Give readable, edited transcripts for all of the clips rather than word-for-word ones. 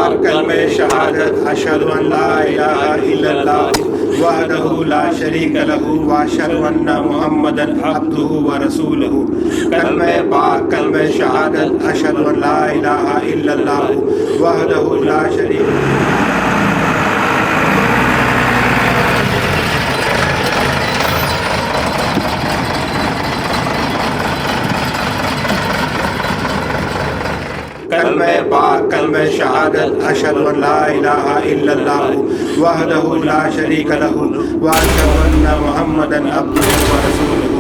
पाक कलमे शहादत अशहदु अन ला इलाहा इल्लल्लाह वहदहु ला शरीका लहू व अशहदु अन्ना मुहम्मदन अब्दुहु व रसूलुहु। कलमे पाक कलमे शहादत अशहदु अन ला इलाहा इल्लल्लाह वहदहु ला शरीका कलमे पाक कलमे शहादत अशहदु अन ला इलाहा इल्लल्लाह वहदहु ला शरीका लहू व अशहदु अन्ना मुहम्मदन अब्दुहु व रसूलुहु।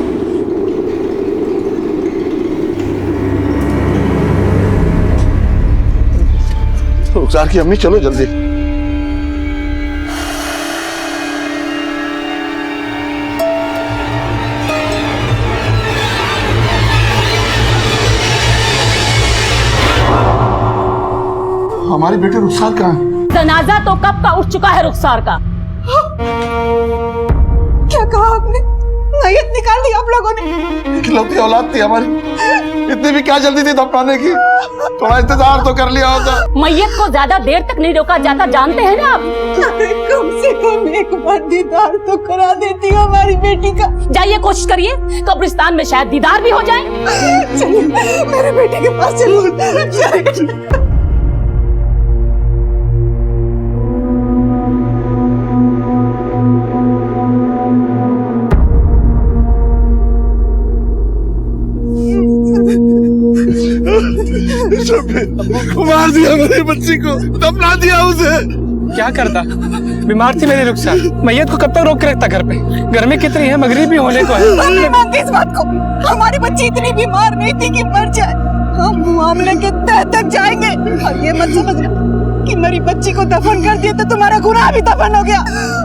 रुखसार की अम्मी चलो जल्दी। हमारे बेटे रुखसार कहाँ है? जनाजा तो कब का उठ चुका है रुखसार का। क्या कहा आपने? मैयत निकाल दी आप लोगों ने? इकलौती औलाद थी हमारी, इतनी भी क्या जल्दी थी दफनाने की? थोड़ा इंतजार तो कर लिया होता। मैयत को ज्यादा देर तक नहीं रोका जाता, जानते हैं ना आप। अरे कम से कम एक बार दीदार तो करा देती हमारी बेटी का। जाइए कोशिश करिए, कब्रिस्तान में शायद दीदार भी हो जाए। चलिए मेरे बेटे के पास चलिए। मार दिया मेरी बच्ची को, दफना दिया उसे। क्या करता? बीमार थी मेरी रुखसार, मैयत को कब तक रोक के रखता घर पे? गर्मी कितनी है, मगरिब भी होने को है। हम नहीं मानते इस बात को। हमारी बच्ची इतनी बीमार नहीं थी कि मर जाए। हम मामले के तह तक जाएंगे। और ये मत समझना कि मेरी बच्ची को दफन कर दिया तो तुम्हारा गुनाह भी दफन हो गया।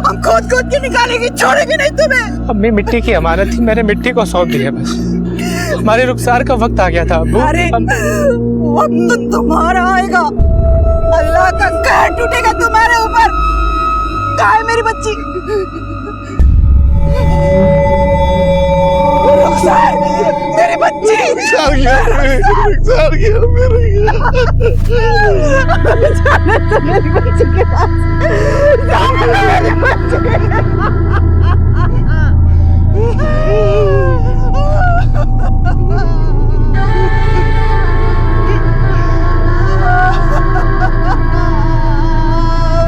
हम खोद खोद के निकालेंगे, छोड़ेंगे नहीं तुम्हें। अम्मी मिट्टी की अमानत थी, मैंने मिट्टी को सौंप दिया बस। हमारे रुखसार का वक्त आ गया था अब्बू। अरे वक्त तुम्हारा आएगा, अल्लाह का कहर टूटेगा तुम्हारे ऊपर। कहाँ है मेरी बच्ची? रुखसार, मेरी बच्ची। रुखसार गया मेरी जाना तो मेरी बच्ची के पास, जाना मेरी बच्ची।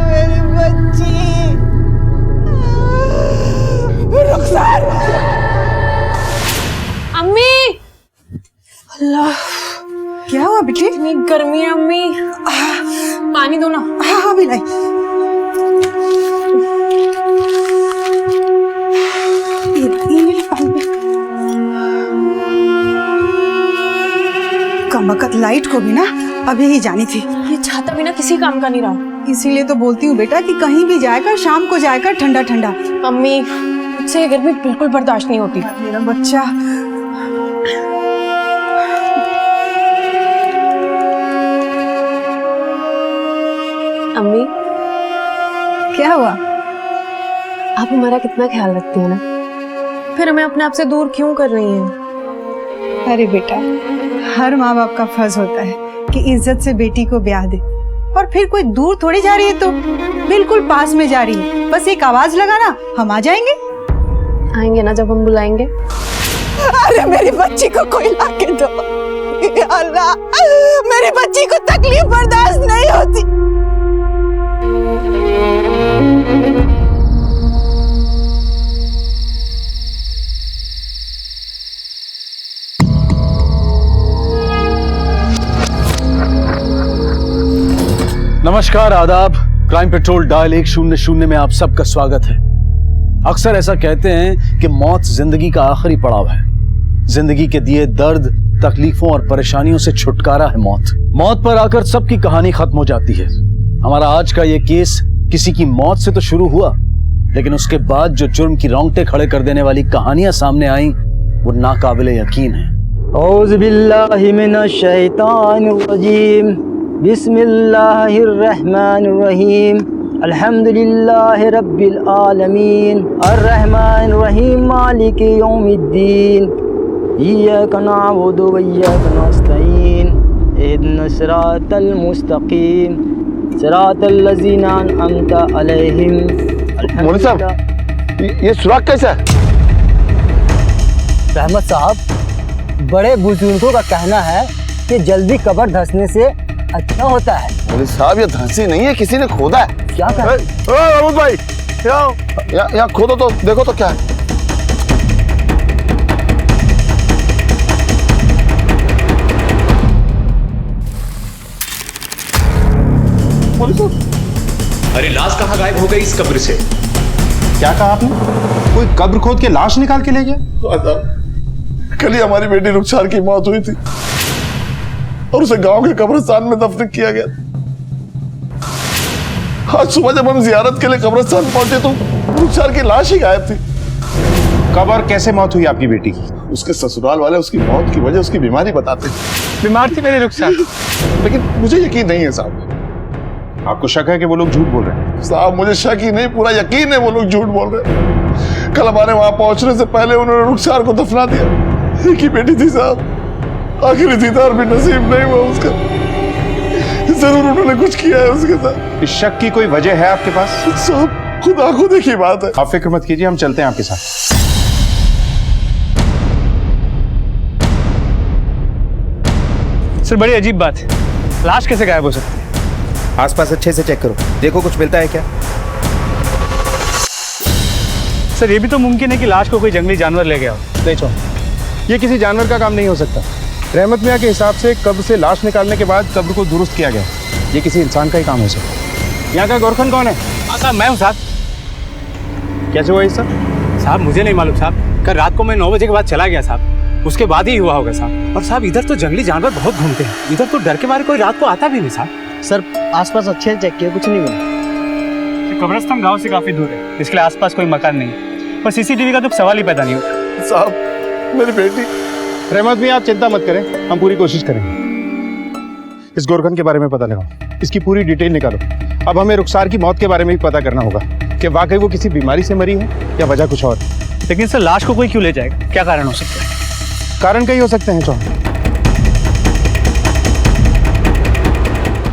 मेरी बच्ची रुखसार। अम्मी, अल्लाह, क्या हुआ बेटी? इतनी गर्मी है अम्मी, पानी दो ना। हाँ हाँ बिलाई। कमबख्त लाइट को भी ना अभी ही जानी थी। ये छाता बिना किसी काम का नहीं रहा। इसीलिए तो बोलती हूँ बेटा कि कहीं भी जाकर शाम को जाकर ठंडा ठंडा। अम्मी, मुझसे ये गर्मी बिल्कुल बर्दाश्त नहीं होती। मेरा बच्चा। अम्मी, क्या हुआ? आप हमारा कितना ख्याल रखती हैं ना, फिर हमें अपने आप से दूर क्यों कर रही हैं? अरे बेटा, हर माँ बाप का फर्ज होता है कि इज्जत से बेटी को ब्याह दे। और फिर कोई दूर थोड़ी जा रही है, तो बिल्कुल पास में जा रही है। बस एक आवाज लगाना, हम आ जाएंगे। आएंगे ना जब हम बुलाएंगे। अरे मेरी बच्ची को कोई लाके दो। या अल्लाह, मेरी बच्ची को तकलीफ बर्दाश्त नहीं होती। नमस्कार, आदाब। क्राइम पेट्रोल डायल 100 में आप सबका स्वागत है। अक्सर ऐसा कहते हैं कि मौत जिंदगी का आखिरी पड़ाव है। जिंदगी के दिए दर्द, तकलीफों और परेशानियों से छुटकारा है मौत। मौत पर आकर सबकी कहानी खत्म हो जाती है। हमारा आज का ये केस किसी की मौत से तो शुरू हुआ, लेकिन उसके बाद जो जुर्म की रोंगटे खड़े कर देने वाली कहानियां सामने आई वो नाकाबिले यकीन है। औज़ु बिल्लाहि मिनश शैतानिर रजीम, बिस्मिल्लाहिर्रहमानिर्रहीम, अल्हम्दुलिल्लाहि रब्बिल आलमीन, अर्रहमानिर रहीम, मालिकि यौमिद्दीन, इय्याका नअबुदु व इय्याका नस्तईन, इहदिनस सिरातल मुस्तकीम, सिरातल्लज़ीना अनअमता अलैहिम। मौलवी साहब, ये सुराग कैसा है? रहमत साहब, बड़े बुजुर्गों का कहना है कि जल्दी कब्र धंसने से अच्छा होता है। मौलवी साहब, ये धंसी नहीं है, किसी ने खोदा है। क्या कर महमूद भाई, यहाँ खोदो तो देखो तो क्या है। अरे लाश कहाँ गायब हो गई इस कब्र से? क्या कहा आपने? कोई कब्र खोद के लाश निकाल के ले गया? कल ही हमारी बेटी रुखसार की मौत हुई थी और उसे गांव के कब्रिस्तान में दफन किया गया। आज सुबह जब हम जियारत के लिए कब्रिस्तान पहुंचे तो रुखसार की लाश ही गायब थी। कब और कैसे मौत हुई आपकी बेटी की? उसके ससुराल वाले उसकी मौत की वजह उसकी बीमारी बताते हैं, बीमार थी मेरी रुखसार। लेकिन मुझे यकीन नहीं है साहब। आपको शक है कि वो लोग झूठ बोल रहे हैं? साहब, मुझे शक ही नहीं, पूरा यकीन है वो लोग झूठ बोल रहे हैं। कल हमारे वहां पहुंचने से पहले उन्होंने रुखसार को दफना दिया। एक ही बेटी थी साहब, आखिरी दीदार भी नसीब नहीं हुआ उसका। जरूर उन्होंने कुछ किया है उसके साथ। इस शक की कोई वजह है आपके पास? साहब, खुद आंखों देखी बात है। आप फिक्र मत कीजिए, हम चलते हैं आपके साथ। सर, बड़ी अजीब बात है, लाश कैसे गायब हो सकती है? आसपास अच्छे से चेक करो, देखो कुछ मिलता है क्या। सर, ये भी तो मुमकिन है कि लाश को कोई जंगली जानवर ले गया हो। देखो, ये किसी जानवर का काम नहीं हो सकता। रहमत मियाँ के हिसाब से कब्र से लाश निकालने के बाद कब्र को दुरुस्त किया गया। ये किसी इंसान का ही काम हो सकता है। यहाँ का गोरखन कौन है? साहब, मैं हूँ साहब। कैसे हुआ ये सब? साहब, मुझे नहीं मालूम साहब। कल रात को मैं 9 बजे के बाद चला गया साहब, उसके बाद ही हुआ होगा साहब। और साहब, इधर तो जंगली जानवर बहुत घूमते हैं, इधर तो डर के मारे कोई रात को आता भी नहीं साहब। सर, आसपास अच्छे से चेक किया, कुछ नहीं मिला। कब्रिस्तान गांव से काफी दूर है, इसके लिए आसपास कोई मकान नहीं है, और सीसीटीवी का तो सवाल ही पैदा नहीं होता। साहब, मेरी बेटी। रहमत मियाँ, आप चिंता मत करें, हम पूरी कोशिश करेंगे। इस गोरखन के बारे में पता लगाओ, इसकी पूरी डिटेल निकालो। अब हमें रुखसार की मौत के बारे में भी पता करना होगा कि वाकई वो किसी बीमारी से मरी है या वजह कुछ और। लेकिन सर, लाश को कोई क्यों ले जाएगा? क्या कारण हो सकता है? कारण कई हो सकते हैं चौहान।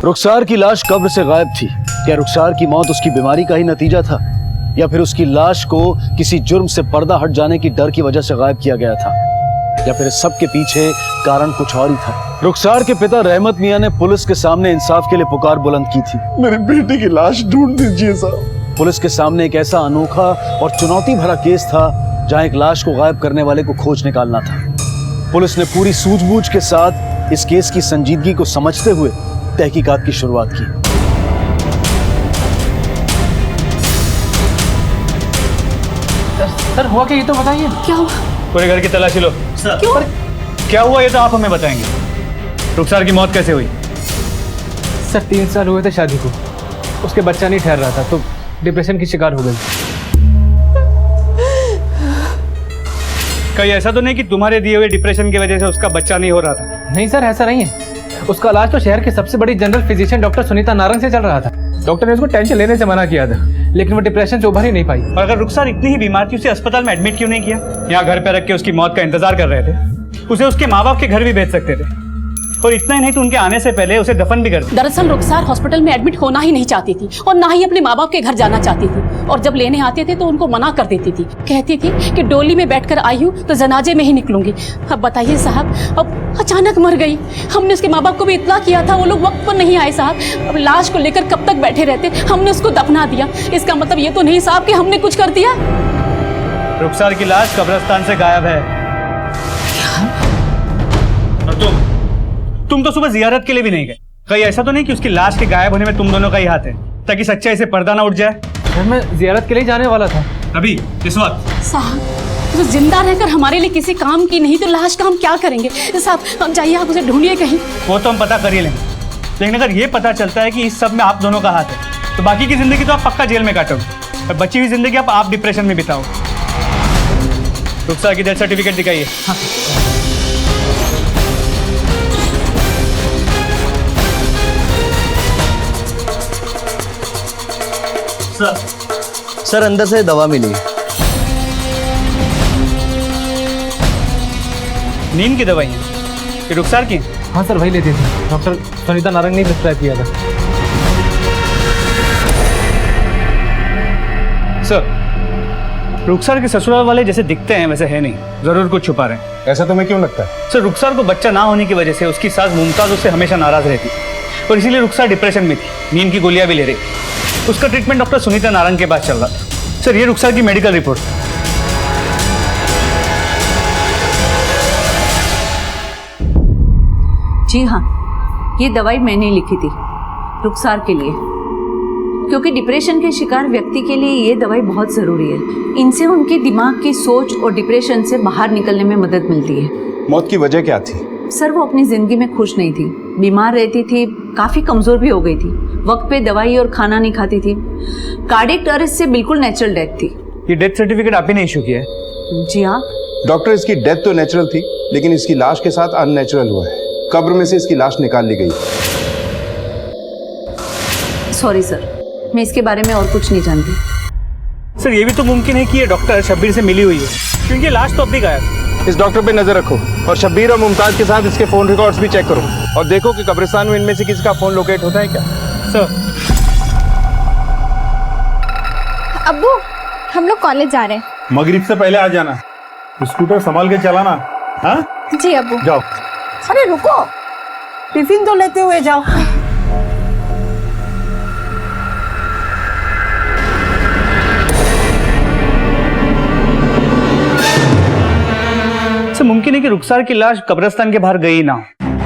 रुखसार की लाश कब्र से गायब थी। क्या रुखसार की मौत उसकी बीमारी का ही नतीजा था, या फिर उसकी लाश को किसी जुर्म से पर्दा हट जाने की डर की वजह से गायब किया गया था, या फिर इस सब के पीछे कारण कुछ और ही था? रुखसार के पिता रहमत मियाँ ने पुलिस के सामने इंसाफ के लिए पुकार बुलंद की थी। मेरी बेटी की लाश ढूंढ दीजिए साहब। पुलिस के सामने एक ऐसा अनोखा और चुनौती भरा केस था जहां एक लाश को गायब करने वाले को खोज निकालना था। पुलिस ने पूरी सूझबूझ के साथ इस केस की संजीदगी को समझते हुए तहकीकात की शुरुआत की। सर, हुआ क्या ये तो बताइए। क्या हुआ? पूरे घर की तलाशी लो। क्यों? क्या हुआ ये तो आप हमें बताएंगे। रुखसार की मौत कैसे हुई? सर, 3 साल हुए थे शादी को, उसके बच्चा नहीं ठहर रहा था तो डिप्रेशन की शिकार हो गई। कहीं ऐसा तो नहीं कि तुम्हारे दिए हुए डिप्रेशन की वजह से उसका बच्चा नहीं हो रहा था? नहीं सर, ऐसा नहीं है। उसका इलाज तो शहर की सबसे बड़ी general physician doctor Sunita Narang से चल रहा था। डॉक्टर ने उसको टेंशन लेने से मना किया था, लेकिन वो डिप्रेशन से उभर ही नहीं पाई। और अगर रुखसार इतनी ही बीमार थी, उसे अस्पताल में एडमिट क्यों नहीं किया? यहाँ घर पे रख के उसकी मौत का इंतजार कर रहे थे। उसे उसके माँ बाप के घर भी भेज सकते थे, और इतना ही नहीं तो उनके आने से पहले उसे दफन भी कर दिया। दरअसल रुखसार हॉस्पिटल में एडमिट होना ही नहीं चाहती थी और ना ही अपने माँ बाप के घर जाना चाहती थी, और जब लेने आते थे तो उनको मना कर देती थी। कहती थी कि डोली में बैठकर आई हूँ तो जनाजे में ही निकलूंगी। अब बताइए साहब, अब अचानक मर गई। हमने उसके माँ बाप को भी इत्तला किया था, वो लोग वक्त पर नहीं आए साहब। अब लाश को लेकर कब तक बैठे रहते, हमने उसको दफना दिया। इसका मतलब ये तो नहीं साहब कि हमने कुछ कर दिया। रुखसार की लाश कब्रिस्तान से गायब है। और तुम तो सुबह जियारत के लिए भी नहीं गए। कहीं ऐसा तो नहीं कि उसकी लाश के गायब होने में तुम दोनों का ही हाथ है, ताकि सच्चाई से पर्दा ना उठ जाए? मैं जियारत के लिए जाने वाला था। अभी इस वक्त? साहब, तो जिंदा रहकर हमारे लिए किसी काम की नहीं तो लाश का हम क्या करेंगे साहब? हम जाइए, आप उसे ढूंढिए कहीं। वो तो हम पता कर ही लेंगे, लेकिन अगर ये पता चलता है कि इस सब में आप दोनों का हाथ है, तो बाकी की जिंदगी तो आप पक्का जेल में काटोगे, और बची हुई जिंदगी आप डिप्रेशन में बिताओ। रुखसार की डेथ सर्टिफिकेट दिखाइए। हाँ। सर, अंदर से दवा मिली। नींद की दवाई है? ये रुखसार की? हाँ सर, वही लेती थी, डॉक्टर सुनीता नारंग ने प्रिस्क्राइब किया था। सर, रुखसार के ससुराल वाले जैसे दिखते हैं वैसे है नहीं, जरूर कुछ छुपा रहे हैं। ऐसा तुम्हें क्यों लगता है? सर, रुखसार को बच्चा ना होने की वजह से उसकी सास मुमताज उससे हमेशा नाराज रहती और इसीलिए रुखसार डिप्रेशन में थी, नींद की गोलियां भी ले रही। उसका ट्रीटमेंट डॉक्टर सुनीता नारंग के पास चल रहा था। सर, ये रुखसार की मेडिकल रिपोर्ट। जी हाँ, ये दवाई मैंने लिखी थी रुखसार के लिए, क्योंकि डिप्रेशन के शिकार व्यक्ति के लिए ये दवाई बहुत ज़रूरी है। इनसे उनके दिमाग की सोच और डिप्रेशन से बाहर निकलने में मदद मिलती है। मौत की वजह क्या थी? सर, वो अपनी ज़िंदगी में खुश नहीं थी, बीमार रहती थी, काफ़ी कमज़ोर भी हो गई थी, वक्त पे दवाई और खाना नहीं खाती थी। कार्डियक अरेस्ट से बिल्कुल नेचुरल डेथ थी। ये डेथ सर्टिफिकेट आप ही ने इशू किया है? जी हाँ। डॉक्टर, इसकी डेथ तो नेचुरल थी, लेकिन इसकी लाश के साथ अननेचुरल हुआ है। कब्र में से इसकी लाश निकाल ली गई। सॉरी सर, मैं इसके बारे में और कुछ नहीं जानती। सर, ये भी तो मुमकिन है कि ये डॉक्टर शब्बीर से मिली हुई है, क्योंकि लाश तो अब भी गायब। इस डॉक्टर पे नजर रखो और शब्बीर और मुमताज के साथ इसके फोन रिकॉर्ड्स भी चेक करो और देखो कि कब्रिस्तान में इनमें से किसी का फोन लोकेट होता है क्या। सर। अब्बू, हम लोग कॉलेज जा रहे हैं। मगरिब से पहले आ जाना, स्कूटर संभाल के चलाना। हाँ जी अब्बू। जाओ। अरे रुको, टिफिन तो लेते हुए जाओ। सर, मुमकिन है कि रुखसार की लाश कब्रिस्तान के बाहर गई ना,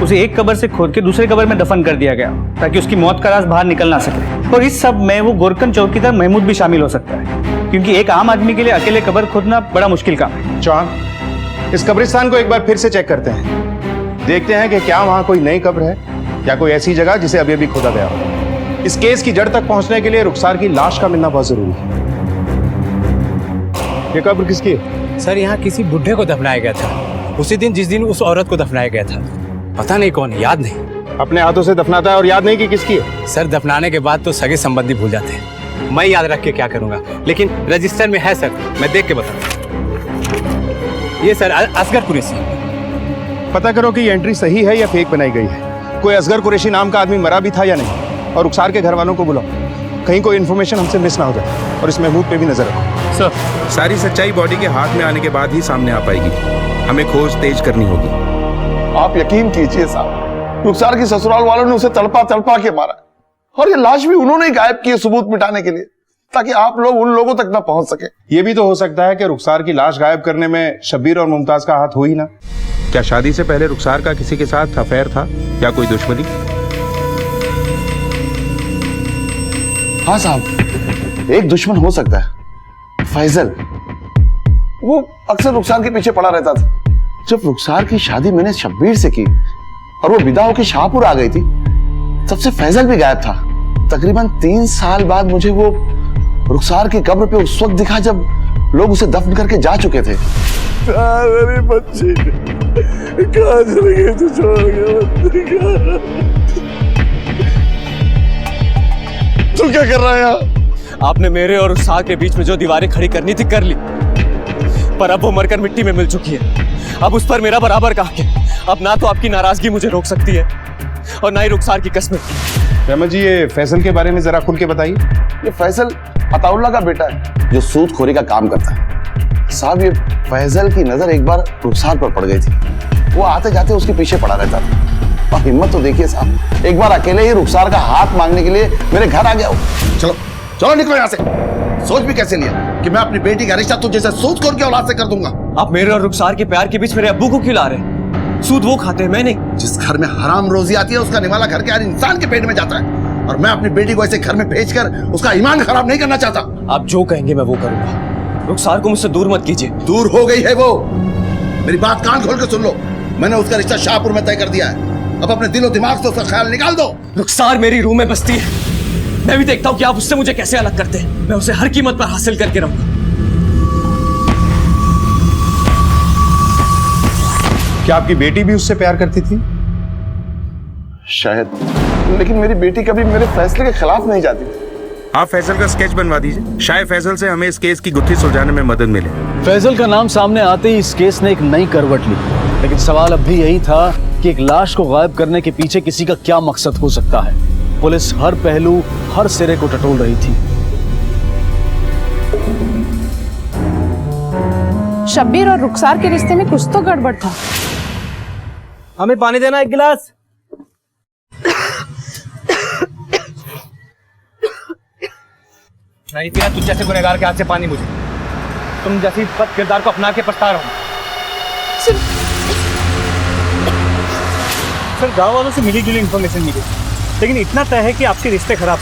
उसे एक कब्र से खोद के दूसरे कब्र में दफन कर दिया गया ताकि उसकी मौत का राज बाहर निकल ना सके। और इस सब में वो गोरकन चौकीदार महमूद भी शामिल हो सकता है, क्योंकि एक आम आदमी के लिए अकेले कब्र खोदना बड़ा मुश्किल काम है। चौहान, इस कब्रिस्तान को एक बार फिर से चेक करते हैं, देखते हैं कि क्या वहां कोई नई कब्र है या कोई ऐसी जगह जिसे अभी अभी खोदा गया हो। इस केस की जड़ तक पहुंचने के लिए रुखसार की लाश का मिलना बहुत जरूरी है। ये कब्र किसकी है? सर, यहाँ किसी बुढ़े को दफनाया गया था उसी दिन जिस दिन उस औरत को दफनाया गया था। पता नहीं कौन है, याद नहीं। अपने हाथों से दफनाता है और याद नहीं कि किसकी है? सर, दफनाने के बाद तो सगे संबंधी भूल जाते हैं, मैं याद रख के क्या करूंगा, लेकिन रजिस्टर में है सर, मैं देख के बताऊंगा। ये सर असगर कुरैशी। पता करो कि ये एंट्री सही है या फेक बनाई गई है। कोई असगर कुरैशी नाम का आदमी मरा भी था या नहीं, और रुखसार के घर वालों को बुलाओ, कहीं कोई इन्फॉर्मेशन हमसे मिस ना हो जाए। और इस महमूद पे भी नजर रखो। सर, सारी सच्चाई बॉडी के हाथ में आने के बाद ही सामने आ पाएगी, हमें खोज तेज करनी होगी। आप यकीन कीजिए साहब, रुखसार की ससुराल वालों ने उसे तड़पा तड़पा के मारा, और ये लाश भी उन्होंने ही गायब की है सबूत मिटाने के लिए, ताकि आप लोग उन लोगों तक ना पहुंच सके। ये भी तो हो सकता है कि रुखसार की लाश गायब करने में शब्बीर और मुमताज का हाथ हो ही ना। क्या शादी से पहले रुखसार का किसी के साथ अफेयर था या कोई दुश्मनी? हाँ साहब, एक दुश्मन हो सकता है, फैजल। वो अक्सर रुखसार के पीछे पड़ा रहता था। जब रुखसार की शादी मैंने शब्बीर से की और वो विदा होकर शाहपुर आ गई थी, तब से फैजल भी गायब था। तकरीबन 3 साल बाद मुझे वो रुखसार की कब्र पे उस वक्त दिखा जब लोग उसे दफन करके जा चुके थे। मेरी बच्ची कहाँ चली गई तू छोड़ के? तू क्या कर रहा है यहाँ? आपने मेरे और रुखसार के बीच में जो दीवारें खड़ी करनी थी कर ली, पर अब वो मरकर मिट्टी में मिल चुकी है। अब उस पर मेरा बराबर का हक है। अब ना तो आपकी नाराजगी मुझे रोक सकती है और ना ही रुखसार की कस्में। रहमत जी, ये फैसल के बारे में जरा खुल के बताइए। ये फैसल अताउल्लाह का बेटा है जो सूदखोरी का काम करता है। साहब, ये फैजल की नजर एक बार रुखसार पर पड़ गई थी। वो आते जाते उसके पीछे पड़ा रहता था। और हिम्मत तो देखिए साहब, एक बार अकेले ही रुखसार का हाथ मांगने के लिए मेरे घर आ गया। चलो चलो निकलो यहाँ से। सोच भी कैसे लिया कि मैं अपनी बेटी का रिश्ता तुझे से सूदखोर की औलाद से कर दूंगा? आप मेरे और रुखसार के प्यार के बीच मेरे अब्बू को क्यों ला रहे हैं? सूद वो खाते हैं, मैं नहीं। जिस घर में हराम रोजी आती है उसका निवाला घर के हर इंसान के पेट में जाता है, और मैं अपनी बेटी को ऐसे घर में भेजकर उसका ईमान खराब नहीं करना चाहता। आप जो कहेंगे मैं वो करूंगा। रुखसार को मुझसे दूर मत कीजिए। दूर हो गई है वो। मेरी बात कान खोल के सुन लो, मैंने उसका रिश्ता शाहपुर में तय कर दिया है। अब अपने दिलो दिमाग से उसका ख्याल निकाल दो। रुखसार मेरी रूह में बसती है, मैं भी देखता हूँ कि आप उससे मुझे कैसे अलग करते हैं। मैं उसे हर कीमत पर हासिल करके रहूंगा। क्या आपकी बेटी भी उससे प्यार करती थी? शायद, लेकिन मेरी बेटी कभी मेरे फैसले के खिलाफ नहीं जाती। आप फैसल का स्केच बनवा दीजिए, शायद फैसल से हमें इस केस की गुत्थी सुलझाने में मदद मिले। फैजल का नाम सामने आते ही इस केस ने एक नई करवट ली, लेकिन सवाल अब भी यही था कि एक लाश को गायब करने के पीछे किसी का क्या मकसद हो सकता है। पुलिस हर पहलू, हर सिरे को टटोल रही थी। शब्बीर और रुखसार के रिश्ते में कुछ तो गड़बड़ था। हमें पानी देना एक गिलास। नहीं पिया तुझ जैसे गुनहगार के हाथ से पानी मुझे। तुम जैसी बद किरदार को अपना के पछता रहा हूं। सर गांव वालों से मिली जुली इंफॉर्मेशन मिली, लेकिन इतना तय है कि आपके रिश्ते खराब।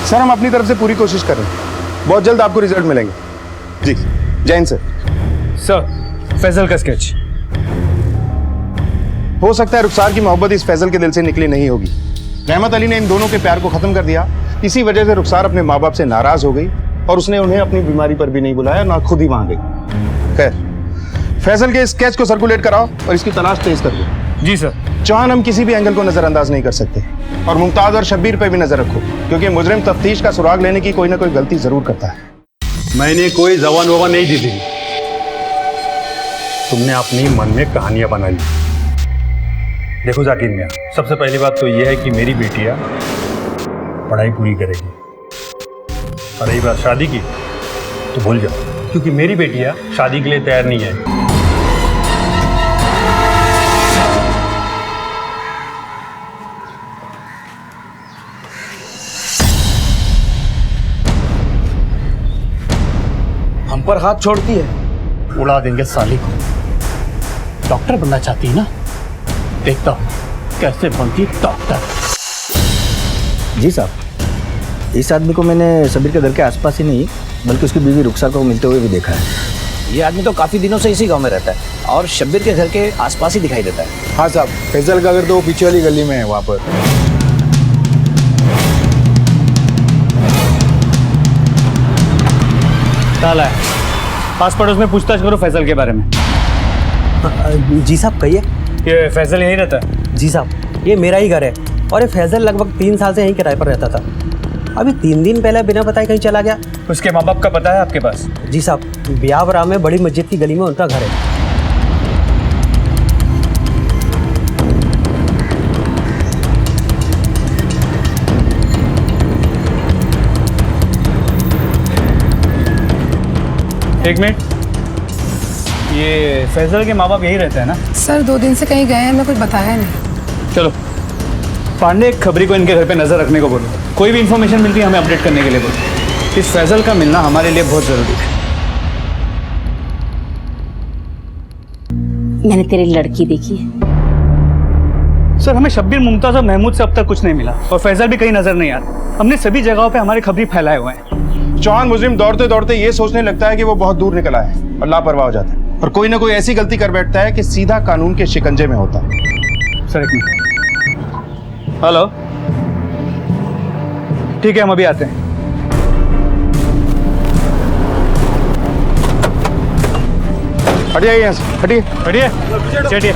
सर हम अपनी तरफ से पूरी कोशिश कर रहे हैं, बहुत जल्द आपको रिजल्ट मिलेंगे। जी जय हिंद सर। सर फैजल का स्केच। हो सकता है रुखसार की मोहब्बत इस फैजल के दिल से निकली नहीं होगी। रहमत अली ने इन दोनों के प्यार को खत्म कर दिया। इसी वजह से रुखसार अपने माँ बाप से नाराज हो गई और उसने उन्हें अपनी बीमारी पर भी नहीं बुलाया, ना खुद ही वहां गई। खैर फैजल के स्केच को सर्कुलेट कराओ और इसकी तलाश तेज कर दो। जी सर। चौहान हम किसी भी एंगल को नजरअंदाज नहीं कर सकते और मुमताज और शब्बीर पे भी नजर रखो, क्योंकि मुजरिम तफ्तीश का सुराग लेने की कोई ना कोई गलती जरूर करता है। मैंने कोई जबान वबान नहीं दी थी, तुमने अपनी मन में कहानियां बना ली। देखो जाकिर मियां, सबसे पहली बात तो यह है कि मेरी बेटियां पढ़ाई पूरी करेगी, और रही बात शादी की तो भूल जाओ, क्योंकि मेरी बेटियां शादी के लिए तैयार नहीं है। हम पर हाथ छोड़ती है, उड़ा देंगे साली को। डॉक्टर बनना चाहती है ना, देखता हूँ कैसे बनती डॉक्टर। जी साहब, इस आदमी को मैंने शब्बीर के घर के आसपास ही नहीं बल्कि उसकी बीवी रुखसार को मिलते हुए भी देखा है। ये आदमी तो काफी दिनों से इसी गांव में रहता है और शब्बीर के घर के आसपास ही दिखाई देता है। हाँ साहब, फैजल का घर तो पीछे वाली गली में है, वहां पर। ताला है, पास पड़ोस में पूछताछ करो फैजल के बारे में। जी साहब कहिए। ये फैजल यहीं रहता है? जी साहब, ये मेरा ही घर है और ये फैजल लगभग 3 साल से यहीं किराए पर रहता था। अभी 3 दिन पहले बिना बताए कहीं चला गया। उसके माँ बाप का पता है आपके पास? जी साहब, ब्यावरा में बड़ी मस्जिद की गली में उनका घर है। एक मिनट, ये फैजल के माँ बाप यही रहते हैं ना? सर 2 दिन से कहीं गए हैं, हमें कुछ बताया नहीं। चलो पांडे, एक खबरी को इनके घर पे नजर रखने को बोलो। कोई भी इंफॉर्मेशन मिलती है हमें अपडेट करने के लिए बोलो। इस फैजल का मिलना हमारे लिए बहुत जरूरी है। मैंने तेरी लड़की देखी है। सर हमें शब्बीर, मुमताज और महमूद से अब तक कुछ नहीं मिला और फैजल भी कहीं नजर नहीं आता। हमने सभी जगहों पे हमारी खबरी फैलाए हुए हैं। चौहान मुजरिम दौड़ते दौड़ते ये सोचने लगता है कि वो बहुत दूर निकला है और लापरवाह हो जाता है और कोई ना कोई ऐसी गलती कर बैठता है कि सीधा कानून के शिकंजे में होता है। सर एक मिनट। हेलो, ठीक है हम अभी आते हैं। हटिए यहाँ से, हटिए हटिए, चलिए।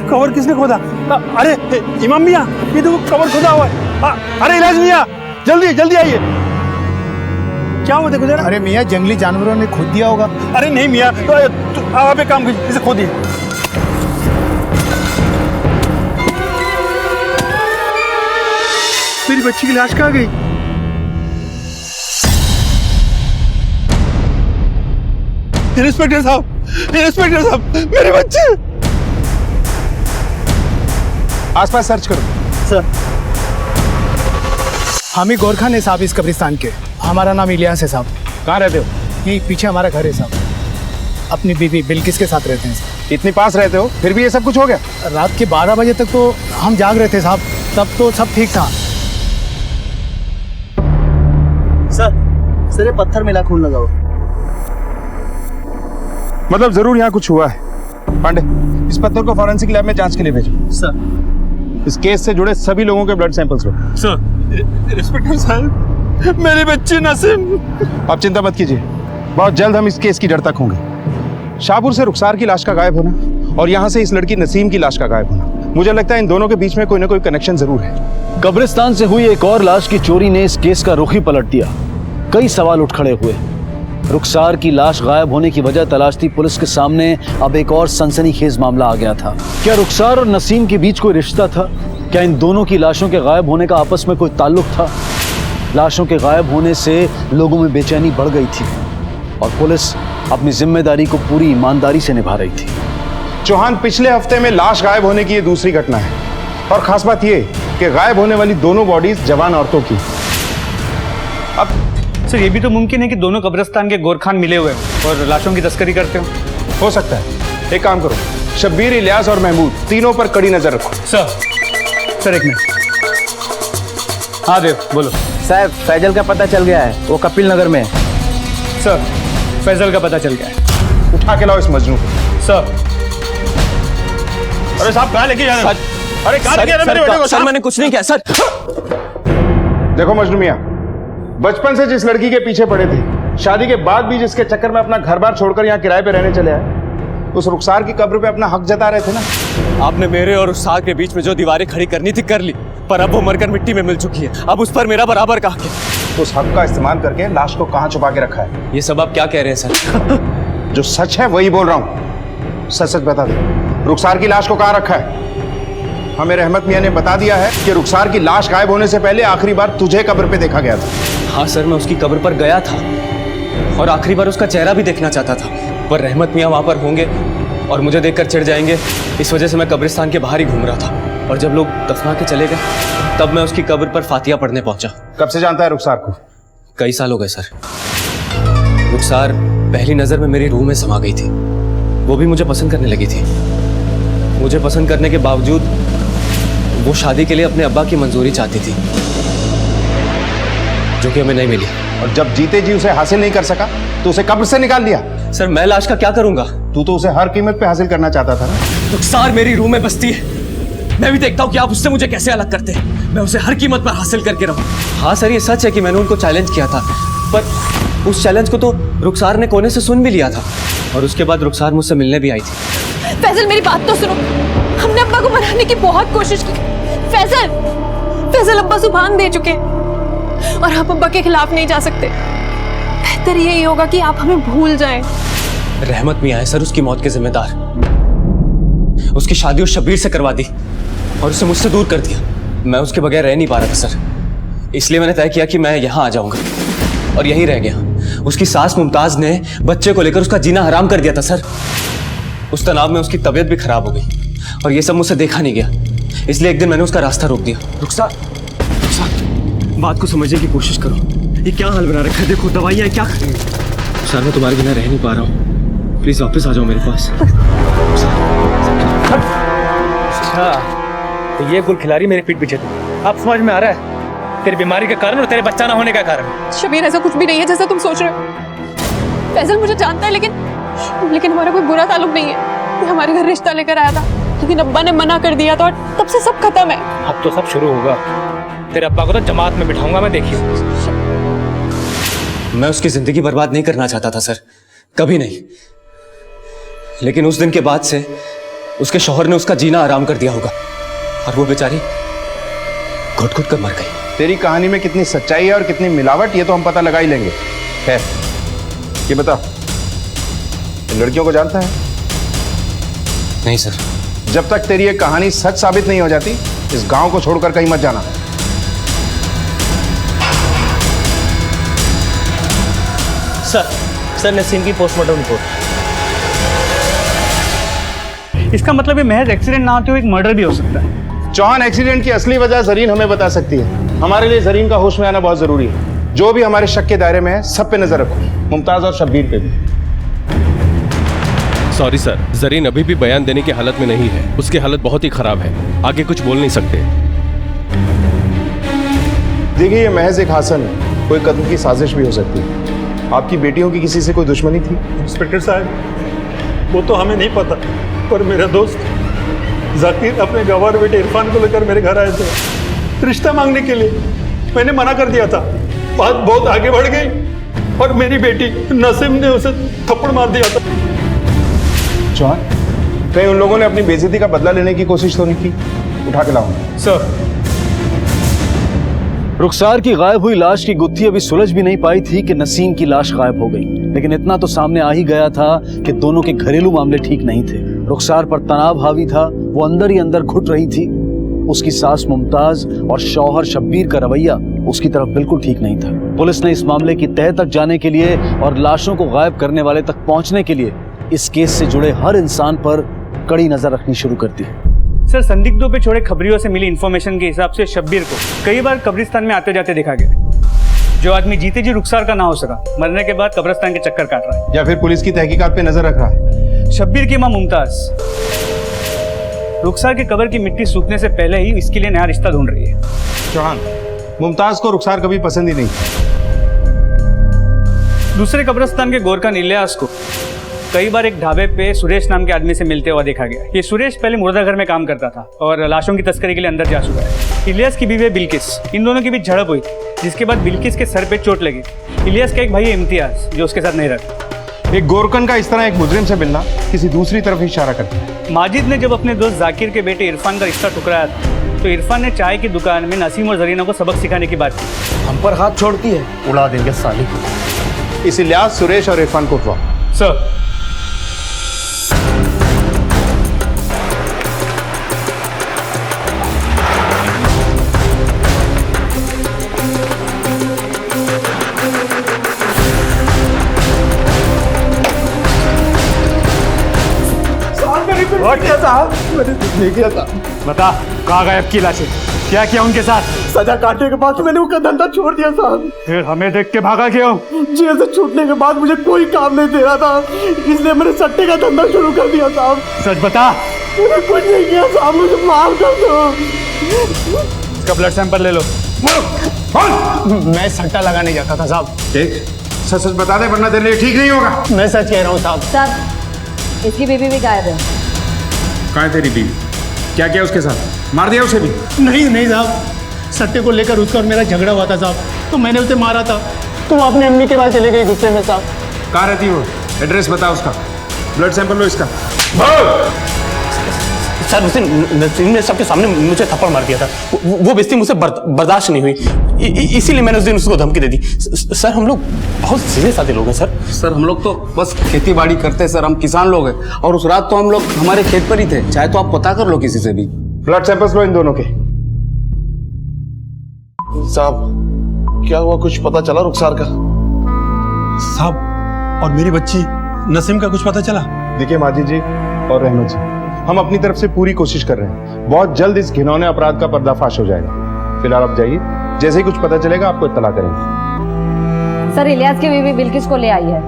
कवर किसने खोदा? अरे इमाम मियां, ये देखो कवर खोदा हुआ है। अरे इलाज मियां, जल्दी जल्दी आइए। क्या हुआ? देखो जरा। अरे मियां, जंगली जानवरों ने खोद दिया होगा। अरे नहीं मियां, तो आप एक काम कीजिए, इसे खोदिए। मेरी बच्ची की लाश कहाँ गई? इंस्पेक्टर साहब, मेरे बच्चे। आसपास सर्च करो। सर हम ही गोरखान है साहब इस कब्रिस्तान के। हमारा नाम इलियास है साहब। कहाँ रहते हो? यही पीछे हमारा घर है साहब। अपनी बीवी बिल्किस के साथ रहते हैं साहब। इतनी पास रहते हो फिर भी ये सब कुछ हो गया? रात के 12 बजे तक तो हम जाग रहे थे साहब, तब तो सब ठीक था। सर ये पत्थर मिला, खून लगा हुआ। मतलब जरूर यहाँ कुछ हुआ है। पांडे, इस पत्थर को फॉरेंसिक लैब में जांच के लिए भेजो। सर इस केस से जुड़े सभी लोगों के ब्लड सैंपल्स लो। सर, इंस्पेक्टर साहब, मेरी बच्ची नसीम। आप चिंता मत कीजिए, बहुत जल्द हम इस केस की जड़ तक होंगे। शाहपुर से रुखसार की लाश का गायब होना और यहाँ से इस लड़की नसीम की लाश का गायब होना, मुझे लगता है इन दोनों के बीच में कोई ना कोई कनेक्शन जरूर है। कब्रिस्तान से हुई एक और लाश की चोरी ने इस केस का रुख ही पलट दिया। कई सवाल उठ खड़े हुए। रुखसार की लाश गायब होने की वजह तलाशती पुलिस के सामने अब एक और सनसनीखेज मामला आ गया था। क्या रुखसार और नसीम के बीच कोई रिश्ता था? क्या इन दोनों की लाशों के गायब होने का आपस में कोई ताल्लुक था? लाशों के गायब होने से लोगों में बेचैनी बढ़ गई थी और पुलिस अपनी जिम्मेदारी को पूरी ईमानदारी से निभा रही थी। चौहान, पिछले हफ्ते में लाश गायब होने की ये दूसरी घटना है और खास बात ये कि गायब होने वाली दोनों बॉडीज जवान औरतों की। अब सर ये भी तो मुमकिन है कि दोनों कब्रिस्तान के गोरखान मिले हुए हैं और लाशों की तस्करी करते हो सकता है। एक काम करो, शब्बीर, इलियास और महमूद तीनों पर कड़ी नजर रखो। सर एक मिनट। हाँ देव बोलो। साहब फैजल का पता चल गया है, वो कपिल नगर में है। सर फैजल का पता चल गया है। उठा के लाओ इस मजनू को। सर अरे साहब कहाँ लेके जा रहे हैं? अरे कहाँ लेके जा रहे हैं मेरे बेटे को? सर मैंने कुछ नहीं किया सर। देखो मजनू मियां, बचपन से जिस लड़की के पीछे पड़े थे, शादी के बाद भी जिसके चक्कर में अपना घर बार छोड़कर यहाँ किराए पे रहने चले आए, उस रुखसार की कब्र पे अपना हक जता रहे थे ना। आपने मेरे और रुखसार के बीच में जो दीवारें खड़ी करनी थी कर ली, पर अब वो मरकर मिट्टी में मिल चुकी है। अब उस पर मेरा बराबर का हक है। उस हक का इस्तेमाल करके लाश को कहाँ छुपा के रखा है? ये सब आप क्या कह रहे हैं सर? जो सच है वही बोल रहा हूँ। सच सच बता दे, रुखसार की लाश को कहाँ रखा है? हमें रहमत मियां ने बता दिया है कि रुखसार की लाश गायब होने से पहले आखिरी बार तुझे कब्र पे देखा गया था। हाँ सर, मैं उसकी कब्र पर गया था और आखिरी बार उसका चेहरा भी देखना चाहता था, पर रहमत मियां वहां पर होंगे और मुझे देखकर चिढ़ जाएंगे, इस वजह से मैं कब्रिस्तान के बाहर ही घूम रहा था। और जब लोग दफना के चले गए तब मैं उसकी कब्र पर फातिया पढ़ने पहुंचा। कब से जानता है रुखसार को? कई साल हो गए सर। रुखसार पहली नजर में मेरी रूह में समा गई थी। वो भी मुझे पसंद करने लगी थी। मुझे पसंद करने के बावजूद वो शादी के लिए अपने अब्बा की मंजूरी चाहती थी, जो कि हमें नहीं मिली। और जब जीते जी उसे हासिल नहीं कर सका तो उसे कब्र से निकाल दिया। सर मैं लाश का क्या करूंगा? तू तो उसे हर कीमत पे हासिल करना चाहता था ना। रुखसार मेरी रूह में बसती है। मैं भी देखता हूँ कि आप उससे मुझे कैसे अलग करते हैं। मैं उसे हर कीमत पर हासिल करके रहूं। हाँ सर, ये सच है कि मैंने उनको चैलेंज किया था, पर उस चैलेंज को तो रुखसार ने कोने से सुन भी लिया था और उसके बाद रुखसार मुझसे मिलने भी आई थी। फैजल मेरी बात तो सुनो। हमने अब्बा को मनाने की बहुत कोशिश की। फैजल अब्बा जुबान दे चुके हैं और आप अब्बा के खिलाफ नहीं जा सकते। बेहतर यही होगा कि आप हमें भूल जाएं। रहमत मियां है सर उसकी मौत के जिम्मेदार। उसकी शादी उस शब्बीर से करवा दी और उसे मुझसे दूर कर दिया। मैं उसके बगैर रह नहीं पा रहा था सर, इसलिए मैंने तय किया कि मैं यहाँ आ जाऊंगा और यहीं रह गया। उसकी सास मुमताज ने बच्चे को लेकर उसका जीना हराम कर दिया था सर। उस तनाव में उसकी तबीयत भी खराब हो गई और ये सब मुझसे देखा नहीं गया, इसलिए एक दिन मैंने उसका रास्ता रोक दिया। रुखसार, बात को समझने की कोशिश करो। ये क्या हाल बना रखा है? देखो दवाइयाँ क्या करेंगे? सर मैं तुम्हारे बिना रह नहीं पा रहा हूँ, प्लीज वापस आ जाओ मेरे पास। अच्छा तो ये गुल खिलाड़ी मेरे पीठ पीछे थी। अब समझ में आ रहा है तेरी बीमारी का कारण और तेरे बच्चा ना होने का कारण। शबीर ऐसा कुछ भी नहीं है जैसा तुम सोच रहे हो। फैजल मुझे जानता है, लेकिन हमारा कोई बुरा ताल्लुक नहीं है। ये हमारे घर रिश्ता लेकर आया था, लेकिन अब्बा ने मना कर दिया था और तब से सब खत्म है। अब तो सब शुरू होगा। तेरे अब्बा को तो जमात में बिठाऊंगा मैं, देखिए। मैं उसकी जिंदगी बर्बाद नहीं करना चाहता था सर, कभी नहीं। लेकिन उस दिन के बाद से उसके शौहर ने उसका जीना आराम कर दिया होगा और वो बेचारी घुट घुट कर मर गई। तेरी कहानी में कितनी सच्चाई है और कितनी मिलावट, ये तो हम पता लगा ही लेंगे। खैर ये बता, लड़कियों को जानता है? नहीं सर। जब तक तेरी ये कहानी सच साबित नहीं हो जाती इस गांव को छोड़कर कहीं मत जाना। सर नसीम की पोस्टमार्टम रिपोर्ट। इसका मतलब ये महज एक्सीडेंट ना होते हुए एक मर्डर भी हो सकता है। चौहान, एक्सीडेंट की असली वजह जरीन हमें बता सकती है। हमारे लिए जरीन का होश में आना बहुत जरूरी है। जो भी हमारे शक के दायरे में है सब पे नजर रखो, मुमताज और शब्बीर पे भी। सॉरी सर, जरीन अभी भी बयान देने की हालत में नहीं है। उसकी हालत बहुत ही खराब है, आगे कुछ बोल नहीं सकते। देखिए ये महज एक हासन है, कोई कत्ल की साजिश भी हो सकती है। आपकी बेटियों की किसी से कोई दुश्मनी थी? इंस्पेक्टर साहब वो तो हमें नहीं पता, पर मेरा दोस्त जाकिर अपने गवार बेटे इरफान को लेकर मेरे घर आए थे रिश्ता मांगने के लिए। मैंने मना कर दिया था, बात बहुत आगे बढ़ गई और मेरी बेटी नसीम ने उसे थप्पड़ मार दिया था। चौहान, कहीं उन लोगों ने अपनी बेइज्जती का बदला लेने की कोशिश तो नहीं की? उठा के लाऊं सर। रुखसार की गायब हुई लाश की गुत्थी अभी सुलझ भी नहीं पाई थी कि नसीम की लाश गायब हो गई। लेकिन इतना तो सामने आ ही गया था कि दोनों के घरेलू मामले ठीक नहीं थे। रुखसार पर तनाव हावी था, वो अंदर ही अंदर घुट रही थी। उसकी सास मुमताज और शौहर शब्बीर का रवैया उसकी तरफ बिल्कुल ठीक नहीं था। पुलिस ने इस मामले की तह तक जाने के लिए और लाशों को गायब करने वाले तक पहुंचने के लिए इस केस से जुड़े हर इंसान पर कड़ी नजर रखनी शुरू कर दी। सर, संदिग्धों पे छोड़े खबरियों से मिली इंफॉर्मेशन के हिसाब से शब्बीर को कई बार कब्रिस्तान में आते जाते देखा गया। जो आदमी जीते जी रुखसार का ना हो सका, मरने के बाद कब्रिस्तान के चक्कर काट रहा है, या फिर पुलिस की तहकीकात पे नजर रख रहा है। शब्बीर की मां मुमताज रुखसार की कब्र की मिट्टी सूखने से पहले ही इसके लिए नया रिश्ता ढूंढ रही है। चौहान, मुमताज को रुखसार कभी पसंद ही नहीं। दूसरे कब्रिस्तान के गोरखान इलियास को कई बार एक ढाबे पे सुरेश नाम के आदमी से मिलते हुआ देखा गया। ये सुरेश पहले मुर्दाघर में काम करता था और लाशों की तस्करी के लिए अंदर जा चुका है। इलियास की बीवी बिल्किस, इन दोनों के बीच झड़प हुई, जिसके बाद बिल्किस के सर पे चोट लगी। इलियास का एक भाई है इम्तियाज, जो उसके साथ नहीं रहता। एक गोरकन का इस तरह एक मुजरिम से मिलना किसी दूसरी तरफ इशारा करता है। माजिद ने जब अपने दोस्त जाकिर के बेटे इरफान का रिश्ता ठुकराया था, तो इरफान ने चाय की दुकान में नसीम और जरीना को सबक सिखाने की बात की। हम पर हाथ छोड़ती है, उड़ा देंगे साली। इस इलियास, सुरेश और इरफान को उठवाओ। सर। मैंने नहीं किया था। बता, कहाँ गायब की लाशें? क्या किया उनके साथ? सजा काटने के बाद तो मैंने उसका धंधा छोड़ दिया साहब। फिर हमें देख के भागा क्यों? जेल से छूटने के बाद मुझे कोई काम नहीं दे रहा था, इसलिए मैंने सट्टे का धंधा शुरू कर दिया साहब। सच बता। मैंने कुछ नहीं किया साहब, मुझे माफ कर दो। इसका ब्लड सैंपल ले लो। मैं सट्टा लगाने जाता था साहब। ठीक, सच सच बता दे वरना तेरे लिए ठीक नहीं होगा। मैं सच कह रहा हूँ साहब। साहब, इसकी बीवी भी गायब है। कहाँ है तेरी बीवी? क्या किया उसके साथ? मार दिया उसे भी? नहीं साहब, सट्टे को लेकर उसका और मेरा झगड़ा हुआ था साहब, तो मैंने उसे मारा था, तो वो अपनी अम्मी के पास चले गई गुस्से में साहब। कहाँ रहती हो? एड्रेस बता उसका, ब्लड सैंपल लो इसका। सर, उसे नसीम ने सबके सामने मुझे थप्पड़ मार दिया था। वो बेइज्जती मुझसे बर्दाश्त नहीं हुई, इसीलिए मैंने उस दिन उसको धमकी दे दी। सर, हम लोग बहुत सीधे साधे लोग हैं सर। सर, हम लोग तो बस खेती बाड़ी करते हैं सर, हम किसान लोग हैं। और उस रात तो हम लोग हमारे खेत पर ही थे, चाहे तो आप पता कर लो किसी से भी। ब्लड सैंपल्स लो इन दोनों के। साहब, क्या हुआ, कुछ पता चला रुखसार का? साहब, और मेरी बच्ची नसीम का कुछ पता चला? देखिए माजिद जी और रहमत जी, हम अपनी तरफ से पूरी कोशिश कर रहे हैं। बहुत जल्द इस घिनौने अपराध का पर्दाफाश हो जाएगा। फिलहाल आप जाइए, जैसे ही कुछ पता चलेगा आपको इत्तला करेंगे। सर, इलियास की बीवी बिल्किस को ले आई है।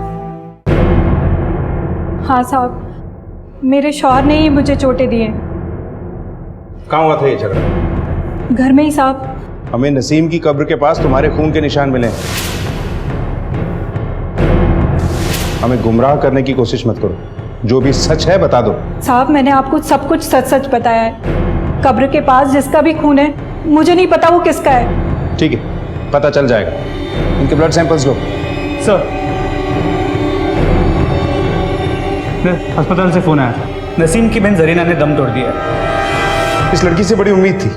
हाँ साहब, मेरे शौहर ने ही मुझे चोटें दी हैं। कहाँ हुआ था ये झगड़ा? घर में ही साहब। हमें नसीम की कब्र के पास तुम्हारे खून के निशान मिले। हमें गुमराह करने की कोशिश मत करो, जो भी सच है बता दो। साहब, मैंने आपको सब कुछ सच सच बताया है। कब्र के पास जिसका भी खून है, मुझे नहीं पता वो किसका है। ठीक है, पता चल जाएगा। इनके ब्लड सैंपल्स लो। सर, अस्पताल से फोन आया था, नसीम की बहन जरीना ने दम तोड़ दिया। इस लड़की से बड़ी उम्मीद थी।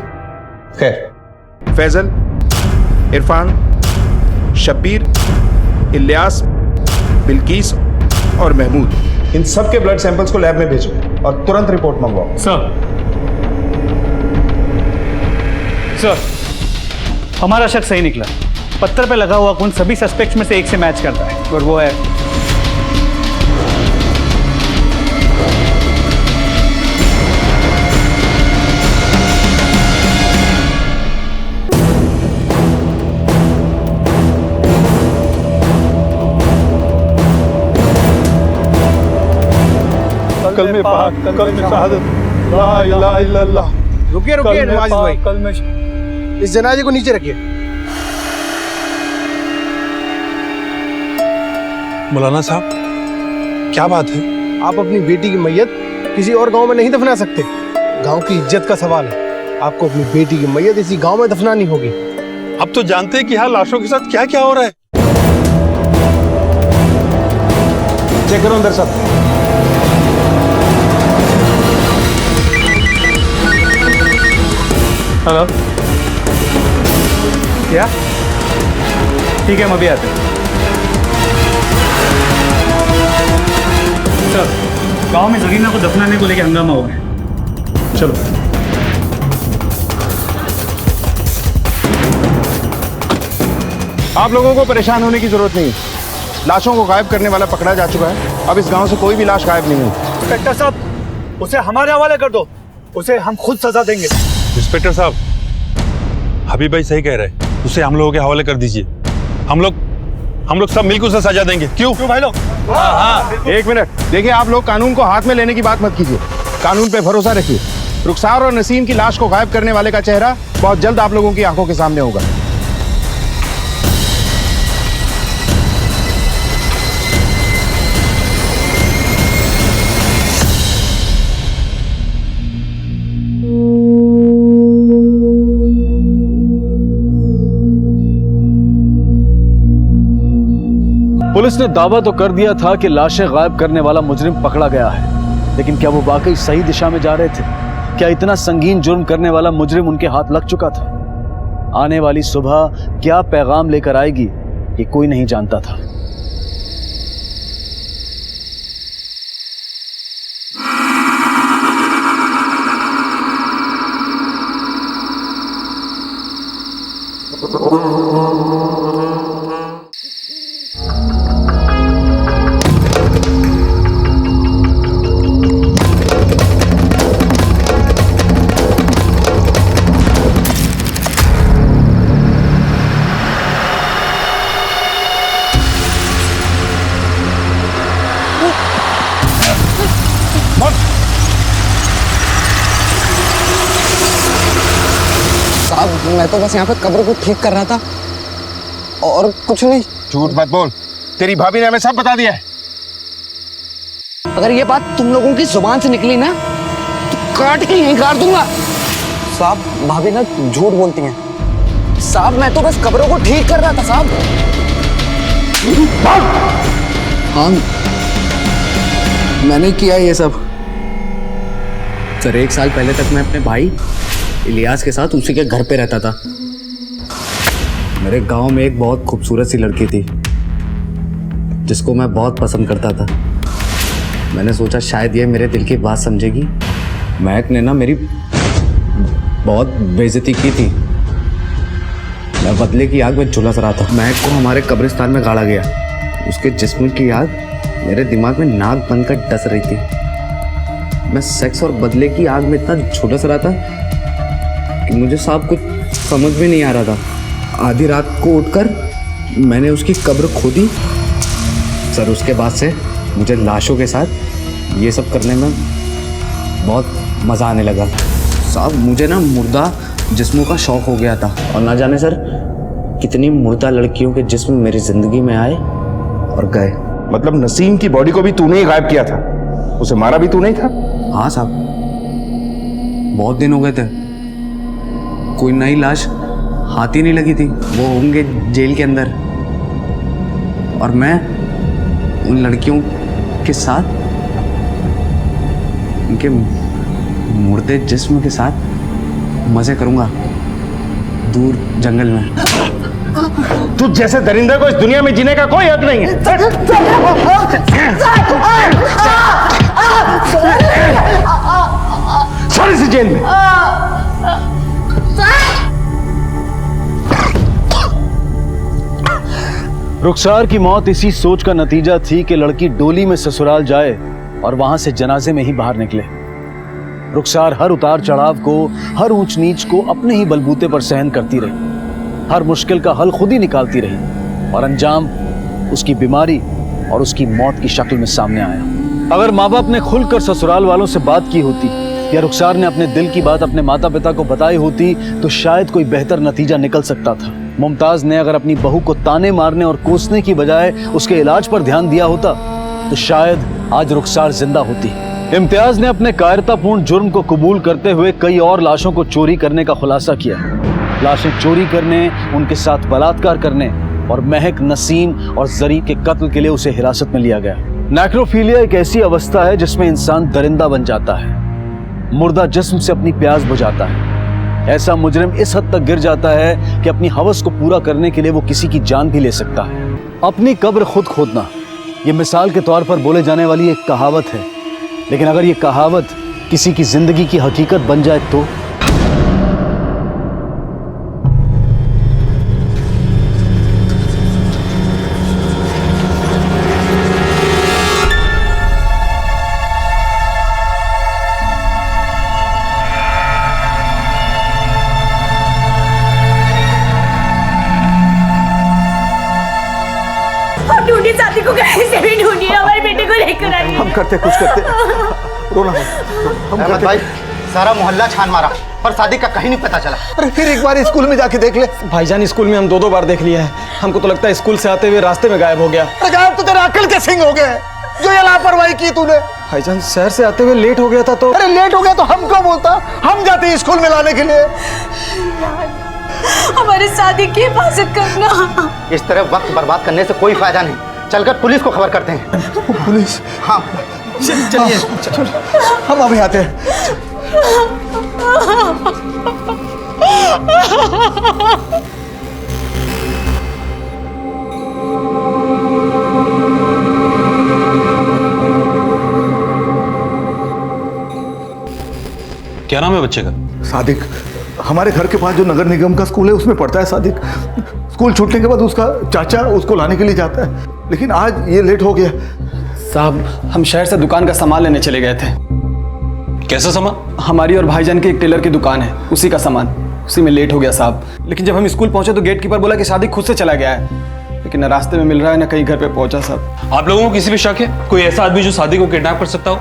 खैर, फैजल, इरफान, शब्बीर, इलियास, बिल्किस और महमूद, इन सब के ब्लड सैंपल्स को लैब में भेजो और तुरंत रिपोर्ट मंगवाओ। सर, हमारा शक सही निकला। पत्थर पे लगा हुआ खून सभी सस्पेक्ट्स में से एक से मैच करता है, और वो है कल में पाक, कल में शहादत, ला इलाहा इल्लल्लाह। रुकिए नवाज भाई, कल में इस जनाजे को नीचे रखिए। मौलाना साहब, क्या बात है? आप अपनी बेटी की मैयत किसी और गांव में नहीं दफना सकते। गांव की इज्जत का सवाल है। आपको अपनी बेटी की मैयत इसी गांव में दफनानी होगी। अब तो जानते हैं कि यहाँ लाशों के साथ क्या क्या हो रहा है। चेक करो अंदर सब। हेलो, क्या? ठीक है, हम अभी आते हैं। सर, गांव में जरीना को दफनाने को लेकर हंगामा हुआ है। चलो। आप लोगों को परेशान होने की जरूरत नहीं है। लाशों को गायब करने वाला पकड़ा जा चुका है। अब इस गांव से कोई भी लाश गायब नहीं हुई। इंस्पेक्टर साहब, उसे हमारे हवाले कर दो, उसे हम खुद सजा देंगे। इंस्पेक्टर साहब, हबीब भाई सही कह रहे हैं, उसे हम लोगों के हवाले कर दीजिए। हम लोग सब मिलकर उसे सजा देंगे। क्यों भाई लोग? हाँ, एक मिनट देखिए, आप लोग कानून को हाथ में लेने की बात मत कीजिए। कानून पे भरोसा रखिए। रुखसार और नसीम की लाश को गायब करने वाले का चेहरा बहुत जल्द आप लोगों की आंखों के सामने होगा। पुलिस ने दावा तो कर दिया था कि लाशें गायब करने वाला मुजरिम पकड़ा गया है, लेकिन क्या वो वाकई सही दिशा में जा रहे थे? क्या इतना संगीन जुर्म करने वाला मुजरिम उनके हाथ लग चुका था? आने वाली सुबह क्या पैगाम लेकर आएगी, ये कोई नहीं जानता था। मैं तो बस यहाँ पे कब्र को ठीक कर रहा था और कुछ नहीं। झूठ मत बोल, तेरी भाभी ने हमें सब बता दिया है। अगर ये बात तुम लोगों की जुबान से निकली ना तो काट के यहीं गाड़ दूंगा। साहब, भाभी ना झूठ बोलती हैं। साहब, मैं तो बस कब्रों को ठीक कर रहा था साहब। हाँ, मैंने किया ये सब। सर, 1 साल पहले तक मैं अपने भाई इलियास के साथ उसी के घर पे रहता था। मेरे गांव में एक बहुत खूबसूरत सी लड़की थी जिसको मैं बहुत पसंद करता था। मैंने सोचा शायद ये मेरे दिल की बात समझेगी। महक ने ना मेरी बहुत बेइज्जती की थी। मैं बदले की आग में झुलस रहा था। महक को हमारे कब्रिस्तान में गाड़ा गया। उसके जिस्म की आग मेरे दिमाग में नाक बनकर डस रही थी। मैं सेक्स और बदले की आग में इतना झुलस रहा था कि मुझे साहब कुछ समझ में नहीं आ रहा था। आधी रात को उठकर मैंने उसकी कब्र खोदी। सर, उसके बाद से मुझे लाशों के साथ ये सब करने में बहुत मज़ा आने लगा। साहब, मुझे ना मुर्दा जिस्मों का शौक़ हो गया था। और ना जाने सर कितनी मुर्दा लड़कियों के जिस्म मेरी ज़िंदगी में आए और गए। मतलब नसीम की बॉडी को भी तूने ही गायब किया था? उसे मारा भी तूने ही था? हाँ साहब, बहुत दिन हो गए थे, कोई नई लाश हाथ ही नहीं लगी थी। वो होंगे जेल के अंदर और मैं उन लड़कियों के साथ, उनके मुर्दे जिस्म के साथ मजे करूंगा दूर जंगल में। तू जैसे दरिंदे को इस दुनिया में जीने का कोई हक नहीं है। सारी सी जेल में। रुखसार की मौत इसी सोच का नतीजा थी कि लड़की डोली में ससुराल जाए और वहां से जनाजे में ही बाहर निकले। रुखसार हर उतार चढ़ाव को, हर ऊंच नीच को अपने ही बलबूते पर सहन करती रही। हर मुश्किल का हल खुद ही निकालती रही और अंजाम उसकी बीमारी और उसकी मौत की शक्ल में सामने आया। अगर माँ बाप ने खुलकर ससुराल वालों से बात की होती या रुखसार ने अपने दिल की बात अपने माता पिता को बताई होती तो शायद कोई बेहतर नतीजा निकल सकता था। मुमताज ने अगर अपनी बहू को ताने मारने और कोसने की बजाय उसके इलाज पर ध्यान दिया होता तो शायद आज रुखसार जिंदा होती। इम्तियाज ने अपने कायरतापूर्ण जुर्म को कबूल करते हुए कई और लाशों को चोरी करने का खुलासा किया। लाशें चोरी करने, उनके साथ बलात्कार करने और महक, नसीम और जरी के कत्ल के लिए उसे हिरासत में लिया गया। नेक्रोफीलिया एक ऐसी अवस्था है जिसमें इंसान दरिंदा बन जाता है, मुर्दा जिस्म से अपनी प्यास बुझाता है। ऐसा मुजरिम इस हद तक गिर जाता है कि अपनी हवस को पूरा करने के लिए वो किसी की जान भी ले सकता है। अपनी कब्र खुद खोदना, ये मिसाल के तौर पर बोले जाने वाली एक कहावत है, लेकिन अगर ये कहावत किसी की जिंदगी की हकीकत बन जाए तो ढूंढिए शादी को, कहीं से भी ढूंढिए, हमारे बेटे को लेकर आइए। हम करते कुछ करते रोना हम करते भाई सारा मोहल्ला छान मारा पर सादिक का कहीं नहीं पता चला। अरे फिर एक बार स्कूल में जाके देख ले। भाईजान स्कूल में हम 2-2 बार देख लिए हैं, हमको तो लगता है स्कूल से आते हुए रास्ते में गायब हो गया। अरे गायब तो तेरे अकल के सिंह हो गए जो ये लापरवाही की तूने। भाईजान शहर से आते हुए लेट हो गया था तो। अरे लेट हो गया तो हम क्यों बोलता, हम जाते स्कूल में लाने के लिए। हमारे सादिक की हिफाजत करना। इस तरह वक्त बर्बाद करने से कोई फायदा नहीं, चलकर पुलिस को खबर करते हैं। पुलिस? हाँ चलिए हम अभी आते हैं। क्या नाम है बच्चे का? सादिक। हमारे घर के पास जो नगर निगम का स्कूल है उसमें पढ़ता है सादिक। स्कूल छूटने के बाद उसका चाचा उसको लाने के लिए जाता है, लेकिन आज ये लेट हो गया। साहब हम शहर से दुकान का सामान लेने चले गए थे। कैसा सामान? हमारी और भाईजान की एक टेलर की दुकान है, उसी का सामान। उसी में लेट हो गया साहब। लेकिन जब हम स्कूल पहुंचे तो गेट कीपर बोला कि सादिक खुद से चला गया है, लेकिन न रास्ते में मिल रहा है न कहीं घर पे पहुंचा। साहब आप लोगों को किसी भी शक है? कोई ऐसा आदमी जो सादिक को किडनैप कर सकता हो?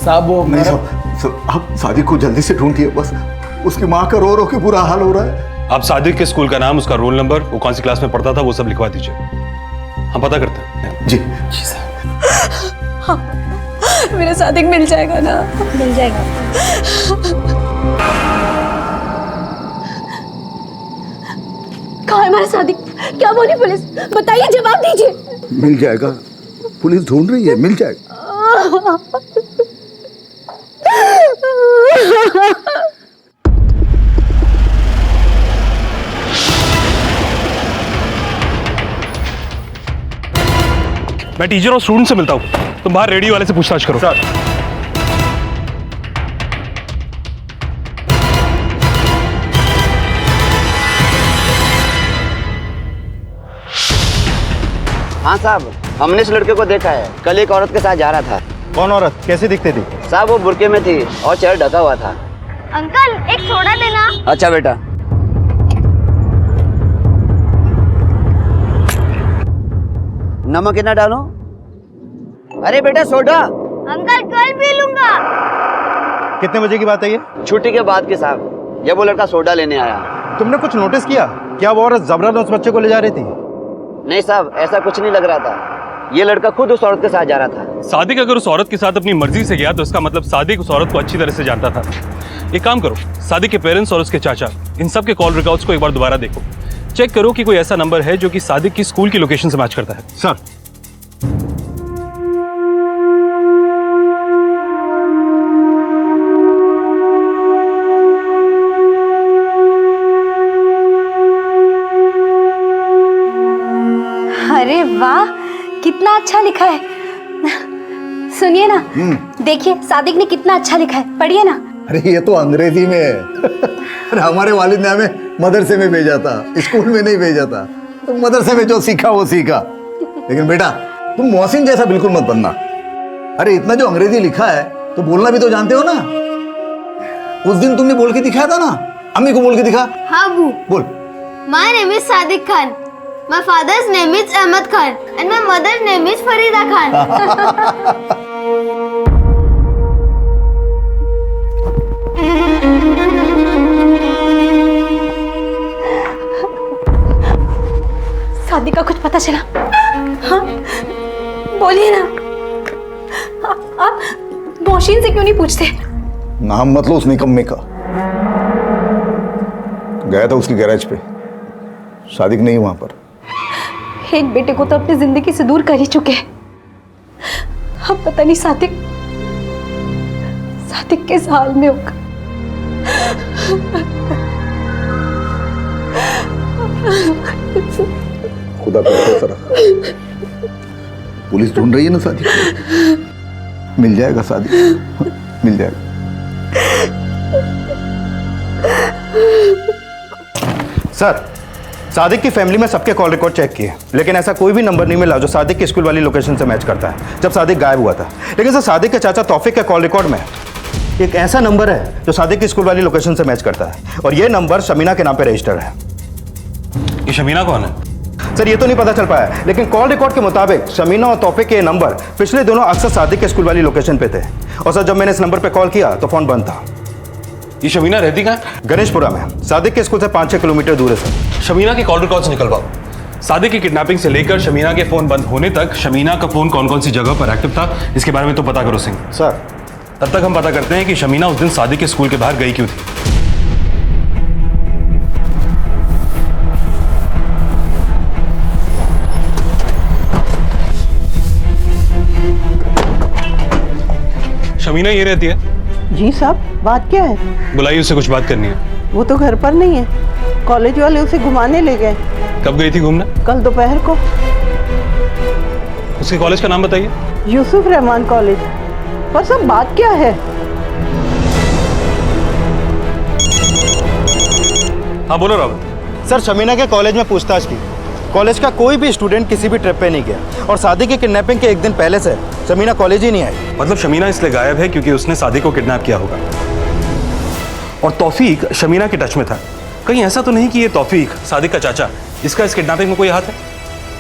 साहब वो नहीं साहब, आप सादिक को जल्दी से ढूंढिए, बस उसकी माँ का रो रो के बुरा हाल हो रहा है। आप सादिक के स्कूल का नाम, उसका रोल नंबर, वो कौन सी क्लास में पढ़ता था, वो सब लिखवा दीजिए, हम पता करते हैं। जी सर। हाँ, मेरा सादिक मिल जाएगा ना? मिल जाएगा। कहाँ है हमारा सादिक? क्या बोली पुलिस? बताइए, जवाब दीजिए। मिल जाएगा, पुलिस ढूंढ रही है, मिल जाएगा। मैं टीचर और स्टूडेंट से मिलता हूँ, तुम बाहर रेडियो वाले से पूछताछ करो। सर। हाँ साहब, हमने इस लड़के को देखा है, कल एक औरत के साथ जा रहा था। कौन औरत? कैसी दिखती थी? साहब वो बुर्के में थी और चेहरा ढका हुआ था। अंकल एक सोडा देना। अच्छा बेटा। नमक कितना डालो? अरे बेटा सोडा। अंकल कल पी लूंगा। कितने बजे की बात है ये? छुट्टी के बाद की साहब, जब वो लड़का सोडा लेने आया। तुमने कुछ नोटिस किया? क्या वो औरत जबरन उस बच्चे को ले जा रही थी? नहीं साहब, ऐसा कुछ नहीं लग रहा था। ये लड़का खुद उस औरत के साथ जा रहा था। सादिक अगर उस औरत के साथ अपनी मर्जी से गया तो इसका मतलब सादिक उस औरत को अच्छी तरह से जानता था। एक काम करो, सादिक के पेरेंट्स और उसके चाचा, इन सब के कॉल रिकॉर्ड्स को एक बार दोबारा देखो। चेक करो कि कोई ऐसा नंबर है जो कि सादिक की स्कूल की लोकेशन से मैच करता है। सर। अरे वाह, कितना अच्छा लिखा है। सुनिए ना, देखिए सादिक ने कितना अच्छा लिखा है, पढ़िए ना। अरे ये तो अंग्रेजी में है। अरे हमारे वालिद ने हमें मदरसे में भेजा था, स्कूल में नहीं भेजा था। तो मदरसे में जो सीखा वो सीखा। लेकिन बेटा तुम मोहसिन जैसा बिल्कुल मत बनना। अरे इतना जो अंग्रेजी लिखा है तो बोलना भी तो जानते हो ना। उस दिन तुमने बोल के दिखाया था ना, अम्मी को बोल के दिखा। हाँ अबू। बोल। My name is Sadiq Khan. My father's name is Ahmed Khan and my mother's name is Farida Khan. Sadiq का कुछ पता चला? हाँ बोलिए ना। आप मोहसिन से क्यों नहीं पूछते? नाम मत लो उस निकम्मे का। गया था उसकी गैराज पे, सादिक नहीं वहां पर। एक बेटे को तो अपनी जिंदगी से दूर कर ही चुके हैं, पता नहीं सादिक किस हाल में होगा। खुदा का भरोसा रखा। पुलिस ढूंढ रही है ना सादिक को। मिल जाएगा सादिक, मिल जाएगा। सर, सादिक की फैमिली में सबके कॉल रिकॉर्ड चेक किए, लेकिन ऐसा कोई भी नंबर नहीं मिला जो सादिक की स्कूल वाली लोकेशन से मैच करता है जब सादिक गायब हुआ था। लेकिन सर, सादिक के चाचा तौफीक के कॉल रिकॉर्ड में एक ऐसा नंबर है जो सादिक की स्कूल वाली लोकेशन से मैच करता है, और ये नंबर शमीना के नाम पे रजिस्टर्ड है। ये शमीना कौन है? सर, ये तो नहीं पता चल पाया, लेकिन कॉल रिकॉर्ड के मुताबिक शमीना और तौफीक के नंबर पिछले दोनों अक्सर सादिक के स्कूल वाली लोकेशन पे थे। और सर, जब मैंने इस नंबर पे कॉल किया तो फोन बंद था। ये शमीना रहती कहाँ है? गणेशपुरा में, सादिक के स्कूल से 5-6 किलोमीटर दूर है सर। शमीना के कॉल रिकॉर्ड्स निकलवाओ। सादिक की किडनैपिंग से लेकर शमीना के फोन बंद होने तक शमीना का फोन कौन कौन सी जगह पर एक्टिव था, इसके बारे में तो पता करो सिंह। सर, तब तक हम पता करते हैं कि शमीना उस दिन सादिक के स्कूल के बाहर गई क्यों थी। शमीना ये रहती है? जी साहब, बात क्या है? बुलाइए, उससे कुछ बात करनी है। वो तो घर पर नहीं है, कॉलेज वाले उसे घुमाने ले गए। कब गई थी घूमने? कल दोपहर को। उसके कॉलेज का नाम बताइए। यूसुफ रहमान कॉलेज। पर सब बात क्या है? हाँ बोलो रॉबर्ट। सर, शमीना के कॉलेज में पूछताछ की, कॉलेज का कोई भी स्टूडेंट किसी भी ट्रिप पे नहीं गया, और सादिक की किडनैपिंग के एक दिन पहले से शमीना कॉलेज ही नहीं आई। मतलब शमीना इसलिए गायब है क्योंकि उसने सादिक को किडनैप किया होगा, और तौफीक शमीना के टच में था। कहीं ऐसा तो नहीं कि ये तौफीक, सादिक का चाचा, इसका इस किडनैपिंग में कोई हाथ है?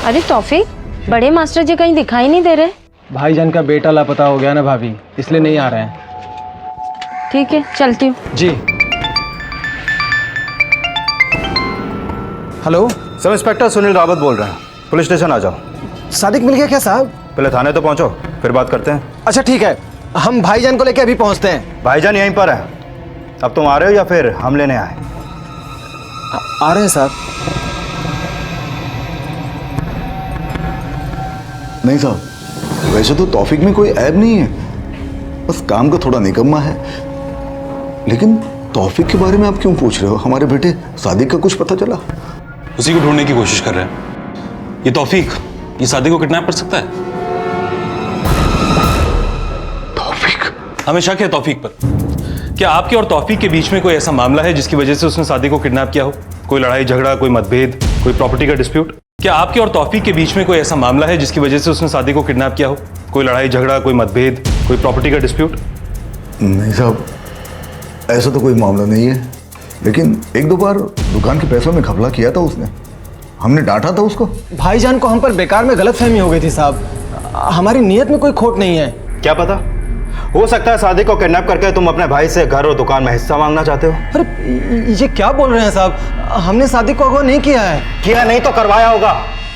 अरे तौफीक, बड़े मास्टर जी कहीं दिखाई नहीं दे रहे। भाईजान का बेटा लापता हो गया ना भाभी, इसलिए नहीं आ रहे हैं। ठीक है, चलती हूँ। जी। Hello sub inspector Sunil Rawat बोल रहे हैं, पुलिस स्टेशन आ जाओ। सादिक मिल गया क्या साहब? पहले थाने तो पहुंचो, फिर बात करते हैं। अच्छा ठीक है, हम भाईजान को लेके अभी पहुंचते हैं। भाईजान यहीं पर है। अब तुम आ रहे हो या फिर हम लेने आए? आ रहे हैं साहब। नहीं साहब, वैसे तो तौफीक में कोई ऐब नहीं है, बस काम का थोड़ा निकम्मा है। लेकिन तौफीक के बारे में आप क्यों पूछ रहे हो? हमारे बेटे सादिक का कुछ पता चला? उसी को ढूंढने की कोशिश कर रहे हैं। ये तौफीक, ये सादिक को किडनैप कर सकता है? तौफीक? हमें शक है तौफीक पर। क्या आपके और तौफीक के बीच में कोई ऐसा मामला है जिसकी वजह से उसने सादिक को किडनैप किया हो? कोई लड़ाई झगड़ा, कोई मतभेद, कोई प्रॉपर्टी का डिस्प्यूट? क्या आपके और तौफीक के बीच में कोई ऐसा मामला है जिसकी वजह से उसने सादिक को किडनैप किया हो? कोई लड़ाई झगड़ा, कोई मतभेद, कोई प्रॉपर्टी का डिस्प्यूट? नहीं साहब, ऐसा तो कोई मामला नहीं है, लेकिन एक दो बार दुकान के पैसों में घपला किया था उसने, हमने डांटा था उसको। भाईजान को हम पर बेकार में गलतफहमी हो गई थी साहब, हमारी नीयत में कोई खोट नहीं है। क्या पता, हो सकता है सादिक को किडनैप करके तुम अपने भाई से घर और दुकान में हिस्सा मांगना चाहते हो। अरे ये क्या बोल रहे हैं साहब, हमने सादिक को अगवा नहीं किया है। किया नहीं तो करवाया होगा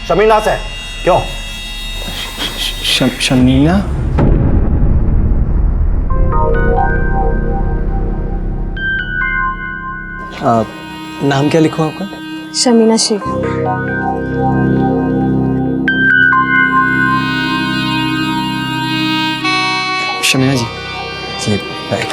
शमीना से। क्यों? शमीना? नाम क्या लिखूं आपका? शमीना शेख। शमीना जी, जी बैठ।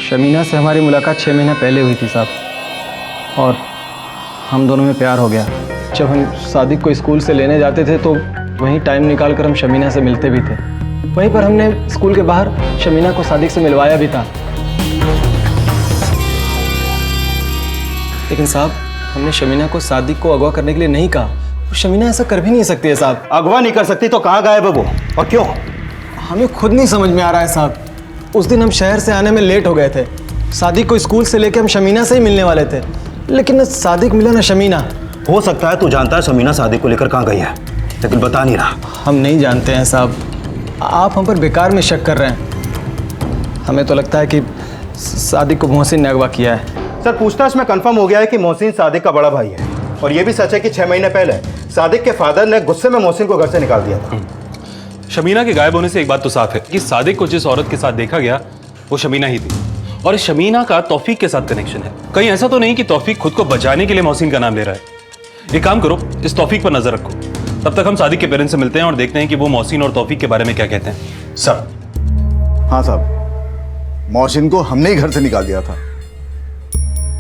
शमीना से हमारी मुलाकात 6 महीना पहले हुई थी साहब, और हम दोनों में प्यार हो गया। जब हम सादिक को स्कूल से लेने जाते थे तो वहीं टाइम निकाल कर हम शमीना से मिलते भी थे। वहीं पर हमने स्कूल के बाहर शमीना को सादिक से मिलवाया भी था। लेकिन साहब, हमने शमीना को सादिक को अगवा करने के लिए नहीं कहा। शमीना ऐसा कर भी नहीं सकती है साहब। अगवा नहीं कर सकती तो कहाँ गायब है वो, और क्यों? हमें खुद नहीं समझ में आ रहा है साहब। उस दिन हम शहर से आने में लेट हो गए थे। सादिक को स्कूल से लेकर हम शमीना से ही मिलने वाले थे, लेकिन न सादिक मिला न शमीना। हो सकता है तू जानता है शमीना सादिक को लेकर कहाँ गई है, लेकिन बता नहीं रहा। हम नहीं जानते हैं साहब, आप हम पर बेकार में शक कर रहे हैं। हमें तो लगता है कि सादिक को मोहसिन ने अगवा किया है। सर, पूछताछ में कंफर्म हो गया है कि मोहसिन सादिक का बड़ा भाई है, और ये भी सच है कि 6 महीने पहले सादिक के फादर ने गुस्से में मोहसिन को घर से निकाल दिया था। शमीना के गायब होने से एक बात तो साफ है कि सादिक को जिस औरत के साथ देखा गया वो शमीना ही थी, और इस शमीना का तौफीक के साथ कनेक्शन है। कहीं ऐसा तो नहीं कि तौफीक खुद को बचाने के लिए मोहसिन का नाम ले रहा है? एक काम करो, इस तौफीक पर नजर रखो। तब तक हम सादिक के पेरेंट्स से मिलते हैं और देखते हैं कि वो मोहसिन और तौफीक के बारे में क्या कहते हैं। सर। हाँ साहब, मोहसिन को हमने ही घर से निकाल दिया था।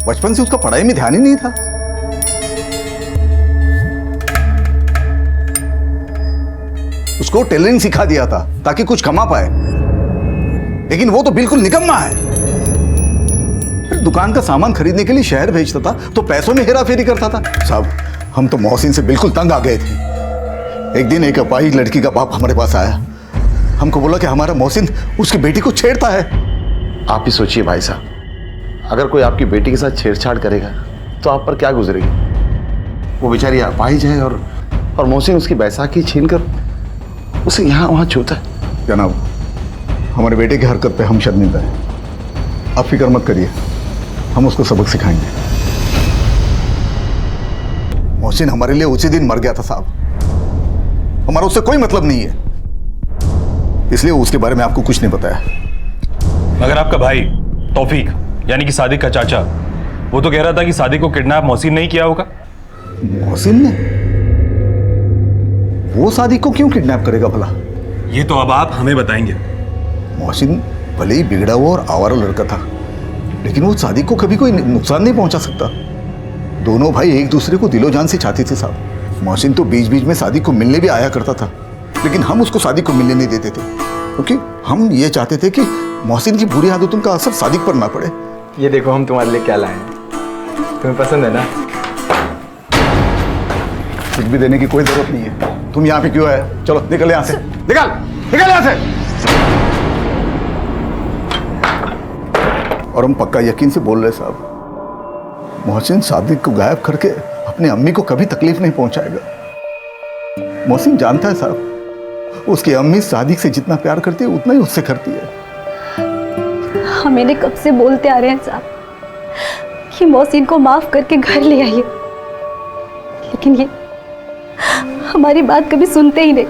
बचपन से उसका पढ़ाई में ध्यान ही नहीं था। उसको टेलरिंग सिखा दिया था ताकि कुछ कमा पाए, लेकिन वो तो बिल्कुल निकम्मा है। फिर दुकान का सामान खरीदने के लिए शहर भेजता था तो पैसों में हेराफेरी करता था। साहब, हम तो मोहसिन से बिल्कुल तंग आ गए थे। एक दिन एक अपाहिज लड़की का बाप हमारे पास आया, हमको बोला कि हमारा मोहसिन उसकी बेटी को छेड़ता है। आप ही सोचिए भाई साहब, अगर कोई आपकी बेटी के साथ छेड़छाड़ करेगा तो आप पर क्या गुजरेगी। वो बेचारी अपाहिज है और मोहसिन उसकी बैसाखी छीन कर उसे यहाँ वहाँ छूता है। जनाब, हमारे बेटे की हरकत पे हम शर्मिंदा हैं। आप फिक्र मत करिए, हम उसको सबक सिखाएंगे। मोहसिन हमारे लिए उसी दिन मर गया था साहब। हमारा उससे कोई मतलब नहीं है, इसलिए उसके बारे में आपको कुछ नहीं बताया। मगर आपका भाई तौफीक यानी कि सादिक का चाचा, वो तो कह रहा था कि सादिक को किडनैप मोहसिन नहीं किया होगा। मोहसिन ने? वो सादिक को क्यों किडनैप करेगा भला? ये तो अब आप हमें बताएंगे। मोहसिन भले ही बिगड़ा हुआ और आवारा लड़का था, लेकिन वो सादिक को कभी कोई नुकसान नहीं पहुंचा सकता। दोनों भाई एक दूसरे को दिलो जान से चाहते थे साहब। मोहसिन तो बीच बीच में सादिक को मिलने भी आया करता था, लेकिन हम उसको सादिक को मिलने नहीं देते थे, क्योंकि हम ये चाहते थे कि मोहसिन की बुरी आदतों का असर सादिक पर ना पड़े। ये देखो हम तुम्हारे लिए क्या लाए हैं, तुम्हें पसंद है ना? कुछ भी देने की कोई जरूरत नहीं है। तुम यहाँ पे क्यों आए? चलो निकल यहाँ से, निकल यहाँ से। और हम पक्का यकीन से बोल रहे साहब, मोहसिन सादिक को गायब करके अपनी अम्मी को कभी तकलीफ नहीं पहुंचाएगा। मोहसिन जानता है साहब, उसकी अम्मी सादिक से जितना प्यार करती है उतना ही उससे करती है। हम इन्हें कब से बोलते आ रहे हैं साहब कि मोहसिन को माफ करके घर ले आइए, लेकिन ये हमारी बात कभी सुनते ही नहीं।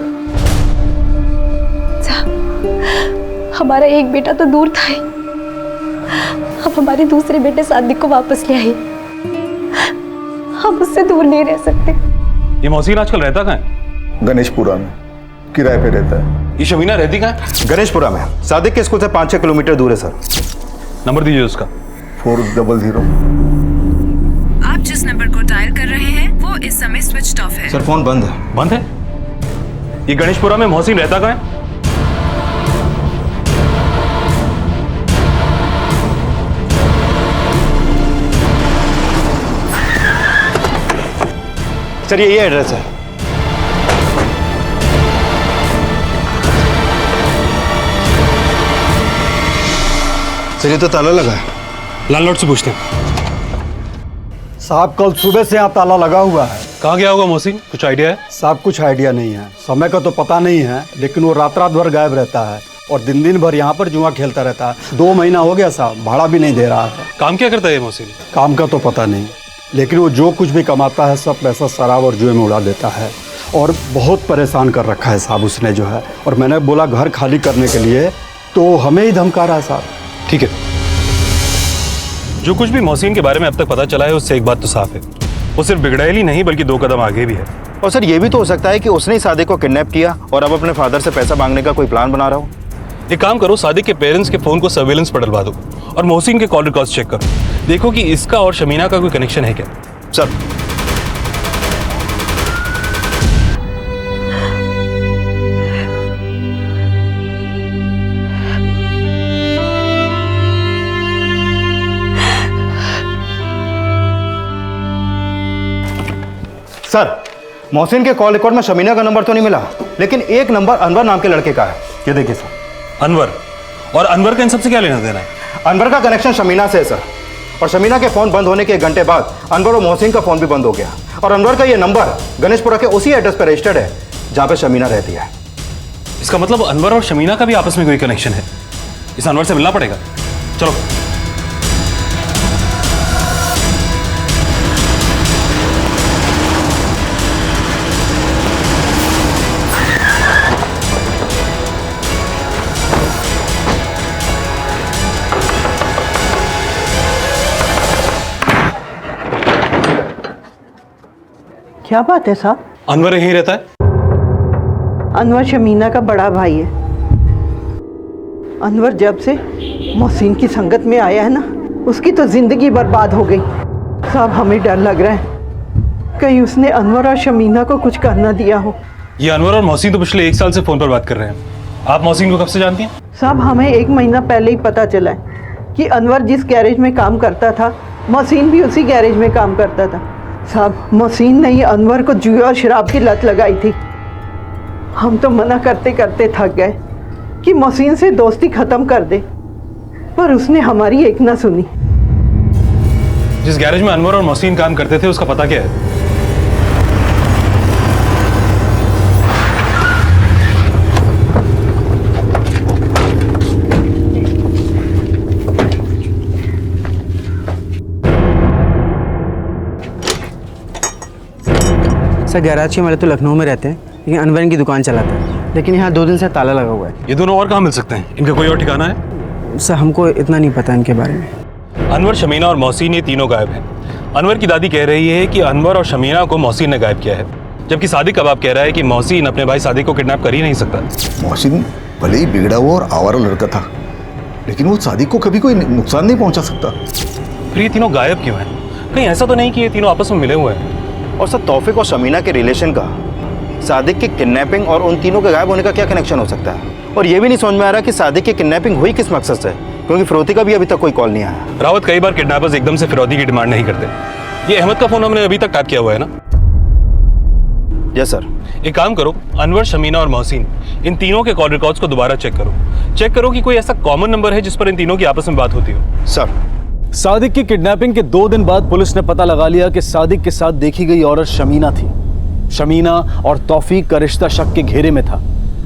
साहब, हमारा एक बेटा तो दूर था ही, अब हमारे दूसरे बेटे सादिक को वापस ले आइए। हम उससे दूर नहीं रह सकते। ये मोहसिन आजकल रहता कहाँ है? गणेशपुरा में किराए पे रहता है। ये शमीना रहती कहाँ है? गणेशपुरा में। सादिक के स्कूल से 5-6 किलोमीटर दूर है सर। नंबर दीजिए उसका। 400। आप जिस नंबर को डायल कर रहे हैं वो इस समय स्विच ऑफ है। सर फोन बंद है। बंद है? ये गणेशपुरा में मोहसिन रहता कहाँ है? सर ये एड्रेस है। सर ये तो ताला लगा है। लैंडलॉर्ड से पूछते हैं। साहब कल सुबह से यहाँ ताला लगा हुआ है। कहाँ गया होगा मोहसिन, कुछ आइडिया है? साहब कुछ आइडिया नहीं है, समय का तो पता नहीं है, लेकिन वो रात रात भर गायब रहता है और दिन दिन भर यहाँ पर जुआ खेलता रहता है। 2 महीना हो गया साहब, भाड़ा भी नहीं दे रहा है। काम क्या करता है मोहसिन? काम का तो पता नहीं, लेकिन वो जो कुछ भी कमाता है सब पैसा शराब और जुए में उड़ा देता है और बहुत परेशान कर रखा है साहब उसने जो है। और मैंने बोला घर खाली करने के लिए तो हमें ही धमका रहा है साहब। ठीक है, जो कुछ भी मोहसिन के बारे में अब तक पता चला है उससे एक बात तो साफ है, वो सिर्फ बिगड़ैल ही नहीं बल्कि 2 कदम आगे भी है। और सर ये भी तो हो सकता है कि उसने ही सादिक को किडनैप किया और अब अपने फादर से पैसा मांगने का कोई प्लान बना रहा हो। एक काम करो, सादिक के पेरेंट्स के फोन को सर्वेलेंस पर डलवा दो और मोहसिन के कॉल रिकॉर्ड्स चेक करो, देखो कि इसका और शमीना का कोई कनेक्शन है क्या। सर सर मोहसिन के कॉल रिकॉर्ड में शमीना का नंबर तो नहीं मिला, लेकिन एक नंबर अनवर नाम के लड़के का है। ये देखिए सर। अनवर? और अनवर का इन सबसे क्या लेना देना है? अनवर का कनेक्शन शमीना से है सर, और शमीना के फोन बंद होने के 1 घंटे बाद अनवर और मोहसिन का फोन भी बंद हो गया। और अनवर का ये नंबर गणेशपुरा के उसी एड्रेस पर रजिस्टर्ड है जहाँ पे शमीना रहती है। इसका मतलब अनवर और शमीना का भी आपस में कोई कनेक्शन है। इस अनवर से मिलना पड़ेगा। चलो। क्या बात है साहब? अनवर यहीं रहता है? अनवर शमीना का बड़ा भाई है। अनवर जब से मोहसिन की संगत में आया है ना, उसकी तो जिंदगी बर्बाद हो गई। साहब हमें डर लग रहा है कहीं उसने अनवर और शमीना को कुछ कर ना दिया हो। ये अनवर और मोहसिन तो पिछले 1 साल से फोन पर बात कर रहे हैं। आप मोहसिन को कब से जानती हैं? साहब हमें 1 महीना पहले ही पता चला है कि अनवर जिस गैरेज में काम करता था, मोहसिन भी उसी गैरेज में काम करता था। साहब मोहसिन ने ही अनवर को जुए और शराब की लत लगाई थी। हम तो मना करते करते थक गए कि मोहसिन से दोस्ती खत्म कर दे, पर उसने हमारी एक ना सुनी। जिस गैरेज में अनवर और मोहसिन काम करते थे उसका पता क्या है? सर गैराज के वाले तो लखनऊ में रहते हैं, लेकिन अनवर की दुकान चलाता है, लेकिन यहाँ 2 दिन से ताला लगा हुआ है। ये दोनों और कहाँ मिल सकते हैं? इनका कोई और ठिकाना है? सर हमको इतना नहीं पता इनके बारे में। अनवर, शमीना और मोहसिन ये तीनों गायब हैं। अनवर की दादी कह रही है कि अनवर और शमीना को मोहसिन ने गायब किया है, जबकि सादिक कबाब कह रहा है कि मोहसिन अपने भाई सादिक को किडनैप कर ही नहीं सकता। मोहसिन भले ही बिगड़ा हुआ और आवारा लड़का था, लेकिन वो सादिक को कभी कोई नुकसान नहीं पहुंचा सकता। फिर ये तीनों गायब क्यों हैं? कहीं ऐसा तो नहीं कि ये तीनों आपस में मिले हुए हैं? और सर तौफिक और शमीना के रिलेशन का सादिक की किडनैपिंग और उन तीनों के गायब होने का क्या कनेक्शन हो सकता है? और ये भी नहीं समझ में आ रहा कि सादिक की किडनैपिंग हुई किस मकसद से, क्योंकि फिरौती का भी अभी तक कोई कॉल नहीं आया। रावत, कई बार किडनैपर्स एकदम से फिरौती की डिमांड नहीं करते। ये अहमद का फोन हमने अभी तक टैप किया हुआ है ना? Yes sir. एक काम करो, अनवर, शमीना और मोहसिन, इन तीनों के कॉल रिकॉर्ड्स को दोबारा चेक करो कि कोई ऐसा कॉमन नंबर है जिस पर इन तीनों की आपस में बात होती हो। सर सादिक की किडनैपिंग के 2 दिन बाद पुलिस ने पता लगा लिया कि सादिक के साथ देखी गई औरत शमीना थी। शमीना और तौफीक का रिश्ता शक के घेरे में था,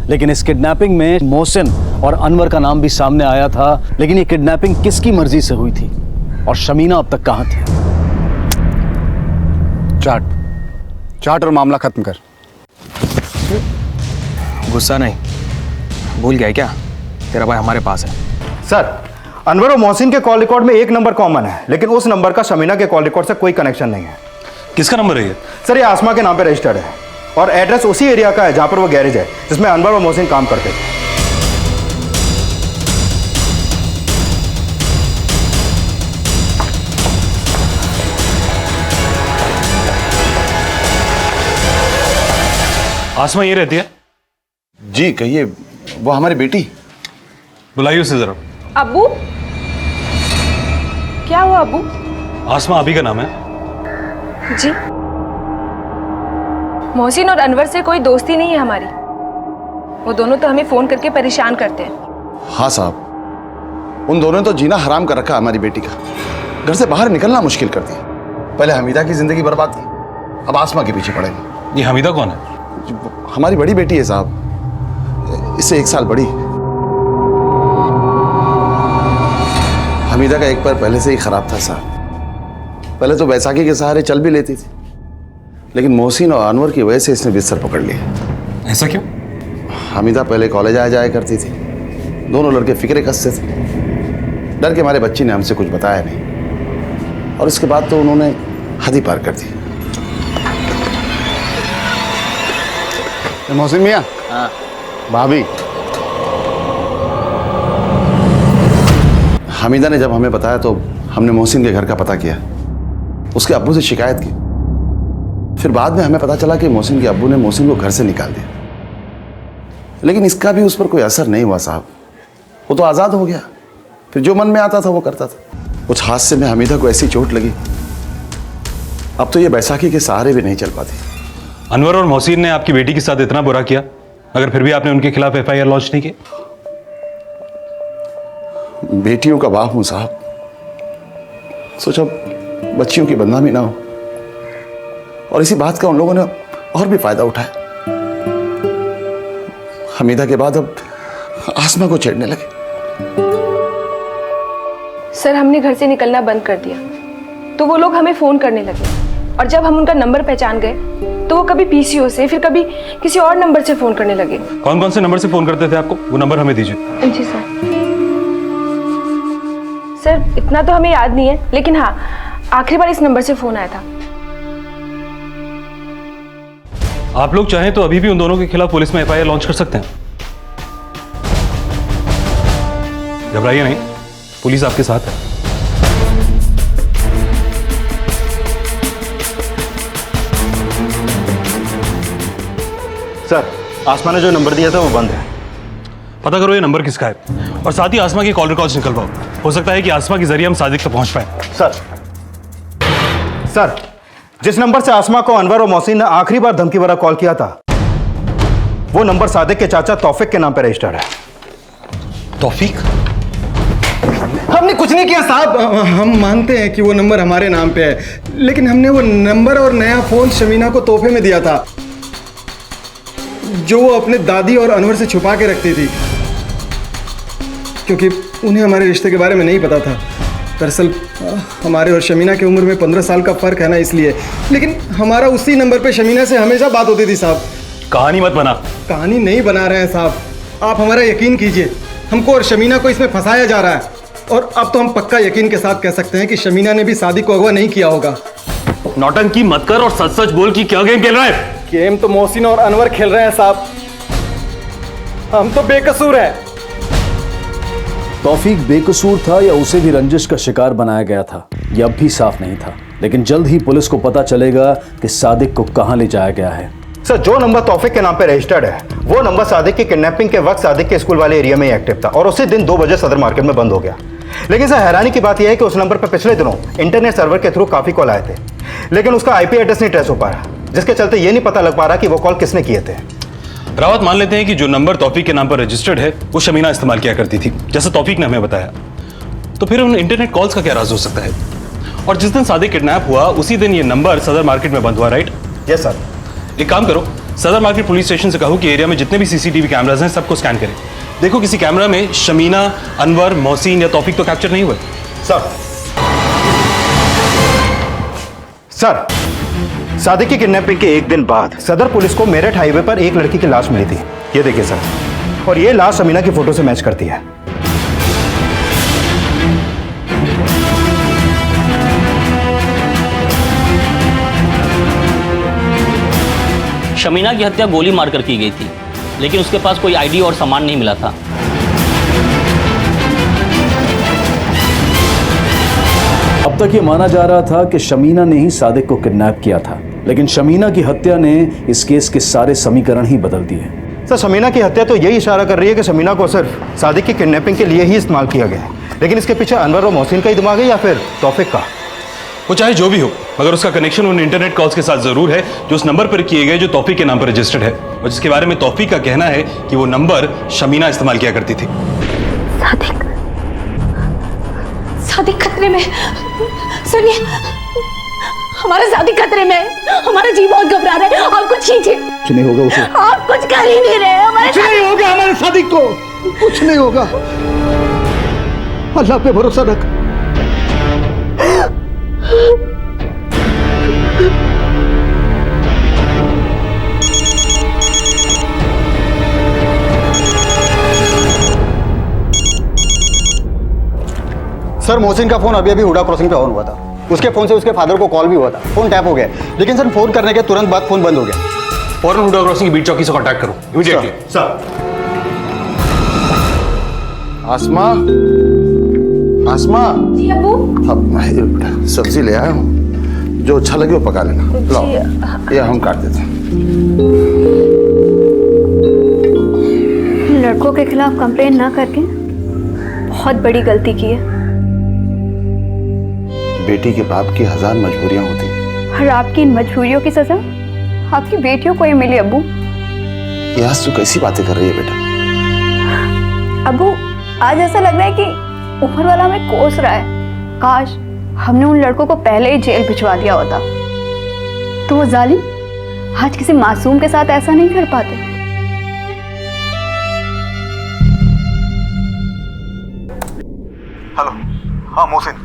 लेकिन इस किडनैपिंग में मोहसिन और अनवर का नाम भी सामने आया था। लेकिन ये किडनैपिंग किसकी मर्जी से हुई थी और शमीना अब तक कहां थी? चाट और मामला खत्म कर। गुस्सा नहीं, भूल गया क्या? तेरा भाई हमारे पास है। सर अनवर और मोहसिन के कॉल रिकॉर्ड में एक नंबर कॉमन है, लेकिन उस नंबर का शमीना के कॉल रिकॉर्ड से कोई कनेक्शन नहीं है। किसका नंबर है ये? सर ये आसमा के नाम पे रजिस्टर्ड है और एड्रेस उसी एरिया का है जहां पर वो गैरेज है जिसमें अनवर और मोहसिन काम करते थे। आसमा ये रहती है? जी कहिए, वो हमारी बेटी। बुलाइए उसे जरा। अब्बू, क्या हुआ अब्बू? आसमा अभी का नाम है? जी, मोहसिन और अनवर से कोई दोस्ती नहीं है हमारी। वो दोनों तो हमें फोन करके परेशान करते हैं। हाँ साहब, उन दोनों ने तो जीना हराम कर रखा हमारी बेटी का। घर से बाहर निकलना मुश्किल कर दिया। पहले हमीदा की जिंदगी बर्बाद की, अब आसमा के पीछे पड़ेंगे। ये हमीदा कौन है? हमारी बड़ी बेटी है साहब, इससे 1 साल बड़ी। हमीदा का एक पैर पहले से ही खराब था साहब। पहले तो बैसाखी के सहारे चल भी लेती थी, लेकिन मोहसिन और अनवर की वजह से इसने बिस्तर पकड़ लिया। ऐसा क्यों? हमीदा पहले कॉलेज आया जाया करती थी। दोनों लड़के फिक्रे कसते थे। डर के हमारे बच्ची ने हमसे कुछ बताया नहीं, और इसके बाद तो उन्होंने हद ही पार कर दी। मोहसिन मियाँ। हाँ। भाभी। हमीदा ने जब हमें बताया तो हमने मोहसिन के घर का पता किया, उसके अब्बू से शिकायत की। फिर बाद में हमें पता चला कि मोहसिन के अब्बू ने मोहसिन को घर से निकाल दिया, लेकिन इसका भी उस पर कोई असर नहीं हुआ साहब। वो तो आज़ाद हो गया, फिर जो मन में आता था वो करता था। कुछ हादसे में हमीदा को ऐसी चोट लगी, अब तो ये बैसाखी के सहारे भी नहीं चल पाती। अनवर और मोहसिन ने आपकी बेटी के साथ इतना बुरा किया, अगर फिर भी आपने उनके खिलाफ FIR लॉन्च नहीं की? बेटियों का बाप हूं साहब, सोचा बच्चियों की बदनामी ना हो, और इसी बात का उन लोगों ने और भी फायदा उठाया। हमीदा के बाद अब आसमा को छेड़ने लगे। सर हमने घर से निकलना बंद कर दिया तो वो लोग हमें फोन करने लगे, और जब हम उनका नंबर पहचान गए तो वो कभी PCO से, फिर कभी किसी और नंबर से फोन करने लगे। कौन कौन से नंबर से फोन करते थे आपको? वो नंबर हमें दीजिए। जी सर। सर इतना तो हमें याद नहीं है, लेकिन हाँ आखिरी बार इस नंबर से फोन आया था। आप लोग चाहें तो अभी भी उन दोनों के खिलाफ पुलिस में एफआईआर लॉन्च कर सकते हैं। घबराइए नहीं, पुलिस आपके साथ है। सर, आसमा ने जो नंबर दिया था वो बंद है। पता करो ये नंबर किसका है और साथ ही आसमा की कॉल रिकॉर्ड्स निकलवाओ। हो सकता है कि आसमा के जरिए हम सादिक तक पहुंच पाए। सर, जिस नंबर से आसमा को अनवर और मोहसिन ने आखिरी बार धमकी भरा कॉल किया था, वो नंबर सादिक के चाचा तौफीक के नाम पर रजिस्टर्ड है। तौफीक? हमने कुछ नहीं किया साहब। हम मानते हैं कि वो नंबर हमारे नाम पे है, लेकिन हमने वो नंबर और नया फोन शमीना को तोहफे में दिया था, जो वो अपने दादी और अनवर से छुपा के रखती थी, क्योंकि उन्हें हमारे रिश्ते के बारे में नहीं पता था। दरअसल हमारे और शमीना की उम्र में 15 साल का फ़र्क है ना, इसलिए। लेकिन हमारा उसी नंबर पे शमीना से हमेशा बात होती थी साहब। कहानी मत बना। कहानी नहीं बना रहे हैं साहब, आप हमारा यकीन कीजिए। हमको और शमीना को इसमें फंसाया जा रहा है, और अब तो हम पक्का यकीन के साथ कह सकते हैं कि शमीना ने भी सादिक को अगवा नहीं किया होगा। नौटंकी मत कर और सच सच बोल कि क्या गेम खेल रहा है। गेम तो मोहसिन और अनवर खेल रहे हैं साहब, हम तो बेकसूर हैं। तौफीक बेकसूर था या उसे भी रंजिश का शिकार बनाया गया था, यह अब भी साफ नहीं था। लेकिन जल्द ही पुलिस को पता चलेगा कि सादिक को कहां ले जाया गया है। सर, जो नंबर तौफीक के नाम पे रजिस्टर्ड है, वो नंबर सादिक की किडनैपिंग के वक्त सादिक के स्कूल वाले एरिया में ही एक्टिव था और उसी दिन 2 बजे सदर मार्केट में बंद हो गया। लेकिन सर, हैरानी की बात यह है कि उस नंबर पर पिछले दिनों इंटरनेट सर्वर के थ्रू काफी कॉल आए थे, लेकिन उसका आईपी एड्रेस नहीं ट्रेस हो पा रहा, जिसके चलते ये नहीं पता लग पा रहा कि वो कॉल किसने किए थे। रावत, मान लेते हैं कि जो नंबर तौफीक के नाम पर रजिस्टर्ड है वो शमीना इस्तेमाल किया करती थी, जैसा तौफीक ने हमें बताया। तो फिर उन इंटरनेट कॉल्स का क्या राज हो सकता है? और जिस दिन सादिक किडनैप हुआ उसी दिन ये नंबर सदर मार्केट में बंद हुआ, राइट? Yes sir. एक काम करो, सदर मार्केट पुलिस स्टेशन से कहो कि एरिया में जितने भी सीसीटीवी कैमरास हैं सबको स्कैन करें। देखो किसी कैमरा में शमीना, अनवर, मोहसिन या तौफीक तो कैप्चर नहीं हुए। सर, सादिक की किडनैपिंग के एक दिन बाद सदर पुलिस को मेरठ हाईवे पर एक लड़की की लाश मिली थी। ये देखिए सर, और ये लाश शमीना की फोटो से मैच करती है। शमीना की हत्या गोली मारकर की गई थी, लेकिन उसके पास कोई आईडी और सामान नहीं मिला था। अब तक ये माना जा रहा था कि शमीना ने ही सादिक को किडनैप किया था, लेकिन शमीना की हत्या ने इस केस के सारे समीकरण ही बदल दिए। सर, शमीना की हत्या तो यही इशारा कर रही है कि शमीना को सिर्फ सादिक की किडनैपिंग के लिए ही इस्तेमाल किया गया है, लेकिन इसके पीछे अनवर और मोहसिन का ही दिमाग है या फिर तौफीक का? वो चाहे जो भी हो, मगर उसका कनेक्शन उन इंटरनेट कॉल्स के साथ जरूर है जो उस नंबर पर किए गए जो तौफीक के नाम पर रजिस्टर्ड है, और जिसके बारे में तौफीक का कहना है कि वो नंबर शमीना इस्तेमाल किया करती थी। सादिक खतरे में। सुनिए, हमारा सादिक खतरे में है, हमारा जी बहुत घबरा रहा है। आप कुछ कीजिए। कुछ नहीं होगा उसे। आप कुछ कर ही नहीं रहे। कुछ नहीं होगा हमारे सादिक को, कुछ नहीं होगा। अल्लाह पे भरोसा रख। सर, मोहसिन का फोन अभी अभी हुडा क्रॉसिंग पे ऑन हुआ था। उसके फोन से उसके फादर को कॉल भी हुआ था। फोन टैप हो गया, लेकिन सर फोन करने के तुरंत बाद फोन बंद हो गया। फौरन हुडा क्रॉसिंग की बीट चौकी से कांटेक्ट करो इमीडिएटली। सर। आसमा, आसमा। जी अब्बू। अब सब्जी ले आया हूँ, जो अच्छा लगे वो पका लेना। लाओ, ये हम काट देते हैं। लड़कों के खिलाफ कंप्लेन ना करके बहुत बड़ी गलती की है। बेटी के बाप की 1000 मजबूरियां होती, और आपकी इन मजबूरियों की सजा आपकी बेटियों को ही मिली। अब्बू, यार तू कैसी बातें कर रही है बेटा? अब्बू, आज ऐसा लग रहा है कि ऊपर वाला हमें कोस रहा है। काश हमने उन लड़कों को पहले ही जेल भिजवा दिया होता, तो वो जालिम आज किसी मासूम के साथ ऐसा नहीं कर पाते। हेलो। हाँ मोहसिन।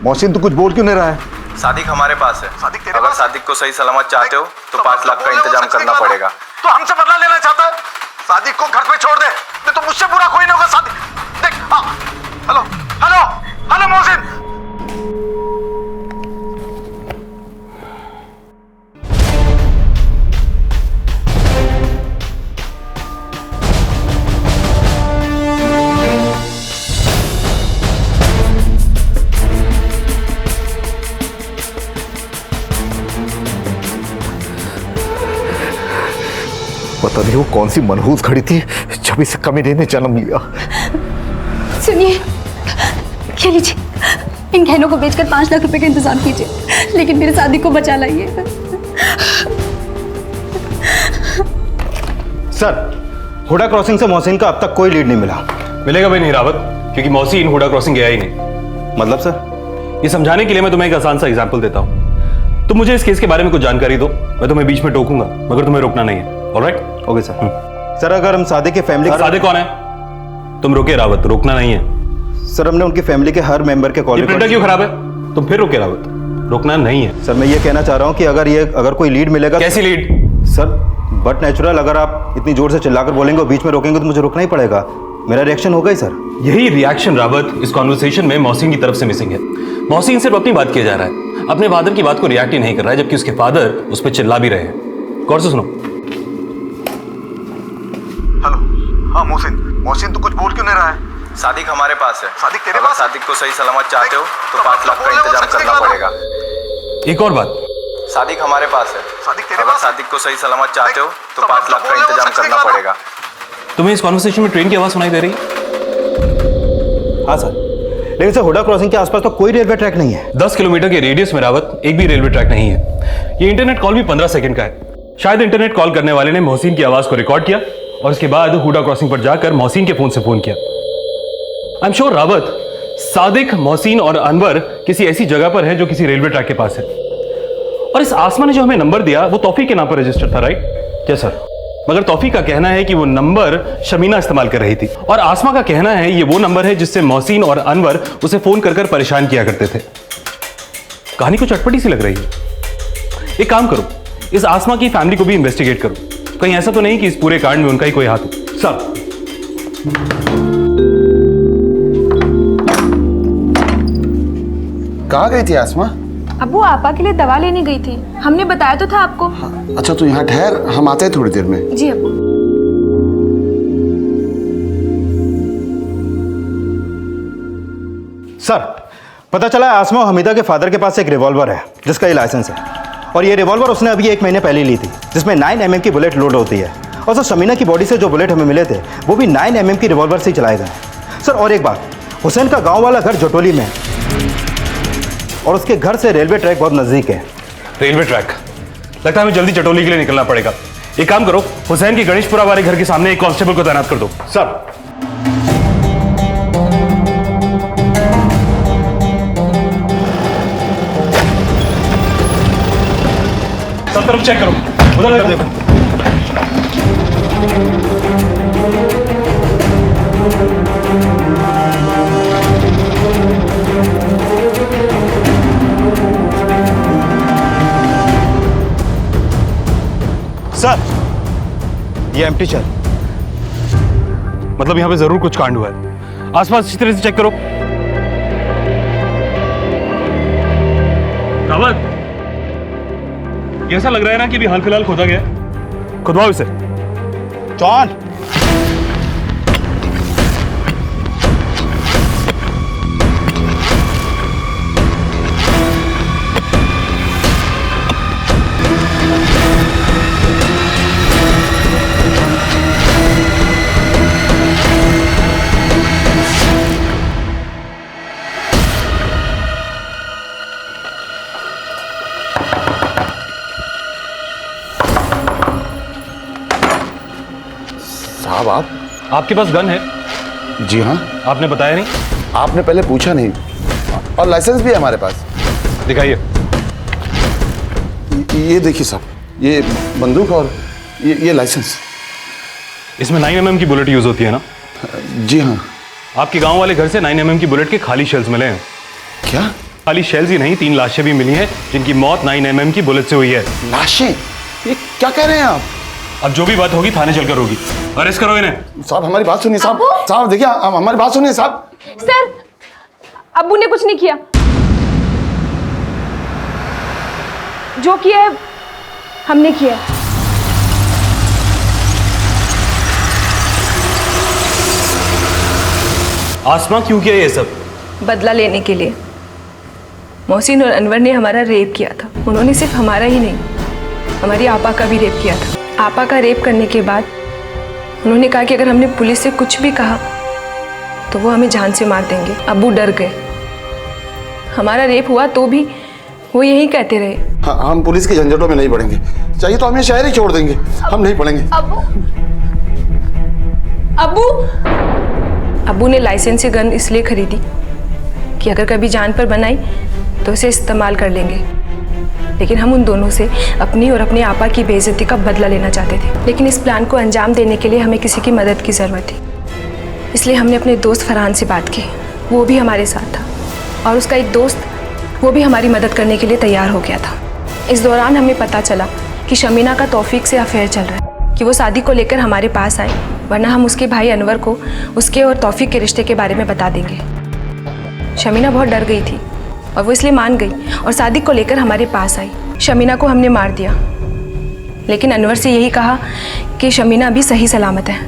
मोहसिन तू कुछ बोल क्यों नहीं रहा है? सादिक हमारे पास है। सादिक तेरे अगर पास? सादिक को सही सलामत चाहते हो तो 5 लाख का इंतजाम करना पड़ेगा। तो हमसे बदला लेना चाहता है? सादिक को घर पे छोड़ दे, नहीं तो मुझसे बुरा कोई नहीं होगा। सादिक देख। हाँ, हेलो हेलो हेलो मोहसिन। पता नहीं वो कौन सी मनहूस घड़ी थी जब इसे कमीने ने जन्म लिया। सुनिए, ये लीजिए, इन गहनों को बेचकर 5 लाख रुपए का इंतजाम कीजिए, लेकिन मेरी शादी को बचा लाइए। सर, हुडा क्रॉसिंग से मोहसिन का अब तक कोई लीड नहीं मिला। मिलेगा भी नहीं रावत, क्योंकि मोहसिन हुडा क्रॉसिंग गया ही नहीं। मतलब सर? ये समझाने के लिए मैं तुम्हें एक आसान सा एग्जांपल देता हूँ। तुम मुझे इस केस के बारे में कुछ जानकारी दो, मैं तुम्हें बीच में टोकूंगा, मगर तुम्हें रोकना नहीं है। ऑलराइट? Okay sir. सर, अगर हम सादिक के फैमिली सादिक कौन है? तुम रोके रावत, रोकना नहीं है। सर, हमने उनकी फैमिली के हर मेंबर के कॉल। प्रिंटर क्यों खराब है? तुम फिर रोके रावत, रोकना नहीं है। सर, मैं ये कहना चाह रहा हूँ कि अगर कोई लीड मिलेगा। कैसी लीड? सर, बट नेचुरल, अगर आप इतनी जोर से चिल्लाकर बोलेंगे और बीच में रोकेंगे तो मुझे रोकना ही पड़ेगा। मेरा रिएक्शन होगा ही सर। यही रिएक्शन रावत इस कॉन्वर्सेशन में मोहसिन की तरफ से मिसिंग है। मोहसिन सिर्फ अपनी बात किया जा रहा है, अपने फादर की बात को रिएक्ट ही नहीं कर रहा है, जबकि उसके फादर उस पर चिल्ला भी रहे हैं। गौर से सुनो। हेलो, हाँ मोहसिन तो कुछ बोल क्यों नहीं रहा है? सादिक हमारे पास है। सादिक तेरे अगर पास? सादिक को सही सलामत चाहते हो तो 5 लाख का इंतजाम करना पड़ेगा। एक और बात, सादिक हमारे पास है। सादिक तेरे अगर पास? सादिक को सही सलामत चाहते हो तो 5 लाख का इंतजाम करना पड़ेगा। तुम्हें इस कॉन्वर्सेशन में ट्रेन की आवाज सुनाई दे रही है? हाँ सर, लेकिन सर हुडा क्रॉसिंग के आसपास तो कोई रेलवे ट्रैक नहीं है। 10 किलोमीटर के रेडियस में रावत एक भी रेलवे ट्रैक नहीं है। ये इंटरनेट कॉल भी 15 सेकंड का है। शायद इंटरनेट कॉल करने वाले ने मोहसिन की आवाज को रिकॉर्ड किया और उसके बाद हुडा क्रॉसिंग पर जाकर मोहसिन के फोन से फोन किया। I am sure Rawat, Sadiq, Mohsin और अनवर किसी ऐसी जगह पर है जो किसी रेलवे ट्रैक के पास है। और इस आसमा ने जो हमें नंबर दिया वो तौफीक के नाम पर रजिस्टर था, राइट? Yes sir. मगर तौफीक का कहना है कि वो नंबर शमीना इस्तेमाल कर रही थी और आसमा का कहना है ये वो नंबर है जिससे मोहसिन और अनवर उसे फोन कर कर परेशान किया करते थे। कहानी कुछ अटपटी सी लग रही है। एक काम करो, इस आसमा की फैमिली को भी इन्वेस्टिगेट करो, कहीं ऐसा तो नहीं कि इस पूरे कांड में उनका ही कोई हाथ हो। सर, कहाँ गई थी आसमा? अब्बू, आपा के लिए दवा लेने गई थी, हमने बताया तो था आपको। अच्छा, तो यहाँ ठहर, हम आते हैं थोड़ी देर में। जी अब्बू। सर, पता चला है आसमा और हमीदा के फादर के पास एक रिवॉल्वर है जिसका ये लाइसेंस है, और ये रिवॉल्वर उसने अभी 1 महीने पहले ली थी, जिसमें 9 mm की बुलेट लोड होती है। और सर, शमीना की बॉडी से जो बुलेट हमें मिले थे वो भी 9 mm की रिवॉल्वर से ही चलाए गए। सर, और एक बात, हुसैन का गांव वाला घर जटोली में है और उसके घर से रेलवे ट्रैक बहुत नजदीक है। Railway track? लगता है हमें जल्दी चटोली के लिए निकलना पड़ेगा। एक काम करो, हुसैन की गणेशपुरा वाले घर के सामने एक कांस्टेबल को तैनात कर दो। सर, सब तरफ चेक करो, उधर देखो। सर, ये एम्प्टी चल। मतलब यहाँ पे जरूर कुछ कांड हुआ है। आसपास अच्छी तरह से चेक करो। रावत, ऐसा लग रहा है ना कि भी हाल फिलहाल खोदा गया। खुदवाओ इसे। जॉन, साहब, आपके पास गन है? जी हाँ। आपने बताया नहीं? आपने पहले पूछा नहीं, और लाइसेंस भी है हमारे पास। दिखाइए। ये देखिए साहब, ये बंदूक और ये लाइसेंस। इसमें 9 mm की बुलेट यूज होती है ना? जी हाँ। आपके गांव वाले घर से 9 mm की बुलेट के खाली शेल्स मिले हैं। क्या? खाली शेल्स ही नहीं, 3 लाशें भी मिली हैं जिनकी मौत 9 mm की बुलेट से हुई है। लाशें? ये क्या कह रहे हैं आप? अब जो भी बात होगी थाने चलकर होगी। अरेस्ट करो इन्हें। साहब, हमारी बात सुनिए साहब। साहब देखिए, हमारी बात सुनिए साहब। सर, अब्बू ने कुछ नहीं किया, जो किया है हमने किया। आसमा क्यों किया ये सब? बदला लेने के लिए। मोहसिन और अनवर ने हमारा रेप किया था। उन्होंने सिर्फ हमारा ही नहीं, हमारी आपा का भी रेप किया था। आपा का रेप करने के बाद उन्होंने कहा कि अगर हमने पुलिस से कुछ भी कहा तो वो हमें जान से मार देंगे। अब्बू डर गए। हमारा रेप हुआ तो भी वो यही कहते रहे। हाँ, हम पुलिस के झंझटों में नहीं पड़ेंगे, चाहिए तो हमें शहर ही छोड़ देंगे, हम नहीं पड़ेंगे। अब्बू अब्बू अब्बू ने लाइसेंसी गन इसलिए खरीदी कि अगर कभी जान पर बनाई तो उसे इस्तेमाल कर लेंगे। लेकिन हम उन दोनों से अपनी और अपने आपा की बेइज्जती का बदला लेना चाहते थे। लेकिन इस प्लान को अंजाम देने के लिए हमें किसी की मदद की ज़रूरत थी। इसलिए हमने अपने दोस्त फरहान से बात की। वो भी हमारे साथ था और उसका एक दोस्त वो भी हमारी मदद करने के लिए तैयार हो गया था। इस दौरान हमें पता चला कि शमीना का तौफीक से अफेयर चल रहा है, कि वो शादी को लेकर हमारे पास आए, वरना हम उसके भाई अनवर को उसके और तौफीक के रिश्ते के बारे में बता देंगे। शमीना बहुत डर गई थी और वो इसलिए मान गई और शादी को लेकर हमारे पास आई। शमीना को हमने मार दिया, लेकिन अनवर से यही कहा कि शमीना अभी सही सलामत है।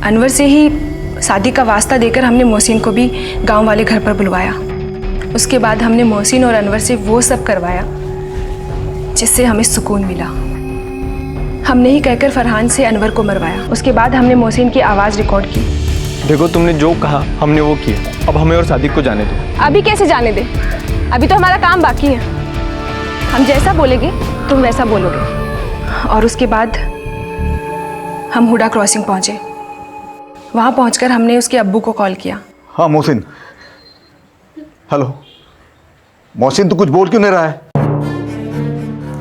अनवर से ही शादी का वास्ता देकर हमने मोहसिन को भी गांव वाले घर पर बुलवाया। उसके बाद हमने मोहसिन और अनवर से वो सब करवाया जिससे हमें सुकून मिला। हमने ही कहकर फरहान से अनवर को मरवाया। उसके बाद हमने मोहसिन की आवाज़ रिकॉर्ड की। देखो, तुमने जो कहा हमने वो किया, अब हमें और सादिक को जाने दो। अभी कैसे जाने दे? अभी तो हमारा काम बाकी है। हम जैसा बोलेंगे तुम वैसा बोलोगे। और उसके बाद हम हुडा क्रॉसिंग पहुंचे। वहां पहुंचकर हमने उसके अब्बू को कॉल किया। हाँ मोहसिन, हेलो मोहसिन, तू कुछ बोल क्यों नहीं रहा है?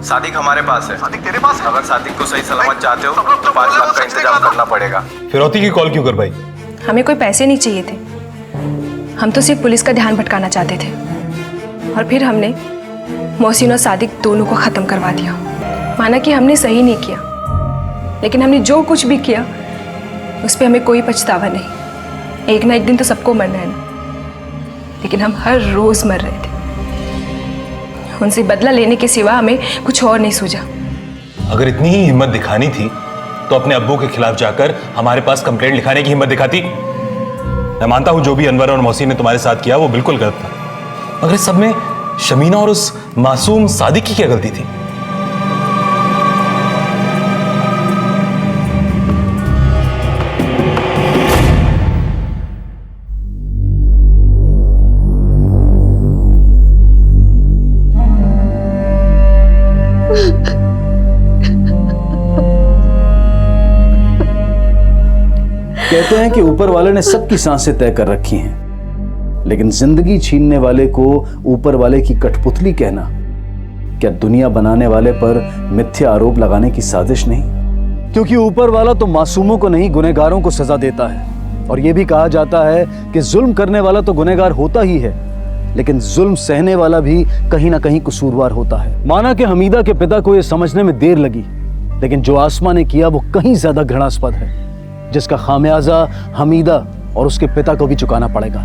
सादिक हमारे पास है। सादिक तेरे पास है? अगर सादिक को सही सलामत चाहते हो तो 5 लाख का इंतजाम करना पड़ेगा। फिरौती की कॉल क्यों कर भाई? हमें कोई पैसे नहीं चाहिए थे, हम तो सिर्फ पुलिस का ध्यान भटकाना चाहते थे। और फिर हमने मोहसिन और सादिक दोनों को ख़त्म करवा दिया। माना कि हमने सही नहीं किया, लेकिन हमने जो कुछ भी किया उस पर हमें कोई पछतावा नहीं। एक ना एक दिन तो सबको मरना है ना, लेकिन हम हर रोज़ मर रहे थे। उनसे बदला लेने के सिवा हमें कुछ और नहीं सूझा। अगर इतनी ही हिम्मत दिखानी थी तो अपने अब्बू के खिलाफ जाकर हमारे पास कंप्लेंट लिखाने की हिम्मत दिखाती। मैं मानता हूं जो भी अनवर और मोहसिन ने तुम्हारे साथ किया वो बिल्कुल गलत था, मगर इस सब में शमीना और उस मासूम सादिक की क्या गलती थी? कहते हैं कि ऊपर वाले ने सबकी सांसें तय कर रखी हैं, लेकिन जिंदगी छीनने वाले को ऊपर वाले की कठपुतली कहना क्या दुनिया बनाने वाले पर मिथ्या आरोप लगाने की साजिश नहीं? क्योंकि ऊपर वाला तो मासूमों को नहीं गुनहगारों को सजा देता है। और यह भी कहा जाता है कि जुल्म करने वाला तो गुनहगार होता ही है, लेकिन जुल्म सहने वाला भी कहीं ना कहीं कसूरवार होता है। माना कि हमीदा के पिता को यह समझने में देर लगी, लेकिन जो आसमां ने किया वो कहीं ज्यादा घृणास्पद है, जिसका खामियाजा हमीदा और उसके पिता को भी चुकाना पड़ेगा।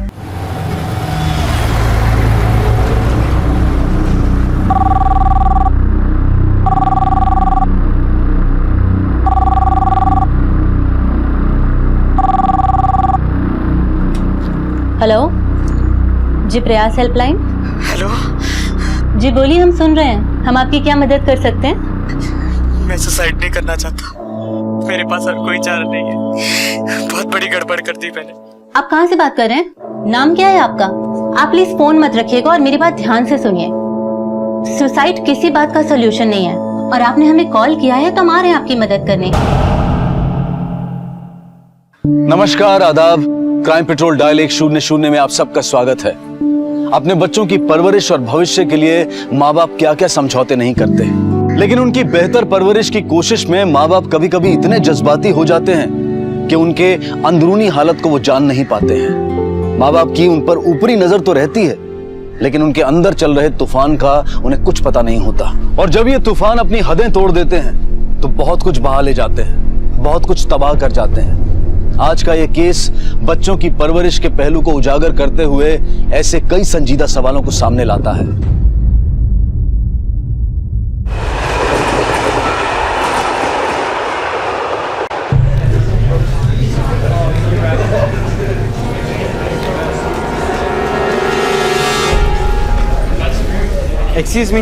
हेलो जी, प्रयास हेल्पलाइन। हेलो जी बोलिए, हम सुन रहे हैं। हम आपकी क्या मदद कर सकते हैं? मैं सुसाइड नहीं करना चाहता, मेरे पास और कोई चारा नहीं है। बहुत बड़ी गड़बड़ कर दी मैंने। आप कहाँ से बात कर रहे हैं? नाम क्या है आपका? आप प्लीज फोन मत रखिएगा और मेरी बात ध्यान से सुनिए। सुसाइड किसी बात का सोल्यूशन नहीं है और आपने हमें कॉल किया है तो हम आ रहे हैं आपकी मदद करने। नमस्कार, आदाब। क्राइम पेट्रोल डायल 100 में आप सबका स्वागत है। अपने बच्चों की परवरिश और भविष्य के लिए माँ बाप क्या क्या समझौते नहीं करते, लेकिन उनकी बेहतर परवरिश की कोशिश में माँ बाप कभी कभी इतने जज्बाती हो जाते हैं कि उनके अंदरूनी हालत को वो जान नहीं पाते हैं। माँ बाप की उन पर ऊपरी नजर तो रहती है, लेकिन उनके अंदर चल रहे तूफान का उन्हें कुछ पता नहीं होता। और जब ये तूफान अपनी हदें तोड़ देते हैं तो बहुत कुछ बहा ले जाते हैं, बहुत कुछ तबाह कर जाते हैं। आज का ये केस बच्चों की परवरिश के पहलू को उजागर करते हुए ऐसे कई संजीदा सवालों को सामने लाता है। एक्सक्यूज मी,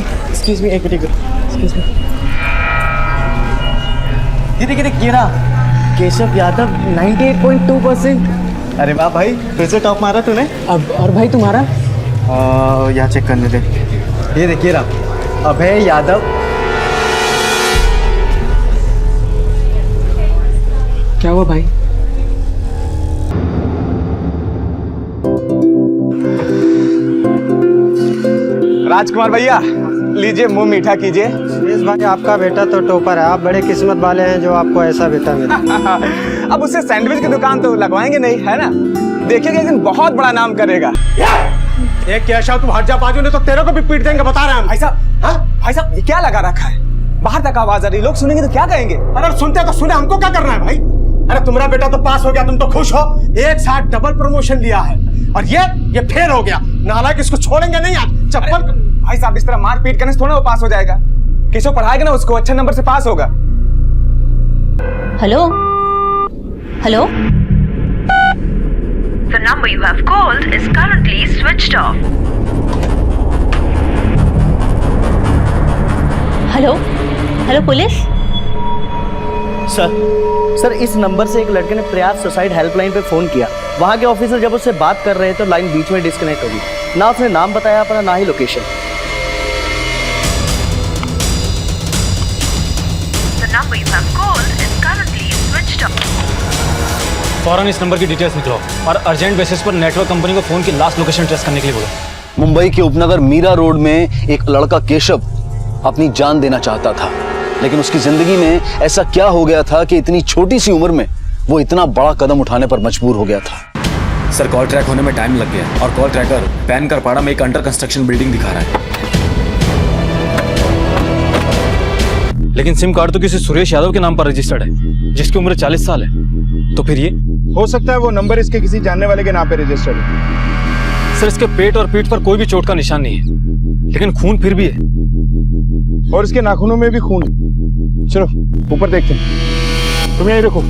एक मिनट, एक्सक्यूज मी। ये देख ये रहा केशव यादव 98.2%। अरे वाह भाई, फिर से टॉप मारा तूने। अब और भाई तुम्हारा? यहाँ चेक करने दे। ये देखिए रहा अभय यादव। क्या हुआ भाई? राजकुमार भैया लीजिए, मुंह मीठा कीजिए। सुरेश भाई, आपका बेटा तो टॉपर है। आप बड़े किस्मत वाले हैं जो आपको ऐसा बेटा मिला। अब उससे सैंडविच की दुकान तो लगवाएंगे नहीं, है ना? देखिएगा एक दिन बहुत बड़ा नाम करेगा। एक कैशव, तुम हट जा बाजू, नहीं तो तेरे को भी पीट देंगे, बता रहे हैं हम। भाई साहब ये क्या लगा रखा है? बाहर तक आवाज आ रही, लोग सुनेंगे तो क्या कहेंगे? अरे सुनते तो सुने, हमको क्या करना है भाई? अरे तुम्हारा बेटा तो पास हो गया, तुम तो खुश हो। एक साथ डबल प्रमोशन लिया है, और ये फेल हो गया। नालायक, इसको छोड़ेंगे नहीं आज। चप्पल। भाई साहब इस तरह मार पीट करने से थोड़ा वो पास हो जाएगा। केशव पढ़ाएगा ना उसको, अच्छे नंबर से पास होगा। Hello hello. The number you have called is currently switched off. Hello hello police. Sir इस नंबर से एक लड़के ने प्रयास सुसाइड हेल्पलाइन पे फोन किया। वहां के ऑफिसर जब उससे बात कर रहे तो लाइन बीच में डिस्कनेक्ट हो गई। ना उसने नाम बताया अपना, ना ही location. The number you have called is currently switched off. फौरन इस नंबर की डिटेल्स निकलो और अर्जेंट बेसिस पर नेटवर्क कंपनी को फोन की लास्ट लोकेशन ट्रेस करने के लिए बोलो। मुंबई के उपनगर मीरा रोड में एक लड़का केशव अपनी जान देना चाहता था, लेकिन उसकी जिंदगी में ऐसा क्या हो गया था कि इतनी छोटी सी उम्र में वो इतना बड़ा कदम उठाने पर मजबूर हो गया था। सर कॉल ट्रैक होने में टाइम लग गया और कॉल ट्रैकर पैन करपाड़ा में एक अंडर कंस्ट्रक्शन बिल्डिंग दिखा रहा है। लेकिन सिम कार्ड तो किसी सुरेश यादव के नाम पर रजिस्टर्ड है, जिसकी उम्र 40 साल है। तो फिर ये हो सकता है वो नंबर इसके किसी जानने वाले के नाम पे रजिस्टर्ड है। सर इसके पेट और पीठ पर कोई भी चोट का निशान नहीं है, लेकिन खून फिर भी है, और इसके नाखूनों में भी खून है। चलो ऊपर देखते हैं, तुम यहीं रखो।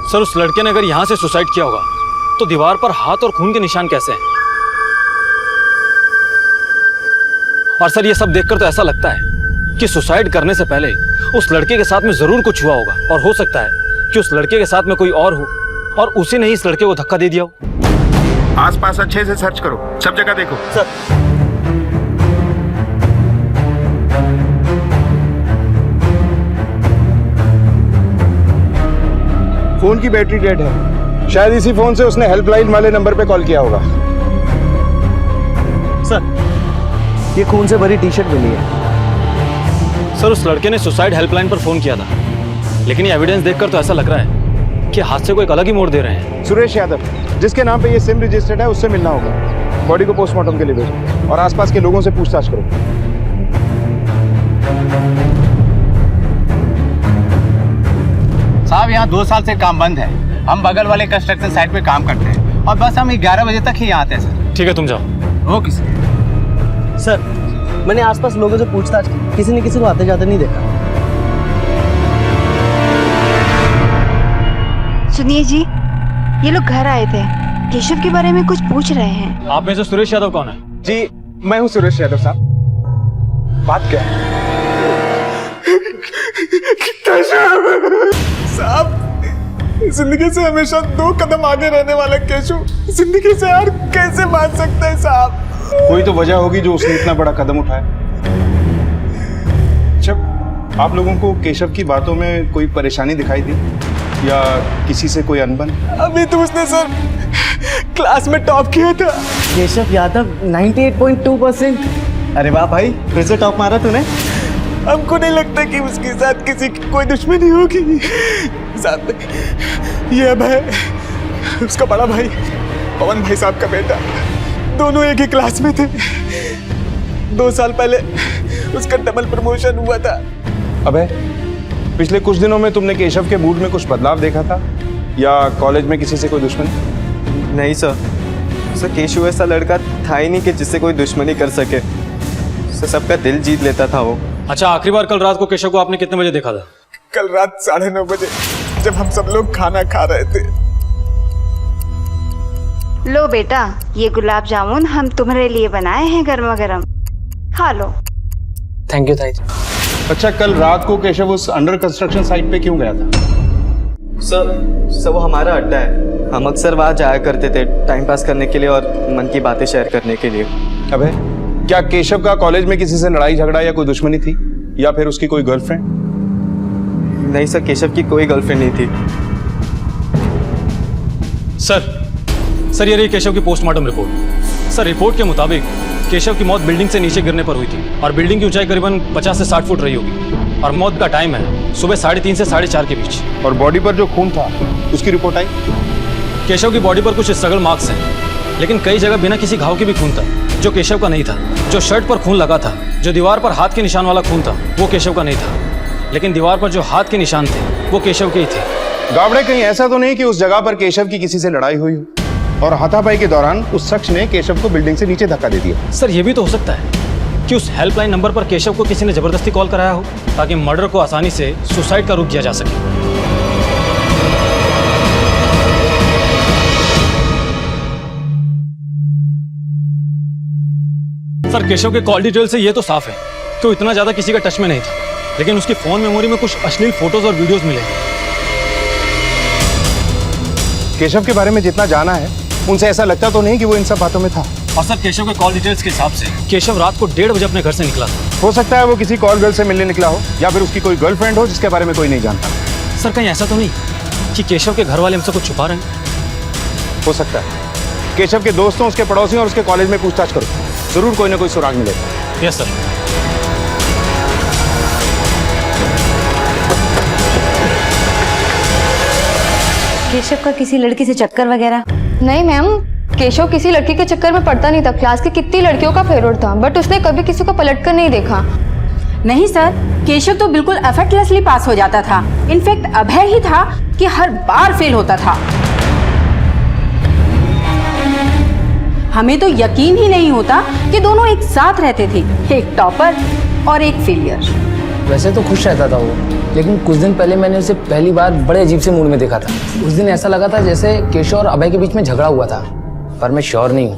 सर उस लड़के ने अगर यहां से सुसाइड किया होगा तो दीवार पर हाथ और खून के निशान कैसे हैं? और सर ये सब देखकर तो ऐसा लगता है कि सुसाइड करने से पहले उस लड़के के साथ में जरूर कुछ हुआ होगा, और हो सकता है कि उस लड़के के साथ में कोई और हो और उसी ने ही इस लड़के को धक्का दे दिया हो। आसपास अच्छे से सर्च करो, सब जगह देखो। सर फोन की बैटरी डेड है, शायद इसी फोन से उसने हेल्पलाइन वाले नंबर पे कॉल किया होगा। सर ये खून से भरी टी शर्ट मिली है। सर उस लड़के ने सुसाइड हेल्पलाइन पर फोन किया था, लेकिन ये एविडेंस देखकर तो ऐसा लग रहा है कि हादसे को एक अलग ही मोड़ दे रहे हैं। सुरेश यादव जिसके नाम पे ये सिम रजिस्टर्ड है, उससे मिलना होगा। बॉडी को पोस्टमार्टम के लिए भेजो और आसपास के लोगों से पूछताछ करो। साहब यहाँ 2 साल से काम बंद है। हम बगल वाले कंस्ट्रक्शन साइट पे काम करते हैं और बस हम 11 बजे तक ही यहाँ आते हैं सर। ठीक है तुम जाओ। Okay sir. सर मैंने आसपास लोगों से पूछताछ की, किसी ने किसी को आते जाते नहीं देखा। सुनिए जी, ये लोग घर आए थे, केशव के बारे में कुछ पूछ रहे हैं। आप में से सुरेश यादव कौन है? जी मैं हूँ सुरेश यादव साहब। बात क्या है? साहब जिंदगी से हमेशा 2 कदम आगे रहने वाला केशव जिंदगी से हार कैसे मान सकते हैं साहब? कोई तो वजह होगी जो उसने इतना बड़ा कदम उठाया। जब आप लोगों को केशव की बातों में कोई परेशानी दिखाई दी या किसी से कोई अनबन? अभी तो उसने सर क्लास में टॉप किया था। केशव यादव 98.2%। अरे वाह भाई, फिर से टॉप मारा तूने। हमको नहीं लगता कि उसके साथ किसी की कोई दुश्मनी होगी। साथ ये अभय, उसका बड़ा भाई पवन भाई साहब का बेटा, दोनों एक ही क्लास में थे। 2 साल पहले उसका डबल प्रमोशन हुआ था। अबे पिछले कुछ दिनों में तुमने केशव के मूड में कुछ बदलाव देखा था या कॉलेज में किसी से कोई दुश्मनी? नहीं सर, केशव ऐसा लड़का था ही नहीं कि जिससे कोई दुश्मनी कर सके। सर सबका दिल जीत लेता था वो। अच्छा, आखिरी बार कल रात को केशव को आपने कितने बजे देखा था? कल रात 9:30 बजे जब हम सब लोग खाना खा रहे थे। लो बेटा, ये गुलाब जामुन हम तुम्हारे लिए बनाए हैं गर्मा गर्म, खा लो। थैंक यू ताई। अच्छा, कल रात को केशव उस अंडर कंस्ट्रक्शन साइट पे क्यों गया था? सर वो हमारा अड्डा है, हम अक्सर वहाँ जाया करते थे टाइम पास करने के लिए और मन की बातें शेयर करने के लिए। अबे, क्या केशव का कॉलेज में किसी से लड़ाई झगड़ा या कोई दुश्मनी थी, या फिर उसकी कोई गर्लफ्रेंड? नहीं सर, केशव की कोई गर्लफ्रेंड नहीं थी। सर ये रही केशव की पोस्टमार्टम रिपोर्ट। सर, रिपोर्ट के मुताबिक केशव की मौत बिल्डिंग से नीचे गिरने पर हुई थी और बिल्डिंग की ऊंचाई करीबन 50 से 60 फुट रही होगी और मौत का टाइम है सुबह 3:30 से 4:30 के बीच। और बॉडी पर जो खून था उसकी रिपोर्ट आई? केशव की बॉडी पर कुछ स्ट्रगल मार्क्स हैं, लेकिन कई जगह बिना किसी घाव के भी खून था जो केशव का नहीं था। जो शर्ट पर खून लगा था, जो दीवार पर हाथ के निशान वाला खून था, वो केशव का नहीं था, लेकिन दीवार पर जो हाथ के निशान थे वो केशव के ही थे। गावड़े, कहीं ऐसा तो नहीं कि उस जगह पर केशव की किसी से लड़ाई हुई हो और हाथापाई के दौरान उस शख्स ने केशव को बिल्डिंग से नीचे धक्का दे दिया? सर, ये भी तो हो सकता है कि उस हेल्पलाइन नंबर पर केशव को किसी ने जबरदस्ती कॉल कराया हो ताकि मर्डर को आसानी से सुसाइड का रुख किया जा सके। सर, केशव के कॉल डिटेल से ये तो साफ है कि वो इतना ज्यादा किसी का टच में नहीं था, लेकिन उसकी फोन मेमोरी में कुछ अश्लील फोटोज और वीडियोस मिले। केशव के बारे में जितना जाना है उनसे ऐसा लगता तो नहीं कि वो इन सब बातों में था। और सर, केशव के कॉल डिटेल्स के हिसाब से केशव रात को 1:30 बजे अपने घर से निकला था। हो सकता है वो किसी कॉल गर्ल से मिलने निकला हो या फिर उसकी कोई गर्लफ्रेंड हो जिसके बारे में कोई नहीं जानता। सर, कहीं ऐसा तो नहीं कि केशव के घर वाले हमसे कुछ छुपा रहे हैं? हो सकता है। केशव के दोस्तों, उसके पड़ोसियों और उसके कॉलेज में पूछताछ करो, जरूर कोई ना कोई सुराग मिलेगा। Yes sir. केशव का किसी लड़की से चक्कर वगैरह? नहीं मैम, केशव किसी लड़की के चक्कर में पड़ता नहीं था। क्लास की कितनी लड़कियों का फेवरेट था, बट उसने कभी किसी को पलट कर नहीं देखा। नहीं सर, केशव तो बिल्कुल एफर्टलेसली पास हो जाता था। इनफैक्ट अभय ही था कि हर बार फेल होता था। हमें तो यकीन ही नहीं होता कि दोनों एक साथ रहते थे, एक टॉपर और एक फेलियर। वैसे तो खुश रहता था वो, लेकिन कुछ दिन पहले मैंने उसे पहली बार बड़े अजीब से मूड में देखा था। उस दिन ऐसा लगा था जैसे केशव और अभय के बीच में झगड़ा हुआ था, पर मैं श्योर नहीं हूँ।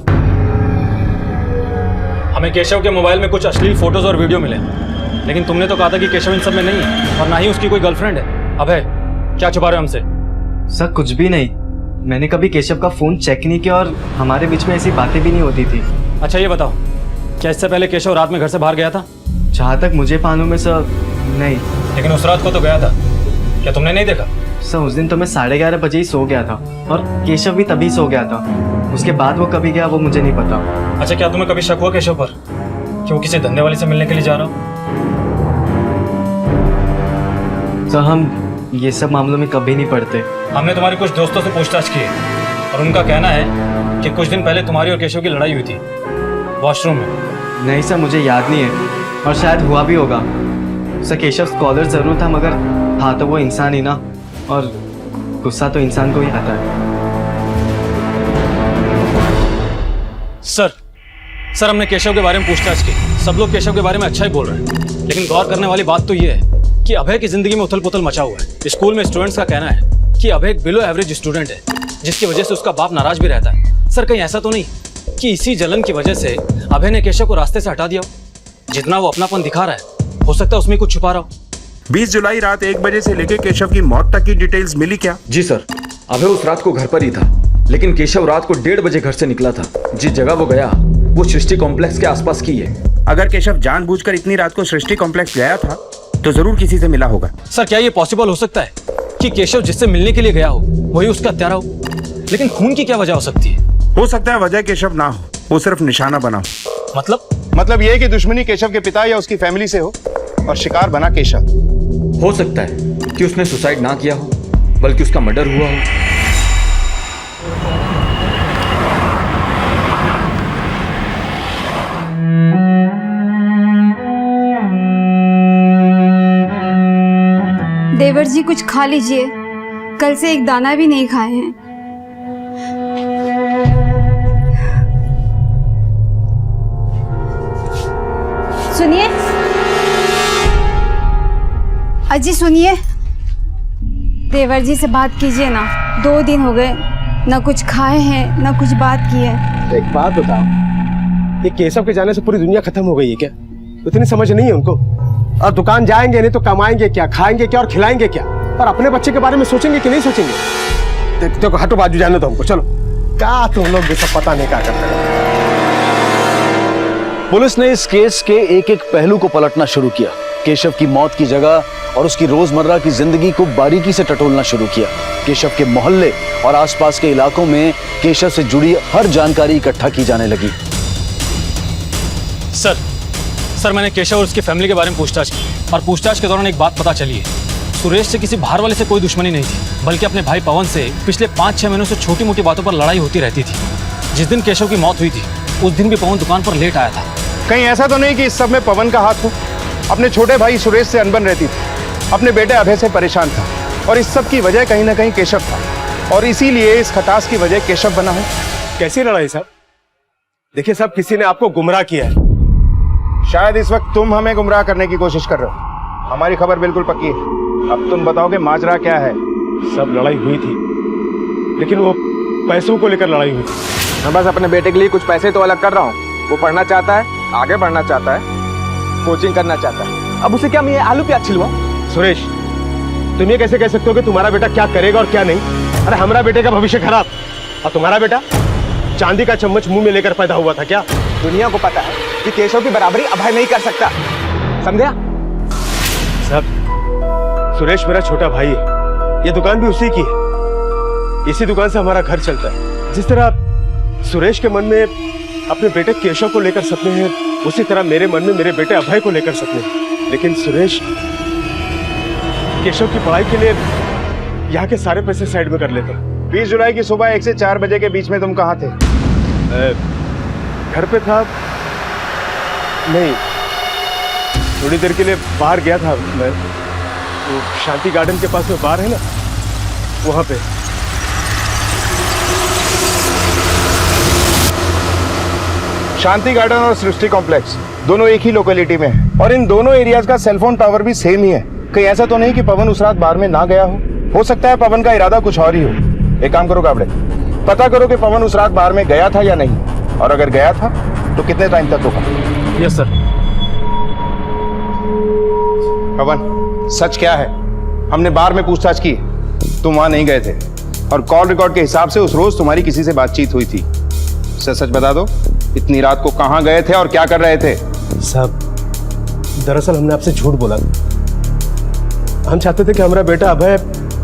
हमें केशव के मोबाइल में कुछ अश्लील फोटोज और वीडियो मिले, लेकिन तुमने तो कहा था कि केशव इन सब में नहीं है और ना ही उसकी कोई गर्लफ्रेंड है। अभय, क्या छुपा रहे हो हमसे? सर, कुछ भी नहीं। मैंने कभी केशव का फोन चेक नहीं किया और हमारे बीच में ऐसी बातें भी नहीं होती थी। अच्छा, ये बताओ, क्या इससे पहले केशव रात में घर से बाहर गया था? जहाँ तक मुझे मालूम है सर, नहीं। लेकिन उस रात को तो गया था, क्या तुमने नहीं देखा? सर, उस दिन तो मैं 11:30 बजे ही सो गया था और केशव भी तभी सो गया था। उसके बाद वो कभी गया वो मुझे नहीं पता। अच्छा, क्या तुम्हें कभी शक हुआ केशव पर कि वो किसी धंधे वाले से मिलने के लिए जा रहा हो? सर, हम ये सब मामलों में कभी नहीं पड़ते। हमने तुम्हारे कुछ दोस्तों से पूछताछ की है और उनका कहना है कि कुछ दिन पहले तुम्हारी और केशव की लड़ाई हुई थी वॉशरूम में। नहीं सर, मुझे याद नहीं है और शायद हुआ भी होगा। सर, केशव स्कॉलर जरूर था, मगर था तो वो इंसान ही ना, और गुस्सा तो इंसान को ही आता है। सर, हमने केशव के बारे में पूछताछ की। सब लोग केशव के बारे में अच्छा ही बोल रहे हैं, लेकिन गौर करने वाली बात तो ये है कि अभय की जिंदगी में उथल पुथल मचा हुआ है। स्कूल में स्टूडेंट्स का कहना है कि अभय एक बिलो एवरेज स्टूडेंट है, जिसकी वजह से उसका बाप नाराज भी रहता है। सर, कहीं ऐसा तो नहीं कि इसी जलन की वजह से अभय ने केशव को रास्ते से हटा दिया हो? जितना वो अपनापन दिखा रहा है, हो सकता है उसमें कुछ छुपा रहा हो। 20 जुलाई रात 1 बजे से लेकर केशव की मौत तक की डिटेल्स मिली क्या? जी सर, अभय उस रात को घर पर ही था, लेकिन केशव रात को 1:30 बजे घर से निकला था। जिस जगह वो गया वो सृष्टि कॉम्प्लेक्स के आसपास की है। अगर केशव जानबूझकर इतनी रात को सृष्टि कॉम्प्लेक्स गया था तो जरूर किसी से मिला होगा। सर, क्या ये पॉसिबल हो सकता है कि केशव जिससे मिलने के लिए गया हो वही उसका हत्यारा हो? लेकिन खून की क्या वजह हो सकती है? हो सकता है वजह केशव ना हो, वो सिर्फ निशाना बना हो। मतलब ये कि दुश्मनी केशव के पिता या उसकी फैमिली से हो और शिकार बना केशव। हो सकता है कि उसने सुसाइड ना किया हो, बल्कि उसका मर्डर हुआ हो। देवर जी, कुछ खा लीजिए, कल से एक दाना भी नहीं खाए हैं। सुनिए अजी, सुनिए, देवर जी से बात कीजिए ना। 2 दिन हो गए, ना कुछ खाए हैं ना कुछ बात की है। एक बात बताओ, ये केशव के जाने से पूरी दुनिया खत्म हो गई है क्या? इतनी समझ नहीं है उनको। और दुकान जाएंगे नहीं तो कमाएंगे क्या, खाएंगे क्या और खिलाएंगे क्या? और अपने बच्चे के बारे में सोचेंगे कि नहीं सोचेंगे? देखो हटो, बाजू जाने दो हमको, चलो। क्या तुम लोग भी सब पता नहीं क्या करते हैं। पुलिस ने इस केस के एक एक पहलू को पलटना शुरू किया। केशव की मौत की जगह और उसकी रोजमर्रा की जिंदगी को बारीकी से टटोलना शुरू किया। केशव के मोहल्ले और आसपास के इलाकों में केशव से जुड़ी हर जानकारी इकट्ठा की जाने लगी। सर मैंने केशव और उसकी फैमिली के बारे में पूछताछ की और पूछताछ के दौरान एक बात पता चली है। सुरेश से किसी बाहर वाले से कोई दुश्मनी नहीं थी, बल्कि अपने भाई पवन से पिछले 5-6 महीनों से छोटी मोटी बातों पर लड़ाई होती रहती थी। जिस दिन केशव की मौत हुई थी उस दिन भी पवन दुकान पर लेट आया था। कहीं ऐसा तो नहीं कि इस सब में पवन का हाथ हो? अपने छोटे भाई सुरेश से अनबन रहती थी, अपने बेटे अभय से परेशान था, और इस सब की वजह कहीं ना कहीं केशव था, और इसीलिए इस खटास की वजह केशव बना है। कैसी लड़ाई साहब? देखिए साहब, किसी ने आपको गुमराह किया है। शायद इस वक्त तुम हमें गुमराह करने की कोशिश कर रहे हो। हमारी खबर बिल्कुल पक्की है। अब तुम बताओगे माजरा क्या है? सब लड़ाई हुई थी, लेकिन वो पैसों को लेकर लड़ाई हुई थी। मैं बस अपने बेटे के लिए कुछ पैसे तो अलग कर रहा हूँ। वो पढ़ना चाहता है, आगे बढ़ना चाहता है, कोचिंग करना चाहता है। अब उसे क्या मैं आलू प्याज छिलवा? सुरेश, तुम ये कैसे कह सकते हो कि तुम्हारा बेटा क्या करेगा और क्या नहीं? अरे हमारा बेटे का भविष्य खराब, और तुम्हारा बेटा चांदी का चम्मच मुंह में लेकर पैदा हुआ था क्या? दुनिया को पता है कि केशव की बराबरी अभय नहीं कर सकता, समझा? सब सुरेश मेरा छोटा भाई है, ये दुकान भी उसी की है। इसी दुकान से हमारा घर चलता है। जिस तरह सुरेश के मन में अपने बेटे केशव को लेकर सपने हैं, उसी तरह मेरे मन में मेरे बेटे अभय को लेकर सपने हैं। लेकिन सुरेश केशव की पढ़ाई के लिए यहाँ के सारे पैसे साइड में कर लेता। 20 जुलाई की सुबह 1 से 4 बजे के बीच में तुम कहाँ थे? घर पे था। नहीं, थोड़ी देर के लिए बाहर गया था मैं। वो शांति गार्डन के पास में बार है ना, वहां पे। शांति गार्डन और सृष्टि कॉम्प्लेक्स दोनों एक ही लोकेलिटी में है, और इन दोनों एरियाज का सेलफोन टावर भी सेम ही है। कहीं ऐसा तो नहीं कि पवन उस रात बार में ना गया हो सकता है पवन का इरादा कुछ और ही हो। एक काम करो गाबड़े, पता करो कि पवन उस रात बार में गया था या नहीं, और अगर गया था तो कितने टाइम तक रुका। Yes sir. पवन, सच क्या है? हमने बार में पूछताछ की, तुम वहां नहीं गए थे, और कॉल रिकॉर्ड के हिसाब से उस रोज तुम्हारी किसी से बातचीत हुई थी। सच बता दो, इतनी रात को कहां गए थे और क्या कर रहे थे? साहब, दरअसल हमने आपसे झूठ बोला। हम चाहते थे कि हमारा बेटा अभय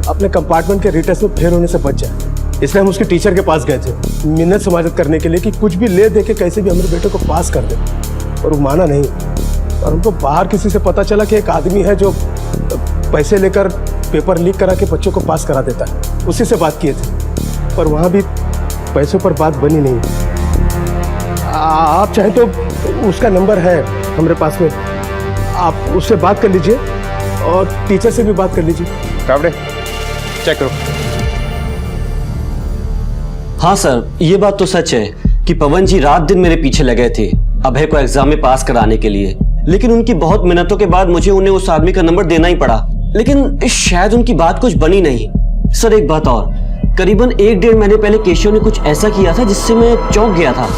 अपने कंपार्टमेंट के रीटेस्ट में फेल होने से बच जाए, इसलिए हम उसके टीचर के पास गए थे मिन्नत समाजत करने के लिए कि कुछ भी ले दे के कैसे भी हमारे बेटे को पास कर दे, और वो माना नहीं। और हमको बाहर किसी से पता चला कि एक आदमी है जो पैसे लेकर पेपर लीक करा के बच्चों को पास करा देता है, उसी से बात किए थे, पर वहाँ भी पैसों पर बात बनी नहीं। आप चाहें तो उसका नंबर है हमारे पास में, आप उससे बात कर लीजिए और टीचर से भी बात कर लीजिए। कावड़े, चेक करो। हाँ सर, ये बात तो सच है कि पवन जी रात दिन मेरे पीछे लगे थे अभय को एग्जाम में पास कराने के लिए, लेकिन उनकी बहुत मिन्नतों के बाद मुझे उन्हें उस आदमी का नंबर देना ही पड़ा, लेकिन शायद उनकी बात कुछ बनी नहीं। सर एक बात और, करीबन 1-1.5 महीने पहले केशव ने कुछ ऐसा किया था जिससे मैं चौंक गया था।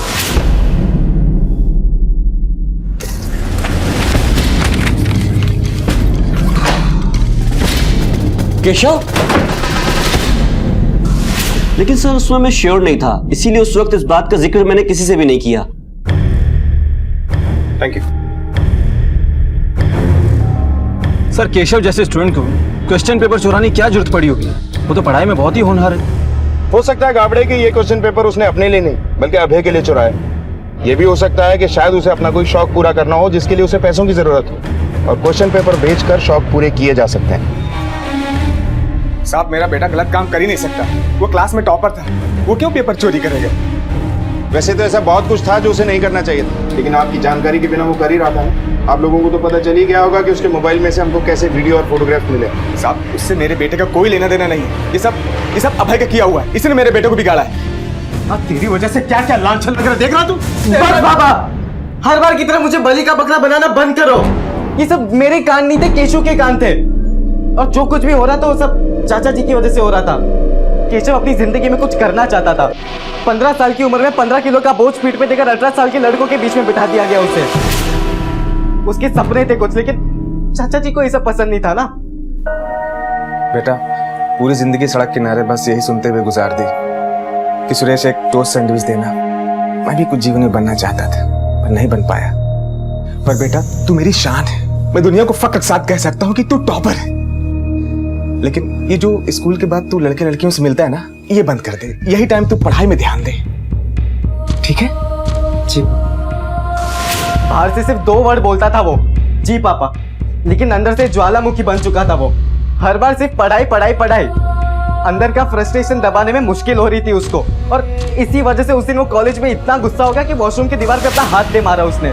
केशव? लेकिन सर उसमें मैं श्योर नहीं था, इसीलिए उस वक्त इस बात का जिक्र मैंने किसी से भी नहीं किया। Thank you. सर केशव जैसे स्टूडेंट को क्वेश्चन पेपर चुराने की क्या जरूरत पड़ी होगी? वो तो पढ़ाई में बहुत ही होनहार है। हो सकता है गाबड़े कि ये क्वेश्चन पेपर उसने अपने लिए नहीं बल्कि अभय के लिए चुराया। ये भी हो सकता है कि शायद उसे अपना कोई शौक पूरा करना हो जिसके लिए उसे पैसों की जरूरत हो, और क्वेश्चन पेपर बेचकर शौक पूरे किए जा सकते हैं। साहब, मेरा बेटा गलत काम कर ही नहीं सकता। वो क्लास में टॉपर था, वो क्यों पेपर चोरी करेगा? वैसे तो ऐसा बहुत कुछ था जो उसे नहीं करना चाहिए था, लेकिन आपकी जानकारी के बिना वो कर ही रहा था। आप लोगों को तो पता चल ही गया होगा कि उसके मोबाइल में से हमको कैसे वीडियो और फोटोग्राफ मिले। साहब, उससे मेरे बेटे का कोई लेना देना नहीं है। ये सब अभय का किया हुआ है, इसने मेरे बेटे को बिगाड़ा है। तेरी वजह से क्या क्या लांछन लग रहा, देख रहा तू? बस बाबा, हर बार की तरह मुझे बलि का बकरा बनाना बंद करो। ये सब मेरे कान नहीं थे, केशव के कान थे। और जो कुछ भी हो रहा था वो सब चाचा जी की वजह से हो रहा था। केशव अपनी जिंदगी में कुछ करना चाहता था। 15 साल की उम्र में 15 किलो का बोझ पीठ पे देकर 18 साल के लड़कों के बीच में बिठा दिया गया उसे। उसके सपने थे कुछ, लेकिन चाचा जी को ये सब पसंद नहीं था ना। बेटा पूरी जिंदगी सड़क किनारे बस यही सुनते हुए गुजार दी कि सुरेश एक टोस्ट सैंडविच देना। मैं भी कुछ जीवन में बनना चाहता था पर नहीं बन पाया। पर बेटा तू मेरी शान है, मैं दुनिया को फख्र के साथ कह सकता हूँ कि तू टॉपर है। लेकिन ये जो स्कूल के बाद तू लड़के लड़कियों से मिलता है ना, ये बंद कर दे। यही टाइम तू पढ़ाई में ध्यान दे, ठीक है? जी। बाहर से सिर्फ 2 वर्ड बोलता था वो, जी पापा, लेकिन अंदर से ज्वालामुखी बन चुका था वो। हर बार सिर्फ पढ़ाई पढ़ाई पढ़ाई। अंदर का फ्रस्ट्रेशन दबाने में मुश्किल हो रही थी उसको, और इसी वजह से उस दिन वो कॉलेज में इतना गुस्सा हो गया कि वॉशरूम की दीवार पे अपना हाथ दे मारा उसने।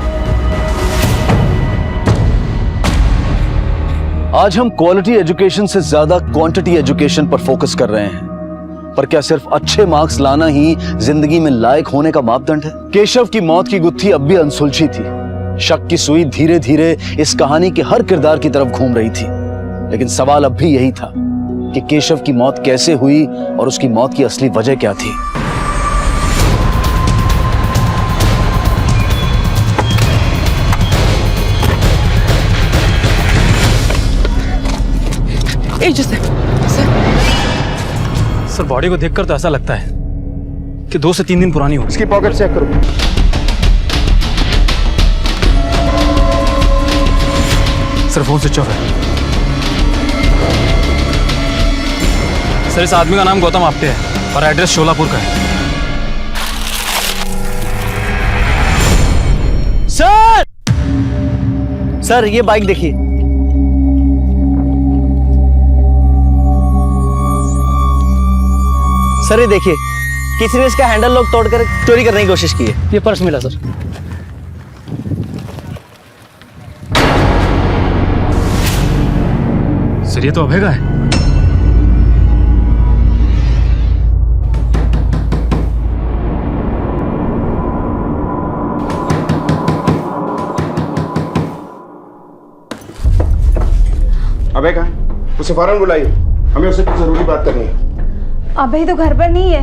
आज हम क्वालिटी एजुकेशन से ज्यादा क्वांटिटी एजुकेशन पर फोकस कर रहे हैं। पर क्या सिर्फ अच्छे मार्क्स लाना ही जिंदगी में लायक होने का मापदंड है? केशव की मौत की गुत्थी अब भी अनसुलझी थी। शक की सुई धीरे धीरे इस कहानी के हर किरदार की तरफ घूम रही थी, लेकिन सवाल अब भी यही था कि केशव की मौत कैसे हुई और उसकी मौत की असली वजह क्या थी। सर बॉडी को देखकर तो ऐसा लगता है कि 2 से 3 दिन पुरानी हो। इसकी पॉकेट चेक करो। सर फोन स्विच ऑफ है। सर इस आदमी का नाम गौतम आप्टे है और एड्रेस शोलापुर का है। सर ये बाइक देखिए। सर ये देखिए, किसी ने इसका हैंडल लॉक तोड़कर चोरी करने की कोशिश की है। ये पर्स मिला सर। सर ये तो अभय का है। अबे कहाँ है? उसे फौरन बुलाइए, हमें उससे कुछ जरूरी बात करनी है। अभय तो घर पर नहीं है,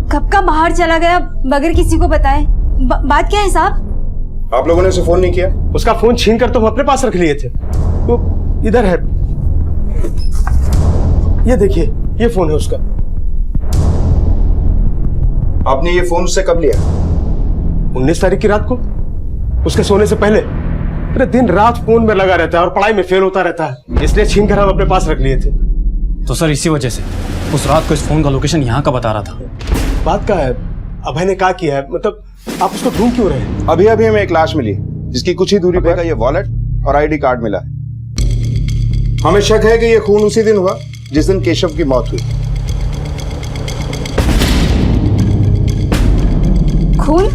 कब का बाहर चला गया बगैर किसी को बताए। बात क्या है साहब? आप लोगों ने उसे फोन नहीं किया? उसका फोन छीन कर तो हम अपने पास रख लिए थे। वो इधर है, ये देखिए, ये फोन है उसका। आपने ये फोन उससे कब लिया? 19 तारीख की रात को, उसके सोने से पहले। अरे दिन रात फोन में लगा रहता है और पढ़ाई में फेल होता रहता है, इसलिए छीन कर हम अपने पास रख लिए थे। तो सर इसी वजह से उस रात को इस फोन का लोकेशन यहाँ का बता रहा था। बात क्या है? अभय ने क्या किया है? मतलब आप उसको ढूंढ क्यों रहे हैं? अभी अभी हमें एक लाश मिली जिसकी कुछ ही दूरी पर ये वॉलेट और आईडी कार्ड मिला है। हमें शक है कि ये खून उसी दिन हुआ जिस दिन केशव की मौत हुई। खून?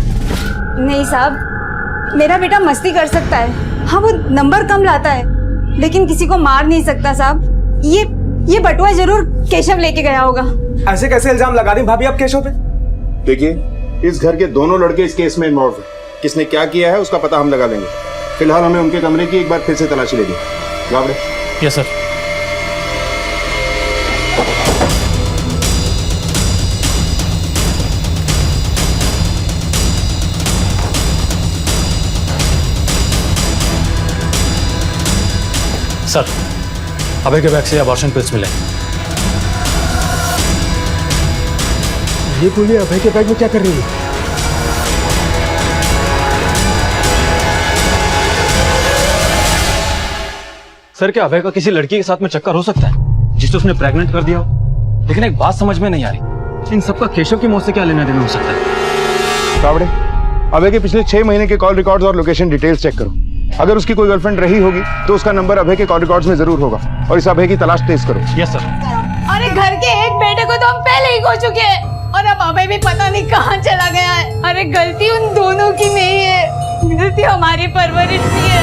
नहीं साहब, मेरा बेटा मस्ती कर सकता है। हाँ वो नंबर कम लाता है, लेकिन किसी को मार नहीं सकता साहब। ये बटुआ जरूर केशव लेके गया होगा। ऐसे कैसे इल्जाम लगा दी भाभी आप केशव पे? देखिए इस घर के दोनों लड़के इस केस में इन्वॉल्व हैं। किसने क्या किया है उसका पता हम लगा लेंगे। फिलहाल हमें उनके कमरे की एक बार फिर से तलाशी लेनी। Gawde. Yes sir. Sir Abhay के बैग से अबॉर्शन पिल्स मिले। ये गोली अभय के बैग में क्या कर रही है? सर क्या अभय का किसी लड़की के साथ में चक्कर हो सकता है जिससे उसने प्रेग्नेंट कर दिया हो? लेकिन एक बात समझ में नहीं आ रही, इन सबका केशव की मौत से क्या लेना देना हो सकता है? गावड़े, अभय के पिछले 6 महीने के कॉल रिकॉर्ड्स और लोकेशन डिटेल्स चेक करो। अगर उसकी कोई गर्लफ्रेंड रही होगी तो उसका नंबर अभय के कॉल रिकॉर्ड्स में जरूर होगा, और इस अभय की तलाश तेज करो। Yes sir. अरे घर के एक बेटे को तो हम पहले ही खो चुके हैं, और अब अभय भी पता नहीं कहाँ चला गया है। अरे गलती उन दोनों की नहीं है, गलती हमारी परवरिश की है।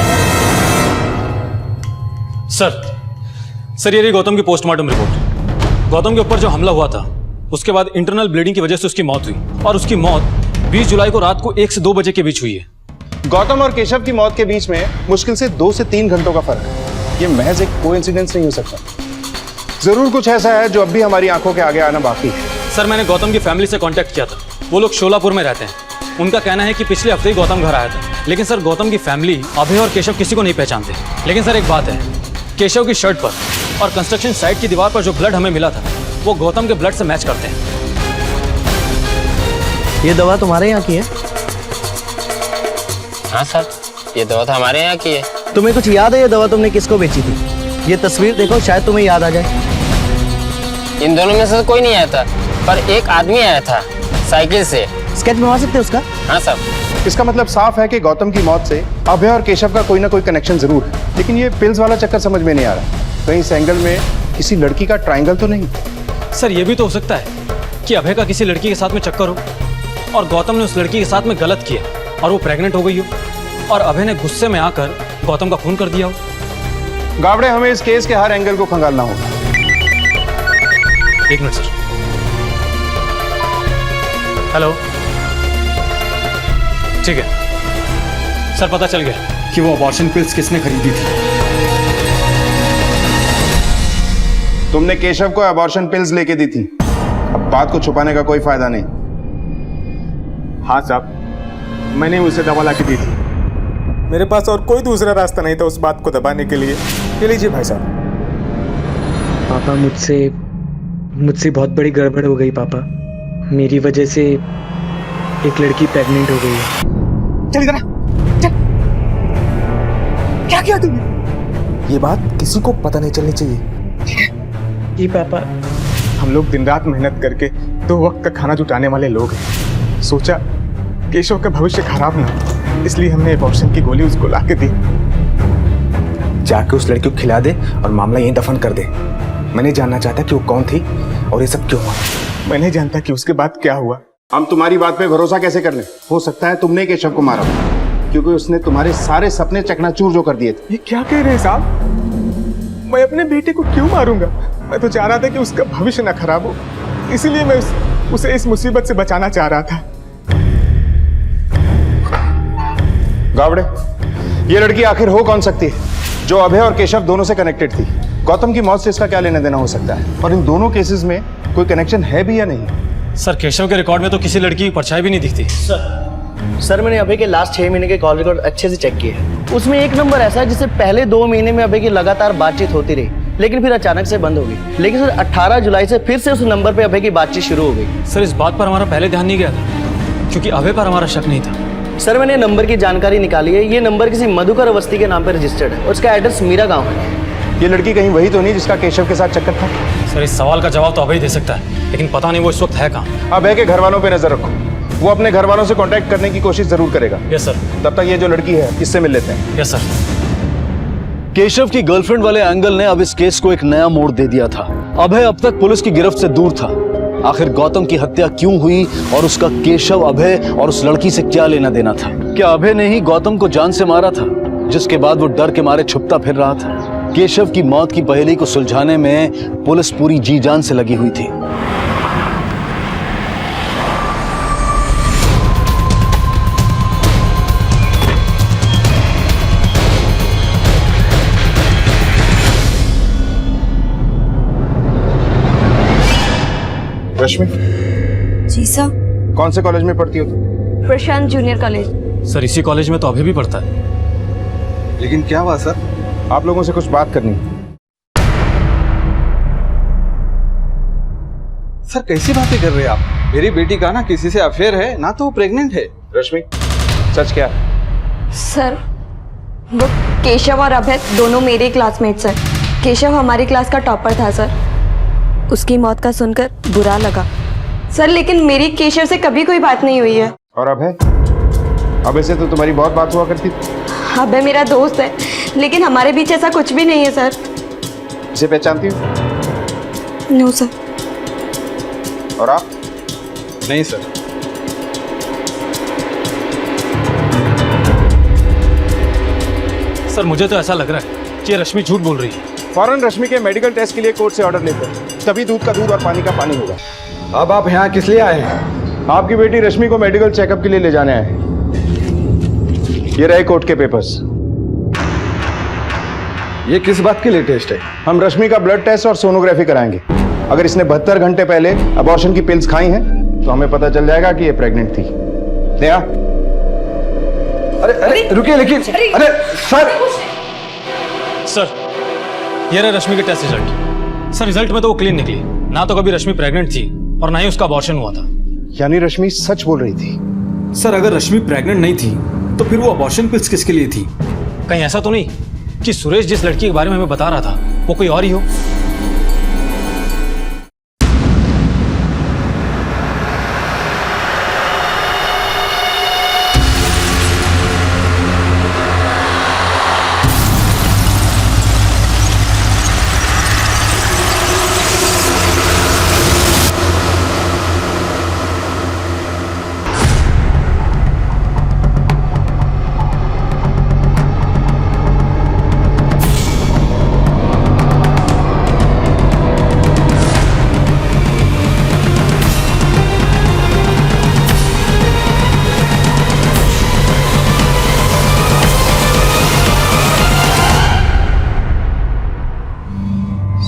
सर ये रही गौतम की पोस्टमार्टम रिपोर्ट। गौतम के ऊपर जो हमला हुआ था उसके बाद इंटरनल ब्लीडिंग की वजह से उसकी मौत हुई, और उसकी मौत 20 जुलाई को रात को 1 से 2 बजे के बीच हुई है। गौतम और केशव की मौत के बीच में मुश्किल से 2 से 3 घंटों का फर्क है। ये महज एक कोइंसिडेंस नहीं हो सकता। जरूर कुछ ऐसा है जो अब भी हमारी आंखों के आगे आना बाकी है। सर मैंने गौतम की फैमिली से कांटेक्ट किया था। वो लोग शोलापुर में रहते हैं। उनका कहना है कि पिछले हफ्ते ही गौतम घर आया था। लेकिन सर गौतम की फैमिली अभय और केशव किसी को नहीं पहचानते। लेकिन सर एक बात है, केशव की शर्ट पर और कंस्ट्रक्शन साइट की दीवार पर जो ब्लड हमें मिला था वो गौतम के ब्लड से मैच करते हैं। ये दवा तुम्हारे यहाँ की है? हाँ सर, ये दवा तो हमारे यहाँ की है। तुम्हें कुछ याद है ये दवा तुमने किसको बेची थी? ये तस्वीर देखो, शायद तुम्हें याद आ जाए। इन दोनों में से कोई नहीं आया था, पर एक आदमी आया था साइकिल से। स्केच बनवा सकते हो उसका? हाँ सर। इसका मतलब साफ है कि गौतम की मौत से अभय और केशव का कोई ना कोई कनेक्शन जरूर है। लेकिन ये पिल्स वाला चक्कर समझ में नहीं आ रहा। कहीं इस एंगल में किसी लड़की का ट्रायंगल तो नहीं? सर ये भी तो हो सकता है कि अभय का किसी लड़की के साथ में चक्कर हो और गौतम ने उस लड़की के साथ में गलत किया और वो प्रेग्नेंट हो गई हो और अभय ने गुस्से में आकर गौतम का खून कर दिया हो। गावड़े, हमें इस केस के हर एंगल को खंगालना होगा। एक मिनट सर। हेलो, ठीक है सर, पता चल गया कि वो अबॉर्शन पिल्स किसने खरीदी थी। तुमने केशव को अबॉर्शन पिल्स लेके दी थी। अब बात को छुपाने का कोई फायदा नहीं। हाँ साहब, मैंने उसे दवा ला के दी थी। मेरे पास और कोई दूसरा रास्ता नहीं था उस बात को दबाने के लिए। ये लीजिए भाई साहब। पापा, मुझसे बहुत बड़ी गड़बड़ हो गई पापा। मेरी वजह से एक लड़की प्रेग्नेंट हो गई है। चल इधर आ, चल। क्या किया तूने? ये बात किसी को पता नहीं चलनी चाहिए। जी पापा, हम लोग दिन रात मेहनत करके 2 वक्त का खाना जुटाने वाले लोग हैं। सोचा केशव का भविष्य खराब ना हो, इसलिए हमने अबॉर्शन की गोली उसको ला के दी। जाके उस लड़की को खिला दे और मामला यहीं दफन कर दे। मैं नहीं जानना चाहता कि वो कौन थी और ये सब क्यों हुआ। मैं नहीं जानता कि उसके बाद क्या हुआ। हम तुम्हारी बात पे भरोसा कैसे कर लें? हो सकता है तुमने केशव को मारा, क्योंकि उसने तुम्हारे सारे सपने चकनाचूर जो कर दिए थे। ये क्या कह रहे हैं साहब? मैं अपने बेटे को क्यों मारूंगा? मैं तो चाह रहा था कि उसका भविष्य ना खराब हो, इसीलिए मैं उसे इस मुसीबत से बचाना चाह रहा था। गावड़े, ये लड़की आखिर हो कौन सकती है जो अभय और केशव दोनों से कनेक्टेड थी? गौतम की मौत से इसका क्या लेना देना हो सकता है? और इन दोनों केसेस में कोई कनेक्शन है भी या नहीं? सर केशव के रिकॉर्ड में तो किसी लड़की की परछाई भी नहीं दिखती। सर मैंने अभय के लास्ट 6 महीने के कॉल रिकॉर्ड अच्छे से चेक किए हैं। उसमें एक नंबर ऐसा है जिससे पहले 2 महीने में अभय की लगातार बातचीत होती रही, लेकिन फिर अचानक से बंद हो गई। लेकिन सर 18 जुलाई से फिर से उस नंबर पे अभय की बातचीत शुरू हो गई। सर इस बात पर हमारा पहले ध्यान नहीं गया था, क्योंकि अभय पर हमारा शक नहीं था। सर मैंने नंबर की जानकारी निकाली है। ये नंबर किसी मधुकर अवस्थी के नाम पर रजिस्टर्ड है और उसका एड्रेस मीरा गाँव है। ये लड़की कहीं वही तो नहीं जिसका केशव के साथ चक्कर था? सर इस सवाल का जवाब तो अभय दे सकता है, लेकिन पता नहीं वो इस वक्त है कहाँ। अभय के घर वालों पे नजर रखो, वो अपने घर वालों से कांटेक्ट करने की कोशिश जरूर करेगा। Yes sir. तब तक ये जो लड़की है इससे मिल लेते हैं। Yes sir. केशव की गर्लफ्रेंड वाले एंगल ने अब इस केस को एक नया मोड़ दे दिया था। अभय अब तक पुलिस की गिरफ्त से दूर था। आखिर गौतम की हत्या क्यों हुई और उसका केशव, अभय और उस लड़की से क्या लेना देना था? क्या अभय ने ही गौतम को जान से मारा था, जिसके बाद वो डर के मारे छुपता फिर रहा था? केशव की मौत की पहेली को सुलझाने में पुलिस पूरी जी जान से लगी हुई थी। रश्मि। जी सर। कौन से कॉलेज में पढ़ती हो तुम? प्रशांत जूनियर कॉलेज। सर इसी कॉलेज में तो अभी भी पढ़ता है। लेकिन क्या हुआ सर? आप लोगों से कुछ बात करनी। सर कैसी बातें कर रहे हैं आप? मेरी बेटी का ना किसी से अफेयर है, ना तो वो प्रेग्नेंट है। रश्मि, सच क्या? सर वो केशव और अभय दोनों मेरे क्लासमेट्स हैं। केशव हमारी क्लास का टॉपर था सर। उसकी मौत का सुनकर बुरा लगा सर, लेकिन मेरी केशव से कभी कोई बात नहीं हुई है। और अभय? अभय से तो तुम्हारी बहुत बात हुआ करती थी। अभय मेरा दोस्त है, लेकिन हमारे बीच ऐसा कुछ भी नहीं है सर। इसे पहचानती हो? No sir. और आप? नहीं सर। सर मुझे तो ऐसा लग रहा है कि रश्मि झूठ बोल रही है। फौरन रश्मि के मेडिकल टेस्ट के लिए कोर्ट से ऑर्डर लेते हैं, तभी दूध का दूध और पानी का पानी होगा। अब आप यहाँ किस लिए आए हैं? आपकी बेटी रश्मि को मेडिकल चेकअप के लिए ले जाने आए हैं। ये रहे कोर्ट के पेपर्स। ये किस बात के लिए टेस्ट है? हम रश्मि का ब्लड टेस्ट और सोनोग्राफी कराएंगे। अगर इसने 72 घंटे पहले अबॉर्शन की पिल्स खाई हैं तो हमें पता चल जाएगा कि ये प्रेग्नेंट थी। नेहा, अरे रुकिए, लेकिन अरे सर, ये रहा रश्मि के टेस्ट रिजल्ट। सर, रिजल्ट में तो वो क्लीन निकली, ना तो कभी रश्मि प्रेग्नेंट थी और ना ही उसका अबॉर्शन हुआ था। यानी रश्मि सच बोल रही थी? सर, अगर रश्मि प्रेग्नेंट नहीं थी तो फिर वो अबॉर्शन पिल्स किसके लिए थी? कहीं ऐसा तो नहीं कि सुरेश जिस लड़की के बारे में हमें बता रहा था वो कोई और ही हो?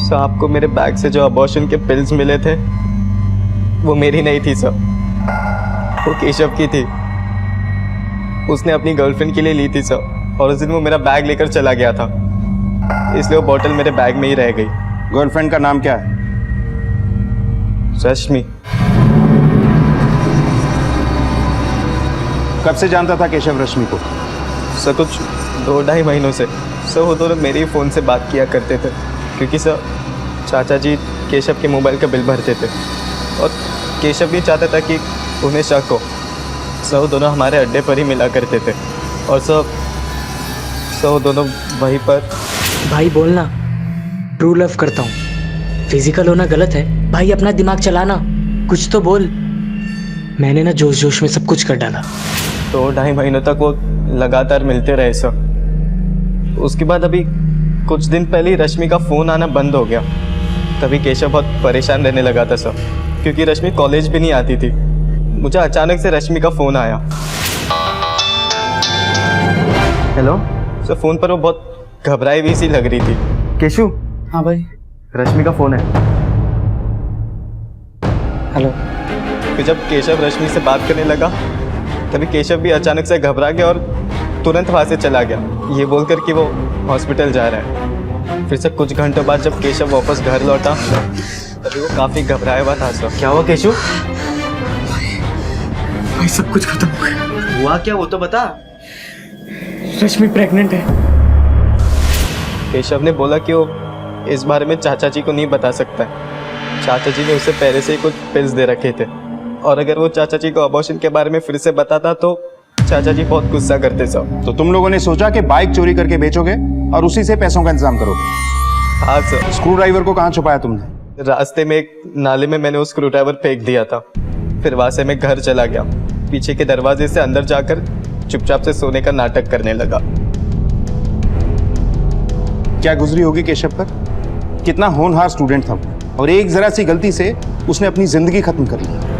सर, आपको मेरे बैग से जो अबॉर्शन के पिल्स मिले थे वो मेरी नहीं थी सर, वो केशव की थी। उसने अपनी गर्लफ्रेंड के लिए ली थी सर, और उस दिन वो मेरा बैग लेकर चला गया था, इसलिए वो बॉटल मेरे बैग में ही रह गई। गर्लफ्रेंड का नाम क्या है? रश्मि। कब से जानता था केशव रश्मि को? सर, कुछ 2-2.5 महीनों से। सर, वो दोनों मेरे ही फ़ोन से बात किया करते थे, क्योंकि सर चाचा जी केशव के मोबाइल का बिल भरते थे और केशव भी चाहता था कि उन्हें शक हो। सर, वो दोनों हमारे अड्डे पर ही मिला करते थे और सर वो दोनों वहीं पर। भाई बोलना, ट्रू लव करता हूँ। फिजिकल होना गलत है भाई, अपना दिमाग चलाना, कुछ तो बोल। मैंने ना जोश जोश में सब कुछ कर डाला। 2-2.5 महीनों तक वो लगातार मिलते रहे सर। उसके बाद अभी कुछ दिन पहले ही रश्मि का फ़ोन आना बंद हो गया। तभी केशव बहुत परेशान रहने लगा था सर, क्योंकि रश्मि कॉलेज भी नहीं आती थी। मुझे अचानक से रश्मि का फ़ोन आया। हेलो सर, फ़ोन पर वो बहुत घबराई हुई सी लग रही थी। केशु? हाँ भाई। रश्मि का फ़ोन है। हेलो। फिर जब केशव रश्मि से बात करने लगा तभी केशव भी अचानक से घबरा गया और तुरंत वहाँ से चला गया, ये बोलकर कि वो हॉस्पिटल जा रहा है। फिर से कुछ घंटों बाद जब केशव वापस घर लौटा तभी वो काफ़ी घबराया हुआ था सर। क्या हुआ केशव? भाई सब कुछ खत्म हो गया। हुआ क्या, वो तो बता। रश्मि प्रेग्नेंट है। केशव ने बोला कि वो इस बारे में चाचा जी को नहीं बता सकता है। चाचा जी ने उसे पहले से ही कुछ पिल्स दे रखे थे, और अगर वो चाचा जी को अबॉर्शन के बारे में फिर से बताता तो चाचा जी बहुत गुस्सा करते सर। तो तुम लोगों ने सोचा कि बाइक चोरी करके बेचोगे और उसी से पैसों का इंतजाम करोगे? हाँ सर। स्क्रू ड्राइवर को कहाँ छुपाया तुमने? रास्ते में एक नाले में मैंने वो स्क्रू ड्राइवर फेंक दिया था। फिर वहाँ से मैं घर चला गया, पीछे के दरवाजे से अंदर जाकर चुपचाप से सोने का नाटक करने लगा। क्या गुजरी होगी केशव पर? कितना होनहार स्टूडेंट था और एक जरा सी गलती से उसने अपनी जिंदगी खत्म कर ली।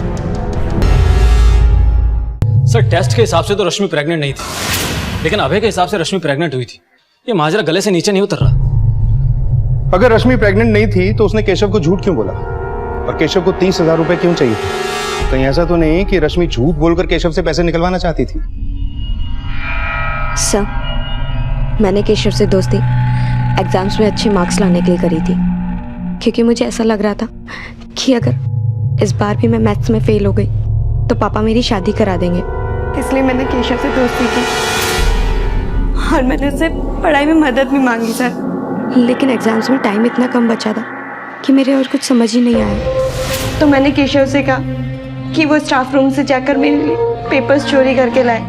सर, टेस्ट के हिसाब से तो रश्मि प्रेग्नेंट नहीं थी, लेकिन अभय के हिसाब से रश्मि प्रेग्नेंट हुई थी। ये माजरा गले से नीचे नहीं उतर रहा। अगर रश्मि प्रेग्नेंट नहीं थी तो उसने केशव को झूठ क्यों बोला? और केशव को 30,000 रुपए क्यों चाहिए? कहीं ऐसा तो नहीं कि रश्मि झूठ बोलकर केशव से पैसे निकलवाना चाहती थी? सर, मैंने केशव से दोस्ती एग्जाम्स में अच्छे मार्क्स लाने के लिए करी थी, क्योंकि मुझे ऐसा लग रहा था कि अगर इस बार भी मैं मैथ्स में फेल हो गई तो पापा मेरी शादी करा देंगे। इसलिए मैंने केशव से दोस्ती की और मैंने उससे पढ़ाई में मदद भी मांगी सर। लेकिन एग्जाम्स में टाइम इतना कम बचा था कि मेरे और कुछ समझ ही नहीं आया। तो मैंने केशव से कहा कि वो स्टाफ रूम से जाकर मेरे लिए पेपर्स चोरी करके लाए।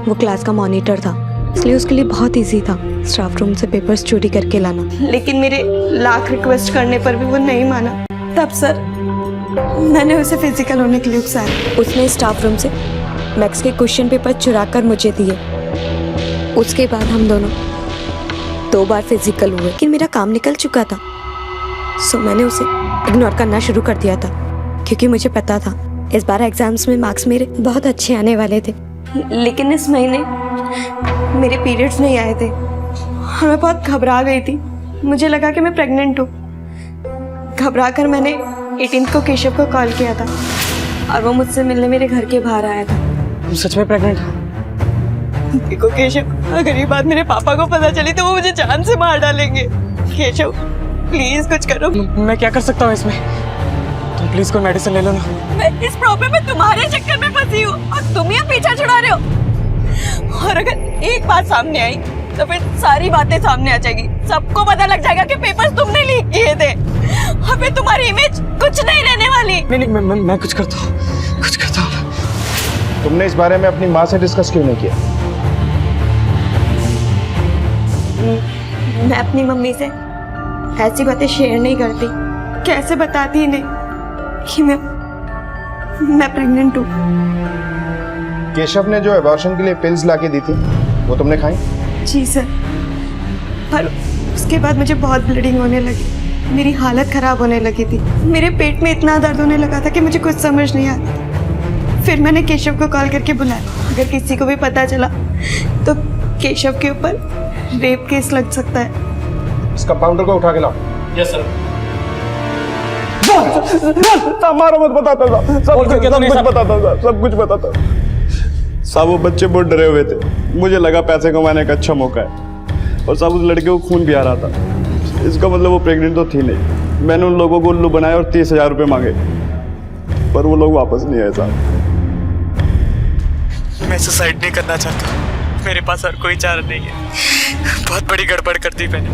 वो क्लास का मॉनिटर था, इसलिए उसके लिए बहुत इजी था स्टाफ रूम से पेपर्स चोरी करके लाना। लेकिन मेरे लाख रिक्वेस्ट करने पर भी वो नहीं माना। तब सर मैंने उसे फिजिकल होने के लिए उकसाया। उसने स्टाफ रूम से मैथ्स के क्वेश्चन पेपर चुरा कर मुझे दिए। उसके बाद हम दोनों 2 बार फिजिकल हुए, लेकिन मेरा काम निकल चुका था, सो मैंने उसे इग्नोर करना शुरू कर दिया था, क्योंकि मुझे पता था इस बार एग्जाम्स में मार्क्स मेरे बहुत अच्छे आने वाले थे। लेकिन इस महीने मेरे पीरियड्स नहीं आए थे और मैं बहुत घबरा गई थी। मुझे लगा कि मैं प्रेग्नेंट हूँ। घबरा कर मैंने 18 को केशव को कॉल किया था और वो मुझसे मिलने मेरे घर के बाहर आया था। तुम सच में प्रेग्नेंट हो? देखो केशव, अगर ये बात मेरे पापा को पता चली तो वो मुझे जान से मार डालेंगे। केशव प्लीज कुछ करो। मैं क्या कर सकता हूँ इसमें? तुम प्लीज कोई मेडिसिन ले लो ना। मैं इस प्रॉब्लम में तुम्हारे चक्कर में फंसी हूँ और तुम ही पीछा छुड़ा रहे हो। और अगर एक बात सामने आई तो फिर सारी बातें सामने आ जाएगी। सबको पता लग जाएगा कि पेपर्स तुमने लीक किए थे और फिर तुम्हारी इमेज कुछ नहीं रहने वाली। नहीं, मैं कुछ करता हूँ, कुछ करता हूँ। तुमने इस बारे में अपनी माँ से डिस्कस क्यों नहीं किया? मैं अपनी मम्मी से ऐसी बातें शेयर नहीं करती। कैसे बताती इन्हें कि मैं प्रेग्नेंट हूँ। केशव ने जो एबॉर्शन के लिए पिल्स लाके दी थी वो तुमने खाई? जी सर, पर उसके बाद मुझे बहुत ब्लीडिंग होने लगी, मेरी हालत खराब होने लगी थी। मेरे पेट में इतना दर्द होने लगा था कि मुझे कुछ समझ नहीं आता। फिर मैंने केशव को कॉल करके बुलाया। अगर किसी को भी पता चला तो केशव के ऊपर रेप केस लग सकता है। इस कंपाउंडर को उठा के लाओ। Yes sir. मारो मत, बताता था सब कुछ बताता। साहब वो बच्चे बहुत डरे हुए थे। मुझे लगा पैसे कमाने का अच्छा मौका है और साहब उस लड़के को खून भी आ रहा था। इसका मतलब वो प्रेग्नेंट तो थी नहीं। मैंने उन लोगों को उल्लू बनाया और 30,000 रुपये मांगे पर वो लोग वापस नहीं आए साहब। मैं सुसाइड नहीं करना चाहता, मेरे पास और कोई चारा नहीं है। बहुत बड़ी गड़बड़ कर दी मैंने।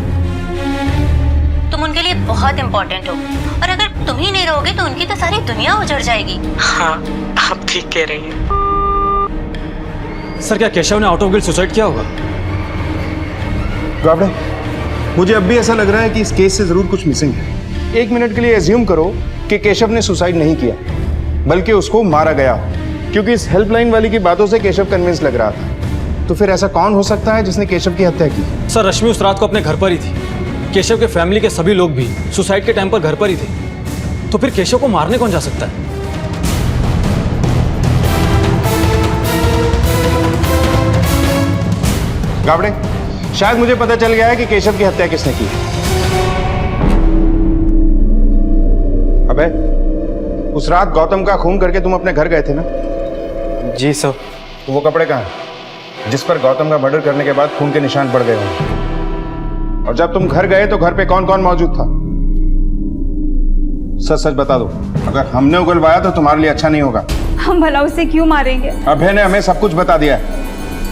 तुम उनके लिए बहुत इम्पोर्टेंट हो और अगर तुम ही नहीं रहोगे तो उनकी तो सारी दुनिया उजड़ जाएगी। हाँ, आप ठीक कह रही हैं। सर, क्या केशव ने आउट ऑफ गिल्ट सुसाइड किया होगा? गाबड़े, मुझे अब भी ऐसा लग रहा है कि इस केस से जरूर कुछ मिसिंग है। 1 मिनट के लिए एज्यूम करो कि केशव ने सुसाइड नहीं किया बल्कि उसको मारा गया, क्योंकि इस हेल्पलाइन वाली की बातों से केशव कन्विंस लग रहा था। तो फिर ऐसा कौन हो सकता है जिसने केशव की हत्या की? सर, रश्मि उस रात को अपने घर पर ही थी। केशव के फैमिली के सभी लोग भी सुसाइड के टाइम पर घर पर ही थे। तो फिर केशव को मारने कौन जा सकता है? गाबड़े, शायद मुझे पता चल गया है कि केशव की हत्या किसने की। अबे, उस रात गौतम का खून करके तुम अपने घर गए थे ना? जी सर। तो वो कपड़े कहाँ हैं जिस पर गौतम का मर्डर करने के बाद खून के निशान पड़ गए होंगे? और जब तुम घर गए तो घर पे कौन कौन मौजूद था? सच सच बता दो। अगर हमने उगलवाया तो तुम्हारे लिए अच्छा नहीं होगा। हम भला उसे क्यों मारेंगे? अभय ने हमें सब कुछ बता दिया है।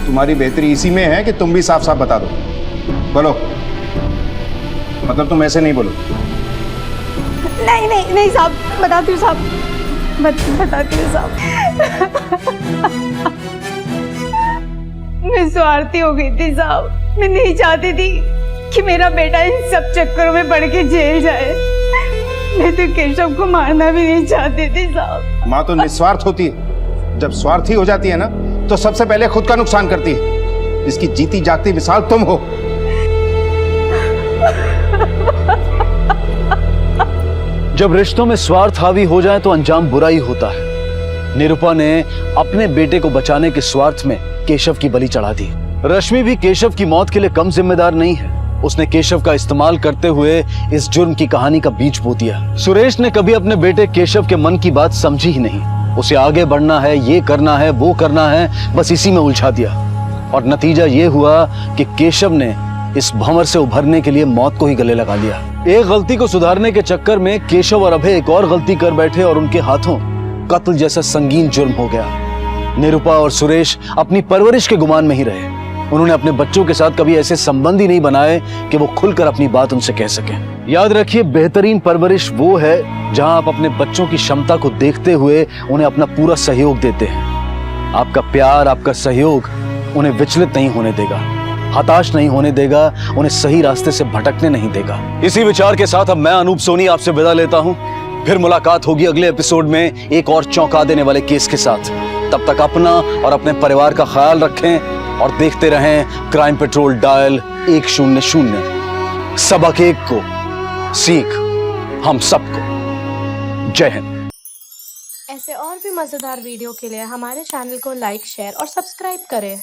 तुम्हारी बेहतरी इसी में है कि तुम भी साफ साफ बता दो। बोलो, मतलब तुम ऐसे नहीं बोलो। नहीं साहब, बताती हूँ साहब, बताती हूँ साहब। मैं स्वार्थी हो गई थी साहब। मैं नहीं चाहती थी कि मेरा बेटा इन सब चक्करों में पड़ के जेल जाए। मैं तो केशव को मारना भी नहीं चाहती थी साहब। माँ तो निस्वार्थ होती है। जब स्वार्थी हो जाती है ना तो सबसे पहले खुद का नुकसान करती है। जिसकी जीती जागती मिसाल तुम हो। जब रिश्तों में स्वार्थ हावी हो जाए तो अंजाम बुरा ही होता है। निरूपा ने अपने बेटे को बचाने के स्वार्थ में केशव की बलि चढ़ा दी। रश्मि भी केशव की मौत के लिए कम जिम्मेदार नहीं है। उसने केशव का इस्तेमाल करते हुए इस जुर्म की कहानी का बीज बो दिया। सुरेश ने कभी अपने बेटे केशव के मन की बात समझी ही नहीं। उसे आगे बढ़ना है, ये करना है, वो करना है, बस इसी में उलझा दिया। और नतीजा ये हुआ कि केशव ने इस भंवर से उभरने के लिए मौत को ही गले लगा लिया। एक गलती को सुधारने के चक्कर में केशव और अभय एक और गलती कर बैठे और उनके हाथों कत्ल जैसा संगीन जुर्म हो गया। निरूपा और सुरेश अपनी परवरिश के गुमान में ही रहे। उन्होंने अपने बच्चों के साथ कभी ऐसे संबंध ही नहीं बनाए कि वो खुलकर अपनी बात उनसे कह सकें। याद रखिए, बेहतरीन परवरिश वो है जहां आप अपने बच्चों की क्षमता को देखते हुए उन्हें अपना पूरा सहयोग देते हैं। आपका प्यार, आपका सहयोग उन्हें विचलित नहीं होने देगा, हताश नहीं होने देगा, उन्हें सही रास्ते से भटकने नहीं देगा। इसी विचार के साथ अब मैं अनूप सोनी आपसे विदा लेता हूं। फिर मुलाकात होगी अगले एपिसोड में एक और चौंका देने वाले केस के साथ। तब तक अपना और अपने परिवार का ख्याल रखें और देखते रहें क्राइम पेट्रोल डायल 100। सबक एक को, सीख हम सबको। जय हिंद। ऐसे और भी मजेदार वीडियो के लिए हमारे चैनल को लाइक, शेयर और सब्सक्राइब करें।